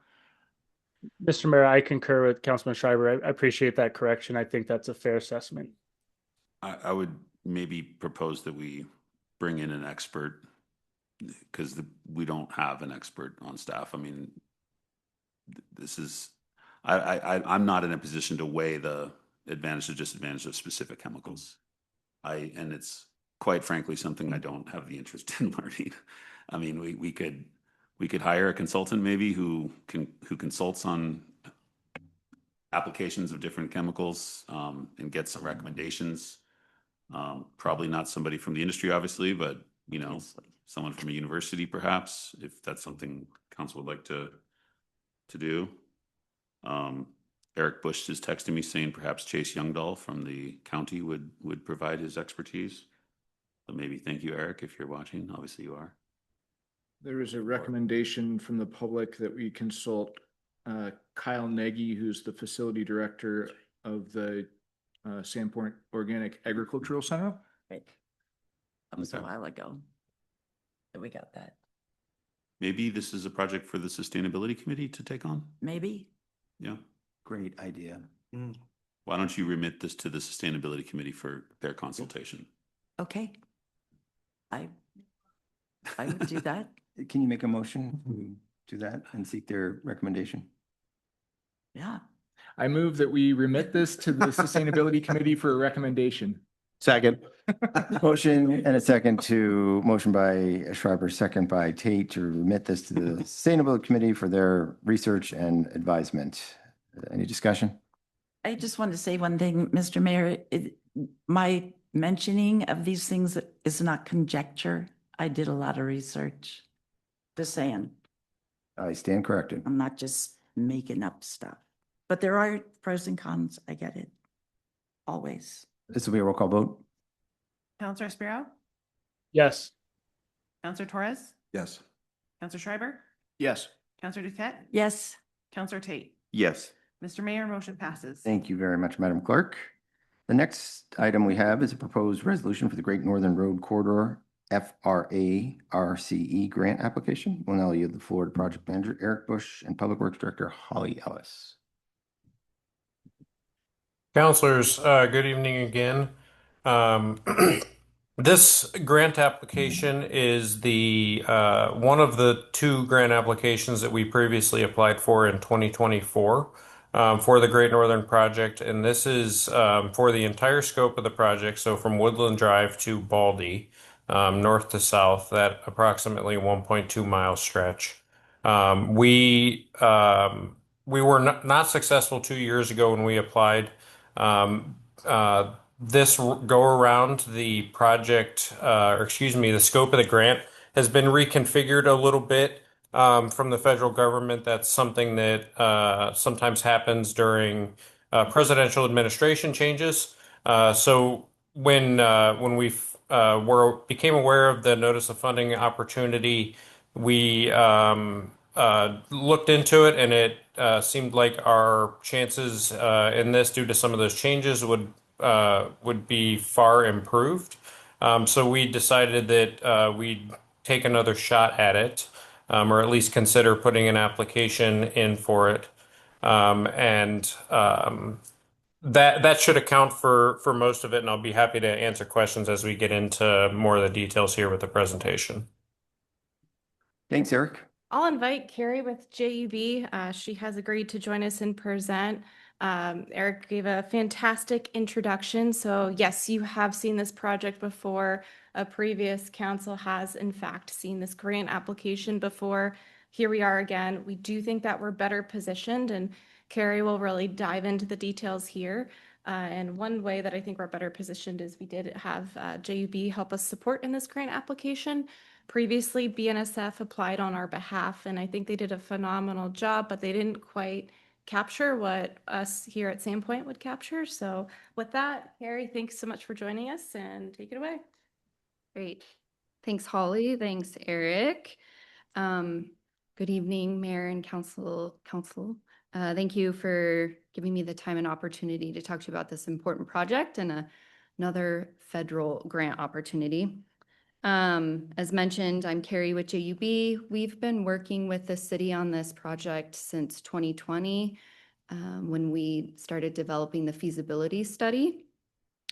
Mr. Mayor, I concur with Councilman Schreiber. I appreciate that correction. I think that's a fair assessment. I would maybe propose that we bring in an expert because we don't have an expert on staff. I mean, this is, I'm not in a position to weigh the advantage or disadvantage of specific chemicals. And it's quite frankly something I don't have the interest in learning. I mean, we could hire a consultant maybe who consults on applications of different chemicals and get some recommendations. Probably not somebody from the industry, obviously, but you know, someone from a university, perhaps, if that's something council would like to do. Eric Bush is texting me saying perhaps Chase Youngdahl from the county would provide his expertise. So maybe thank you, Eric, if you're watching. Obviously you are. There is a recommendation from the public that we consult Kyle Nagy, who's the facility director of the Sandpoint Organic Agricultural Center. Right. That was a Okay. while ago that we got that. Maybe this is a project for the Sustainability Committee to take on? Maybe. Yeah. Great idea. Why don't you remit this to the Sustainability Committee for their consultation? Okay. I would do that. Can you make a motion to do that and seek their recommendation? Yeah. I move that we remit this to the Sustainability Committee for a recommendation. Second. Motion and a second to, motion by Schreiber, second by Tate, to remit this to the Sustainability Committee for their research and advisement. Any discussion? I just want to say one thing, Mr. Mayor. My mentioning of these things is not conjecture. I did a lot of research. Just saying, I stand corrected. I'm not just making up stuff. But there are pros and cons. I get it. Always. This will be a roll call vote. Counselor Spiro, Yes. Counselor Torres, Yes. Counselor Schreiber, Yes. Counselor Duquette, Yes. Counselor Tate. Yes. Mr. Mayor, motion passes. Thank you very much, Madam Clerk. The next item we have is a proposed resolution for the Great Northern Road Corridor FRA RCE grant application. We'll now yield the floor to Project Manager Eric Bush and Public Works Director Holly Ellis. Counselors, good evening again. This grant application is the one of the two grant applications that we previously applied for in 2024 for the Great Northern Project, and this is for the entire scope of the project, so from Woodland Drive to Baldy, north to south, that approximately 1.2 mile stretch. We were not successful 2 years ago when we applied. Um, this go around, the project, or excuse me, the scope of the grant has been reconfigured a little bit from the federal government. That's something that sometimes happens during presidential administration changes. So when we became aware of the notice of funding opportunity, we looked into it, and it seemed like our chances in this, due to some of those changes, would be far improved. So we decided that we'd take another shot at it, or at least consider putting an application in for it. That should account for most of it, and I'll be happy to answer questions as we get into more of the details here with the presentation. Thanks, Eric. I'll invite Carrie with JUB. She has agreed to join us and present. Eric gave a fantastic introduction. So yes, you have seen this project before. A previous council has in fact seen this grant application before. Here we are again. We do think that we're better positioned, and Carrie will really dive into the details here. And one way that I think we're better positioned is we did have JUB help us support in this grant application. Previously, BNSF applied on our behalf, and I think they did a phenomenal job, but they didn't quite capture what us here at Sandpoint would capture. So with that, Harry, thanks so much for joining us, and take it away. Great. Thanks, Holly. Thanks, Eric. Good evening, Mayor and Council. Thank you for giving me the time and opportunity to talk to you about this important project and another federal grant opportunity. As mentioned, I'm Carrie with JUB. We've been working with the city on this project since 2020, when we started developing the feasibility study.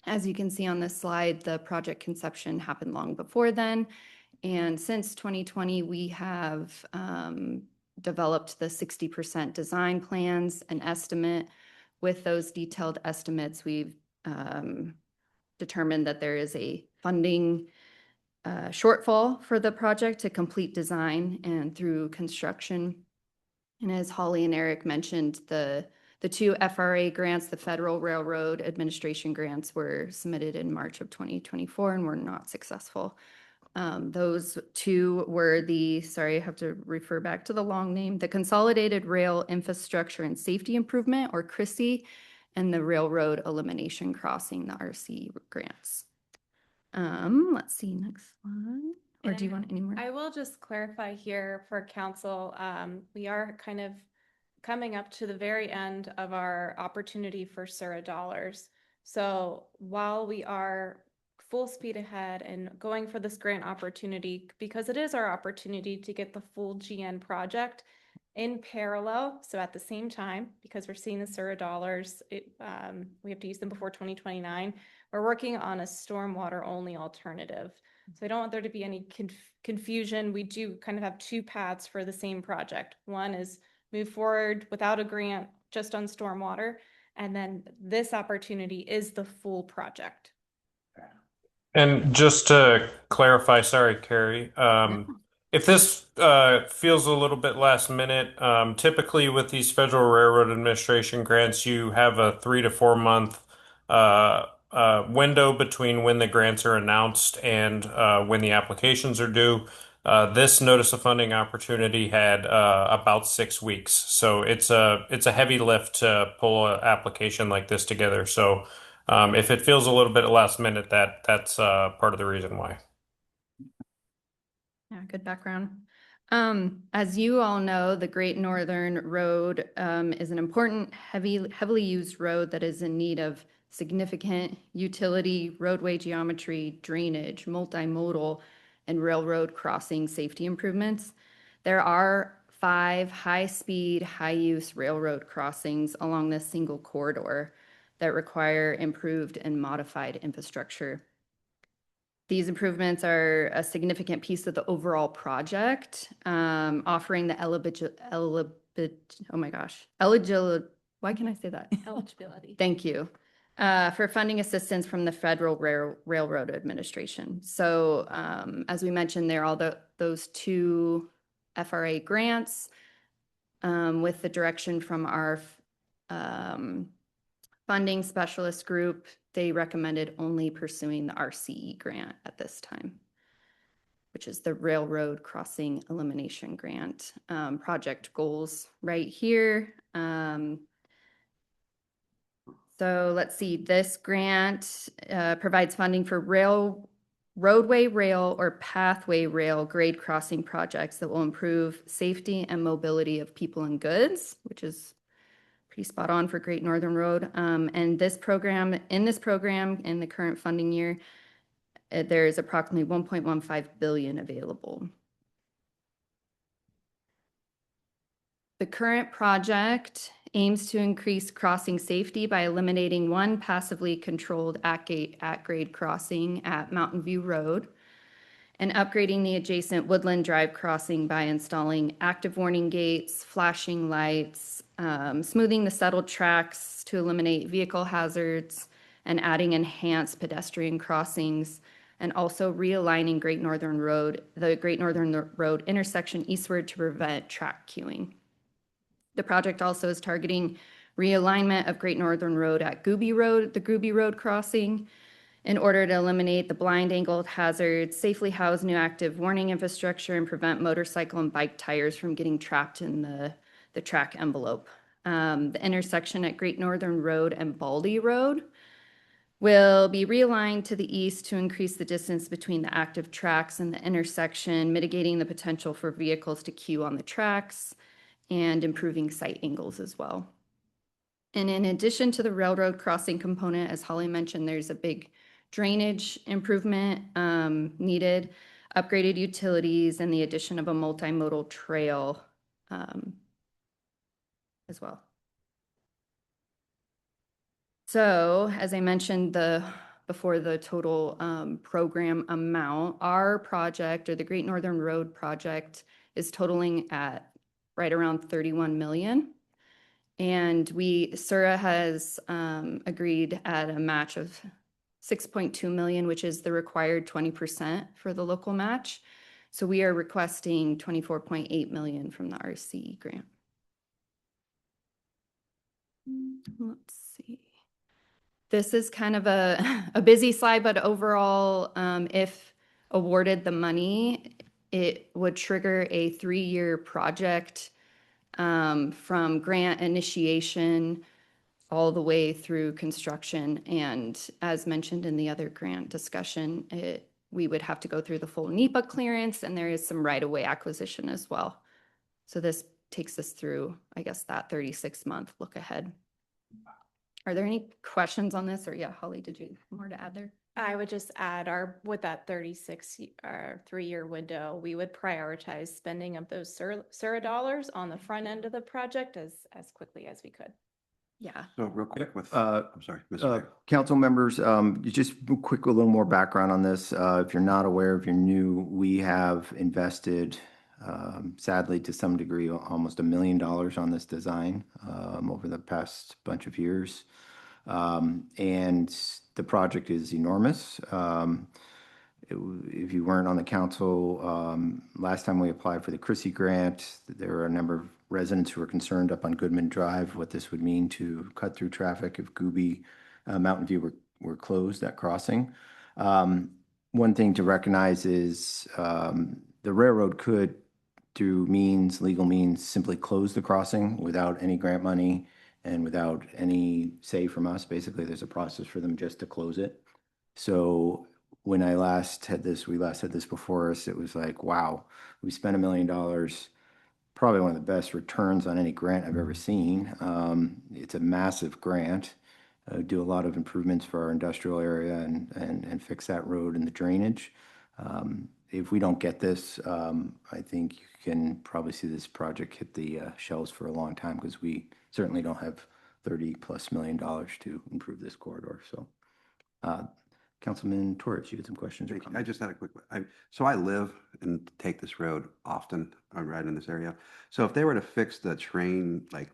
As you can see on this slide, the project conception happened long before then. And since 2020, we have developed the 60% design plans and estimate. With those detailed estimates, we've determined that there is a funding shortfall for the project to complete design and through construction. And as Holly and Eric mentioned, the two FRA grants, the Federal Railroad Administration grants, were submitted in March of 2024 and were not successful. Those two were sorry, I have to refer back to the long name, the Consolidated Rail Infrastructure and Safety Improvement, or CRISI, and the Railroad Elimination Crossing, the RC grants. Let's see, next slide. Or do you And want any more? I will just clarify here for council, we are kind of coming up to the very end of our opportunity for Sura dollars. So while we are full speed ahead and going for this grant opportunity, because it is our opportunity to get the full GN project in parallel, so at the same time, because we're seeing the Sura dollars, we have to use them before 2029. We're working on a stormwater only alternative. So I don't want there to be any confusion. We do kind of have two paths for the same project. One is move forward without a grant, just on stormwater. And then this opportunity is the full project. And just to clarify, sorry, Carrie, if this feels a little bit last minute, typically with these Federal Railroad Administration grants, you have a 3 to 4 month window between when the grants are announced and when the applications are due. This notice of funding opportunity had about 6 weeks, so it's a heavy lift to pull an application like this together. So. If it feels a little bit last minute, that's part of the reason why. Yeah, good background. As you all know, the Great Northern Road is an important, heavily used road that is in need of significant utility, roadway geometry, drainage, multimodal, and railroad crossing safety improvements. There are 5 high-speed, high-use railroad crossings along this single corridor that require improved and modified infrastructure. These improvements are a significant piece of the overall project, offering the why can I say that? Eligibility. Thank you. For funding assistance from the Federal Railroad Administration. So as we mentioned, there are all those 2 FRA grants with the direction from our funding specialist group. They recommended only pursuing the RCE grant at this time, which is the Railroad Crossing Elimination Grant. Project goals right here. So let's see, this grant provides funding for roadway rail or pathway rail grade crossing projects that will improve safety and mobility of people and goods, which is pretty spot on for Great Northern Road. And in this program, in the current funding year, there is approximately 1.15 billion available. The current project aims to increase crossing safety by eliminating one passively controlled at-grade crossing at Mountain View Road and upgrading the adjacent Woodland Drive crossing by installing active warning gates, flashing lights, smoothing the settled tracks to eliminate vehicle hazards, and adding enhanced pedestrian crossings, and also realigning the Great Northern Road intersection eastward to prevent track queuing. The project also is targeting realignment of Great Northern Road at the Gooby Road crossing, in order to eliminate the blind angled hazards, safely house new active warning infrastructure, and prevent motorcycle and bike tires from getting trapped in the track envelope. The intersection at Great Northern Road and Baldy Road will be realigned to the east to increase the distance between the active tracks and the intersection, mitigating the potential for vehicles to queue on the tracks and improving sight angles as well. And in addition to the railroad crossing component, as Holly mentioned, there's a big drainage improvement needed, upgraded utilities, and the addition of a multimodal trail as well. So, as I mentioned before, the total program amount, our project, or the Great Northern Road project, is totaling at right around 31 million. And Sura has agreed at a match of 6.2 million, which is the required 20% for the local match. So we are requesting 24.8 million from the RCE grant. Let's see. This is kind of a busy slide, but overall, if awarded the money, it would trigger a 3-year project from grant initiation all the way through construction. And as mentioned in the other grant discussion, we would have to go through the full NEPA clearance, and there is some right-of-way acquisition as well. So this takes us through, I guess, that 36-month look ahead. Are there any questions on this? Or yeah, Holly, did you have more to add there? I would just add with that 36 or 3-year window, we would prioritize spending of those SURA dollars on the front end of the project as quickly as we could. Yeah. So real quick with, I'm sorry, Mr. Mayor. Council members, just a little more background on this. If you're not aware, if you're new, we have invested, sadly, to some degree, almost $1 million on this design over the past bunch of years. And the project is enormous. If you weren't on the council, last time we applied for the Chrissy grant, there were a number of residents who were concerned up on Goodman Drive, what this would mean to cut through traffic if Gooby, Mountain View were closed, that crossing. One thing to recognize is the railroad could, through legal means, simply close the crossing without any grant money and without any say from us. Basically, there's a process for them just to close it. So when we last had this before us, it was like, wow, we spent $1 million, probably one of the best returns on any grant I've ever seen. It's a massive grant. Do a lot of improvements for our industrial area and fix that road and the drainage. If we don't get this, I think you can probably see this project hit the shelves for a long time, because we certainly don't have $30+ million to improve this corridor. So, Councilman Torres, you had some questions or I comments? just had a quick, so I live and take this road often. I ride in this area. So if they were to fix the train, like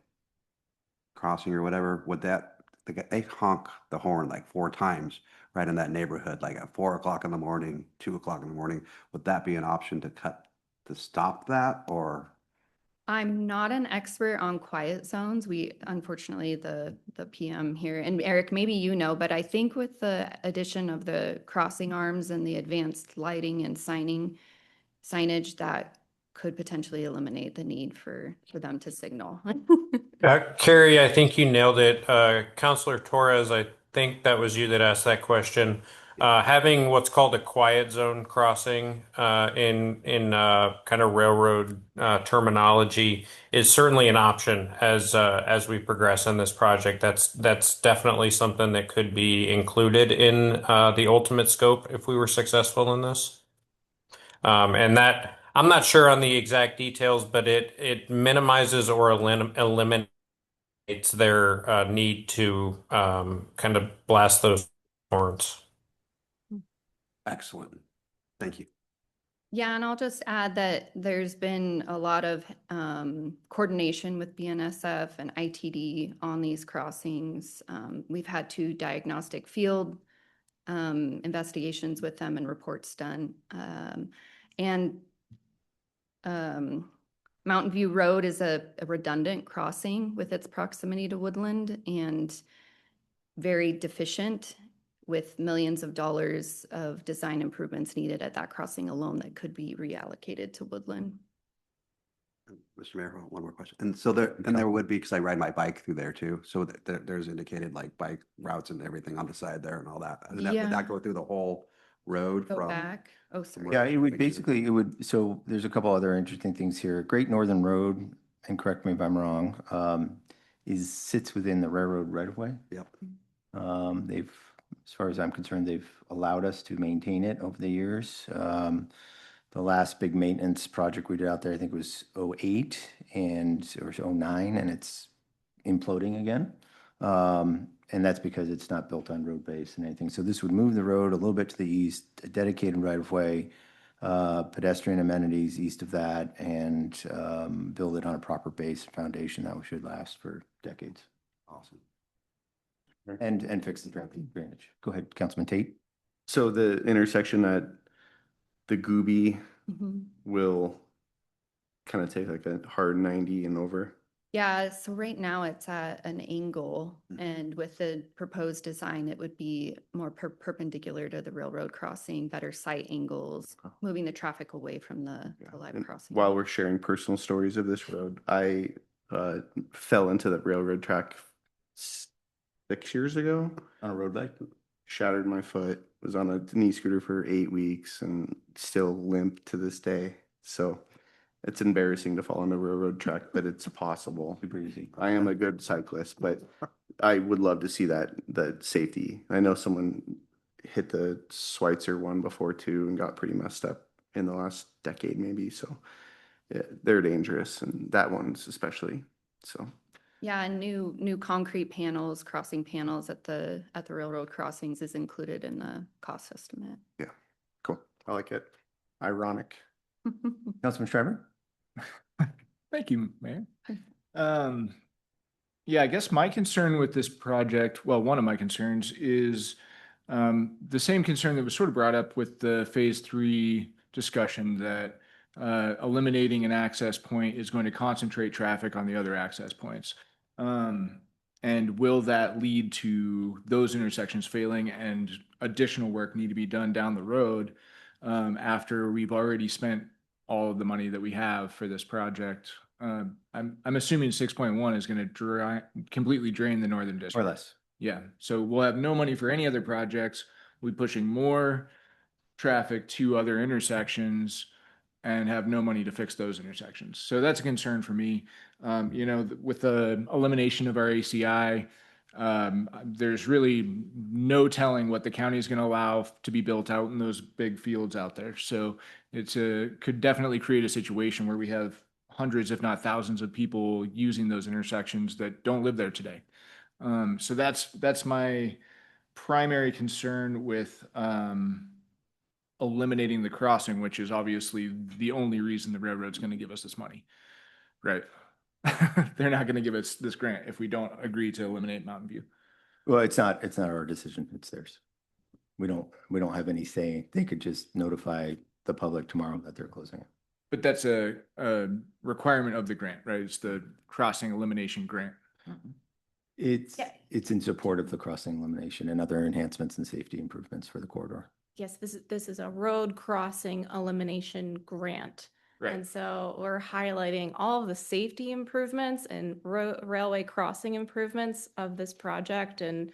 crossing or whatever, would they honk the horn like 4 times right in that neighborhood, like at 4 o'clock in the morning, 2 o'clock in the morning. Would that be an option to stop that, or? I'm not an expert on quiet zones. We, unfortunately, the PM here, and Eric, maybe you know, but I think with the addition of the crossing arms and the advanced lighting and signage, that could potentially eliminate the need for them to signal. Carrie, I think you nailed it. Counselor Torres, I think that was you that asked that question. Having what's called a quiet zone crossing in kind of railroad terminology is certainly an option as we progress in this project. That's definitely something that could be included in the ultimate scope if we were successful in this. And that I'm not sure on the exact details, but it minimizes or eliminates their need to kind of blast those horns. Excellent. Thank you. Yeah, and I'll just add that there's been a lot of coordination with BNSF and ITD on these crossings. We've had 2 diagnostic field investigations with them and reports done. And Mountain View Road is a redundant crossing with its proximity to Woodland, and very deficient, with millions of dollars of design improvements needed at that crossing alone that could be reallocated to Woodland. Mr. Mayor, one more question. And so there would be, because I ride my bike through there too. So there's indicated like bike routes and everything on the side there and all that. And would Yeah. that go through the whole road Go from? back. Oh, sorry. Yeah, so there's a couple other interesting things here. Great Northern Road, and correct me if I'm wrong, sits within the railroad right of way. Yep. They've, as far as I'm concerned, they've allowed us to maintain it over the years. The last big maintenance project we did out there, I think, was 08 or 09, and it's imploding again. And that's because it's not built on road base and anything. So this would move the road a little bit to the east, a dedicated right of way, pedestrian amenities east of that, and build it on a proper base foundation that should last for decades. Awesome. And fix the drainage. Go ahead, Councilman Tate. So the intersection at the Gooby Mhm. will kind of take like a hard 90 and over. Yeah, so right now it's at an angle, and with the proposed design, it would be more perpendicular to the railroad crossing, better sight angles, moving the traffic away from the live And crossing. while we're sharing personal stories of this road, I fell into the railroad track 6 years ago. On a road bike? Shattered my foot, was on a knee scooter for 8 weeks and still limp to this day. So it's embarrassing to fall on a railroad track, but it's possible. Super easy. I am a good cyclist, but I would love to see that safety. I know someone hit the Schweitzer one before too and got pretty messed up in the last decade maybe. So yeah, they're dangerous, and that one's especially. So Yeah, and new concrete panels, crossing panels at the railroad crossings is included in the cost estimate. yeah, cool. I like it. Ironic. Councilman Schreiber? Thank you, Mayor. Yeah, I guess my concern with this project, well, one of my concerns is the same concern that was sort of brought up with the phase 3 discussion, that eliminating an access point is going to concentrate traffic on the other access points. And will that lead to those intersections failing and additional work need to be done down the road after we've already spent all of the money that we have for this project? I'm assuming 6.1 is going to completely drain the northern district. Or less. Yeah, so we'll have no money for any other projects. We'll be pushing more traffic to other intersections and have no money to fix those intersections. So that's a concern for me. With the elimination of our ACI, there's really no telling what the county is going to allow to be built out in those big fields out there. So could definitely create a situation where we have hundreds, if not thousands, of people using those intersections that don't live there today. So that's my primary concern with eliminating the crossing, which is obviously the only reason the railroad's going to give us this money, right? They're not going to give us this grant if we don't agree to eliminate Mountain View. Well, it's not our decision. It's theirs. We don't have any say. They could just notify the public tomorrow that they're closing it. But that's a requirement of the grant, right? It's the crossing elimination grant. It's in support of the crossing elimination and other enhancements and safety improvements for the corridor. Yes, this is a road crossing elimination grant. Right. And so we're highlighting all of the safety improvements and railway crossing improvements of this project. And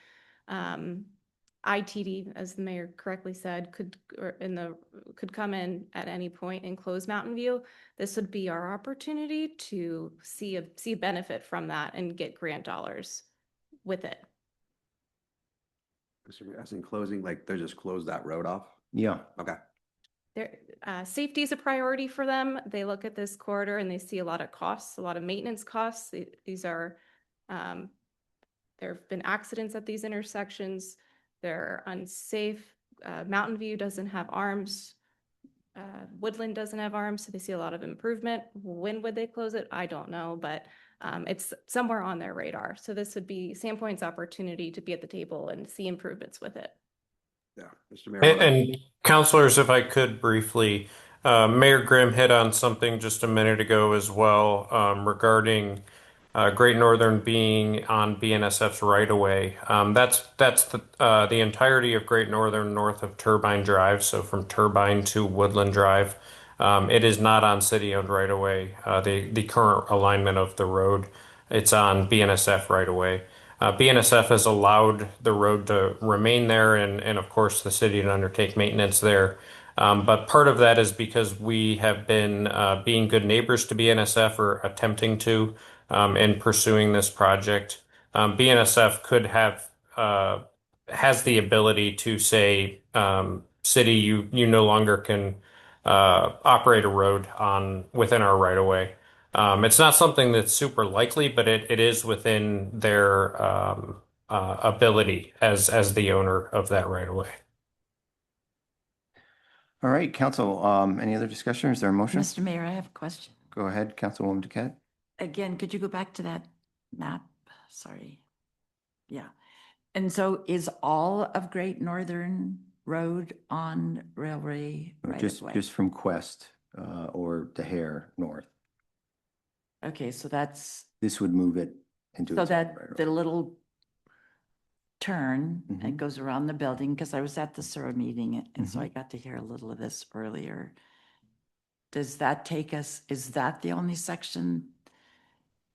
ITD, as the mayor correctly said, could come in at any point and close Mountain View. This would be our opportunity to see a benefit from that and get grant dollars with it. As in closing, like they just close that road off? Yeah. Okay. Safety is a priority for them. They look at this corridor and they see a lot of costs, a lot of maintenance costs. These are, there have been accidents at these intersections. They're unsafe. Mountain View doesn't have arms. Woodland doesn't have arms, so they see a lot of improvement. When would they close it? I don't know, but it's somewhere on their radar. So this would be Sandpoint's opportunity to be at the table and see improvements with it. Yeah, Mr. Mayor. And councilors, if I could briefly, Mayor Grimm hit on something just a minute ago as well regarding Great Northern being on BNSF's right of way. That's the entirety of Great Northern north of Turbine Drive, so from Turbine to Woodland Drive. It is not on city-owned right of way. The current alignment of the road, it's on BNSF right of way. BNSF has allowed the road to remain there and of course the city to undertake maintenance there. But part of that is because we have been being good neighbors to BNSF or attempting to in pursuing this project. BNSF could have has the ability to say, city, you no longer can operate a road within our right of way. It's not something that's super likely, but it is within their ability as the owner of that right of way. All right, council, any other discussion? Is there a motion? Mr. Mayor, I have a question. Go ahead, Councilwoman Duquette. Again, could you go back to that map? Sorry. Yeah. And so is all of Great Northern Road on railway right of way? Just from Quest or the Hare north. Okay, so that's, This would move it into. so its own that right of the way. little turn, Mhm. it goes around the building, because I was at the SURA meeting, and so Mhm. I got to hear a little of this earlier. Does that take us, is that the only section?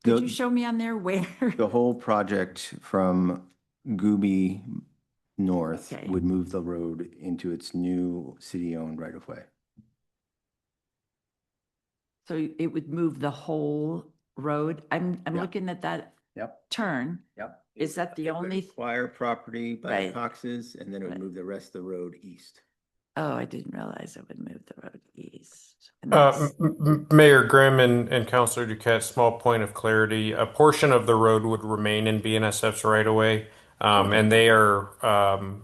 Could The- you show me on there where? The whole project from Gooby North Okay. would move the road into its new city-owned right-of-way. So it would move the whole road? I'm Yeah. looking at that Yep. turn. Yep. Is that the It would only? acquire property by the Right. Coxes, and then it would Right. move the rest of the road east. Oh, I didn't realize it would move the road east. And Uh, that's, Mayor Grimm and Councilor Duquette, small point of clarity. A portion of the road would remain in BNSF's right of way, and they are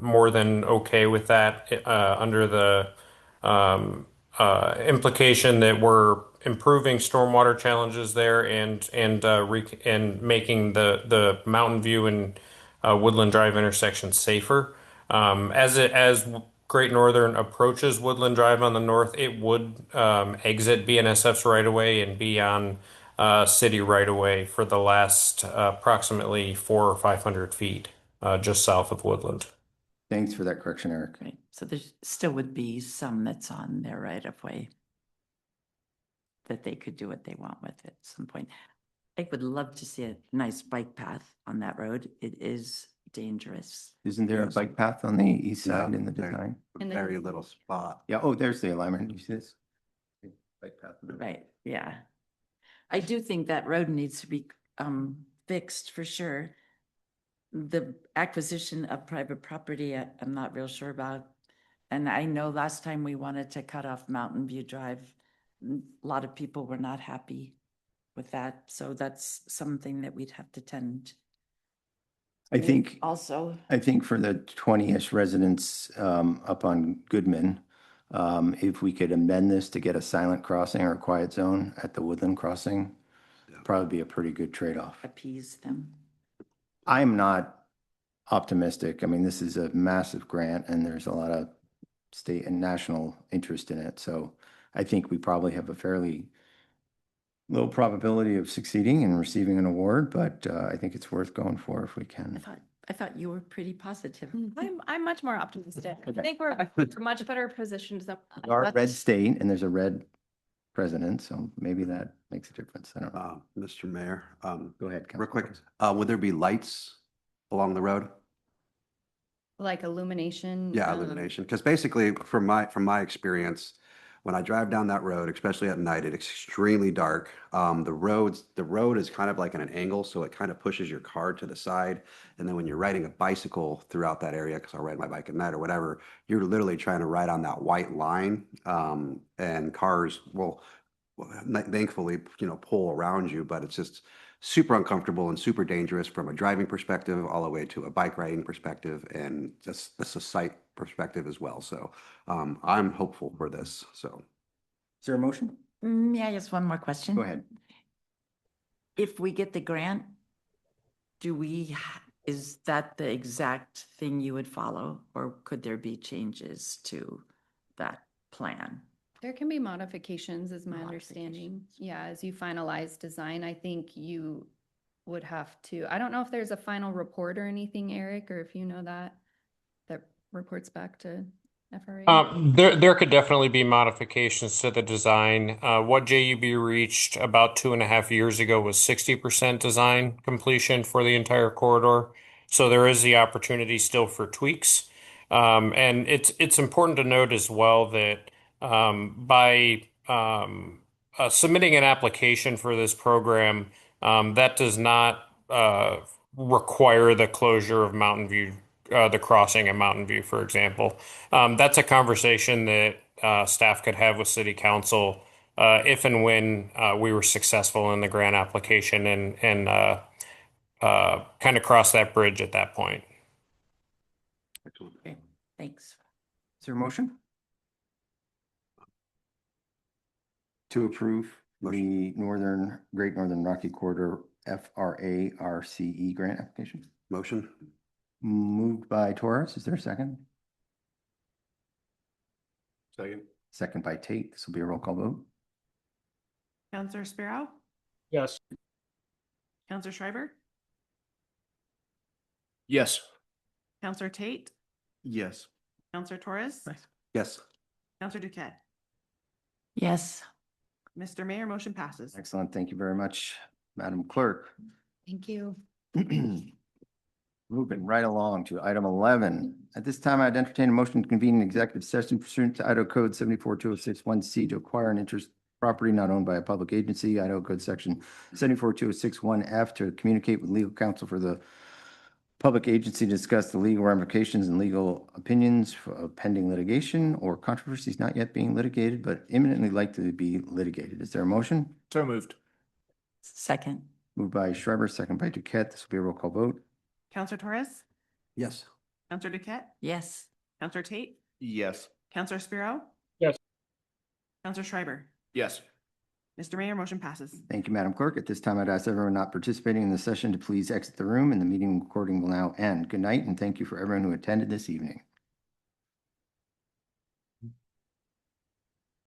more than okay with that under the implication that we're improving stormwater challenges there and making the Mountain View and Woodland Drive intersection safer. As Great Northern approaches Woodland Drive on the north, it would exit BNSF's right of way and be on city right of way for the last approximately 400 or 500 feet just south of Woodland. Thanks for that correction, Eric. right. So there still would be some that's on their right of way that they could do what they want with at some point. I would love to see a nice bike path on that road. It is dangerous. Isn't there a bike path on the east side Yeah, in the there- design? And Very then- little spot. Yeah, oh, there's the alignment. You see this? Bike path. Right, yeah. I do think that road needs to be fixed for sure. The acquisition of private property, I'm not real sure about. And I know last time we wanted to cut off Mountain View Drive, a lot of people were not happy with that. So that's something that we'd have to tend. I think, Also, I think for the 20-ish residents up on Goodman, if we could amend this to get a silent crossing or a quiet zone at the Woodland crossing, probably be a pretty good trade-off. appease them. I'm not optimistic. I mean, this is a massive grant and there's a lot of state and national interest in it. So I think we probably have a fairly low probability of succeeding and receiving an award, but I think it's worth going for if we can. I thought you were pretty positive. I'm much more optimistic. I Okay. think we're much better positioned than. We are a red state and there's a red president, so maybe that makes a difference. I don't know. Mr. Mayor, Go ahead. real quick, Councilor. would there be lights along the road? Like illumination. Yeah, illumination, because basically from my experience, when I drive down that road, especially at night, it's extremely dark. The road is kind of like at an angle, so it kind of pushes your car to the side. And then when you're riding a bicycle throughout that area, because I'll ride my bike at night or whatever, you're literally trying to ride on that white line. And cars will thankfully, pull around you, but it's just super uncomfortable and super dangerous from a driving perspective all the way to a bike riding perspective and just a sight perspective as well. So I'm hopeful for this. So Is there a motion? Yeah, just one more question. Go ahead. If we get the grant, is that the exact thing you would follow, or could there be changes to that plan? There can be modifications, is my understanding. Yeah, as you finalize design, I think you would have to, I don't know if there's a final report or anything, Eric, or if you know that reports back to FRA. There could definitely be modifications to the design. What JUB reached about 2.5 years ago was 60% design completion for the entire corridor. So there is the opportunity still for tweaks. And it's important to note as well that by submitting an application for this program, that does not require the closure of Mountain View, the crossing at Mountain View, for example. That's a conversation that staff could have with City Council if and when we were successful in the grant application and kind of cross that bridge at that point. Okay, thanks. Is there a motion? To approve the Great Northern Rocky Corridor FRA RCE grant application. motion. Moved by Torres. Is there a second? Second. Second by Tate. This will be a roll call vote. Counselor Sparrow, Yes. Counselor Schreiber, Yes. Counselor Tate, Yes. Counselor Torres, Yes. Counselor Duquette. Yes, Mr. Mayor, motion passes. Excellent. Thank you very much, Madam Clerk. Thank you. Moving right along to item 11. At this time, I'd entertain a motion to convene an executive session pursuant to Idaho Code 742061C to acquire an interest property not owned by a public agency, Idaho Code Section 742061F to communicate with legal counsel for the public agency to discuss the legal ramifications and legal opinions of pending litigation or controversies not yet being litigated but imminently likely to be litigated. Is there a motion? So moved. Second. Moved by Schreiber, second by Duquette. This will be a roll call vote. Counselor Torres, Yes. Counselor Duquette, Yes. Counselor Tate, Yes. Counselor Spiro. Yes. Counselor Schreiber. Yes. Mr. Mayor, motion passes. Thank you, Madam Clerk. At this time, I'd ask everyone not participating in the session to please exit the room, and the meeting recording will now end. Good night, and thank you for everyone who attended this evening.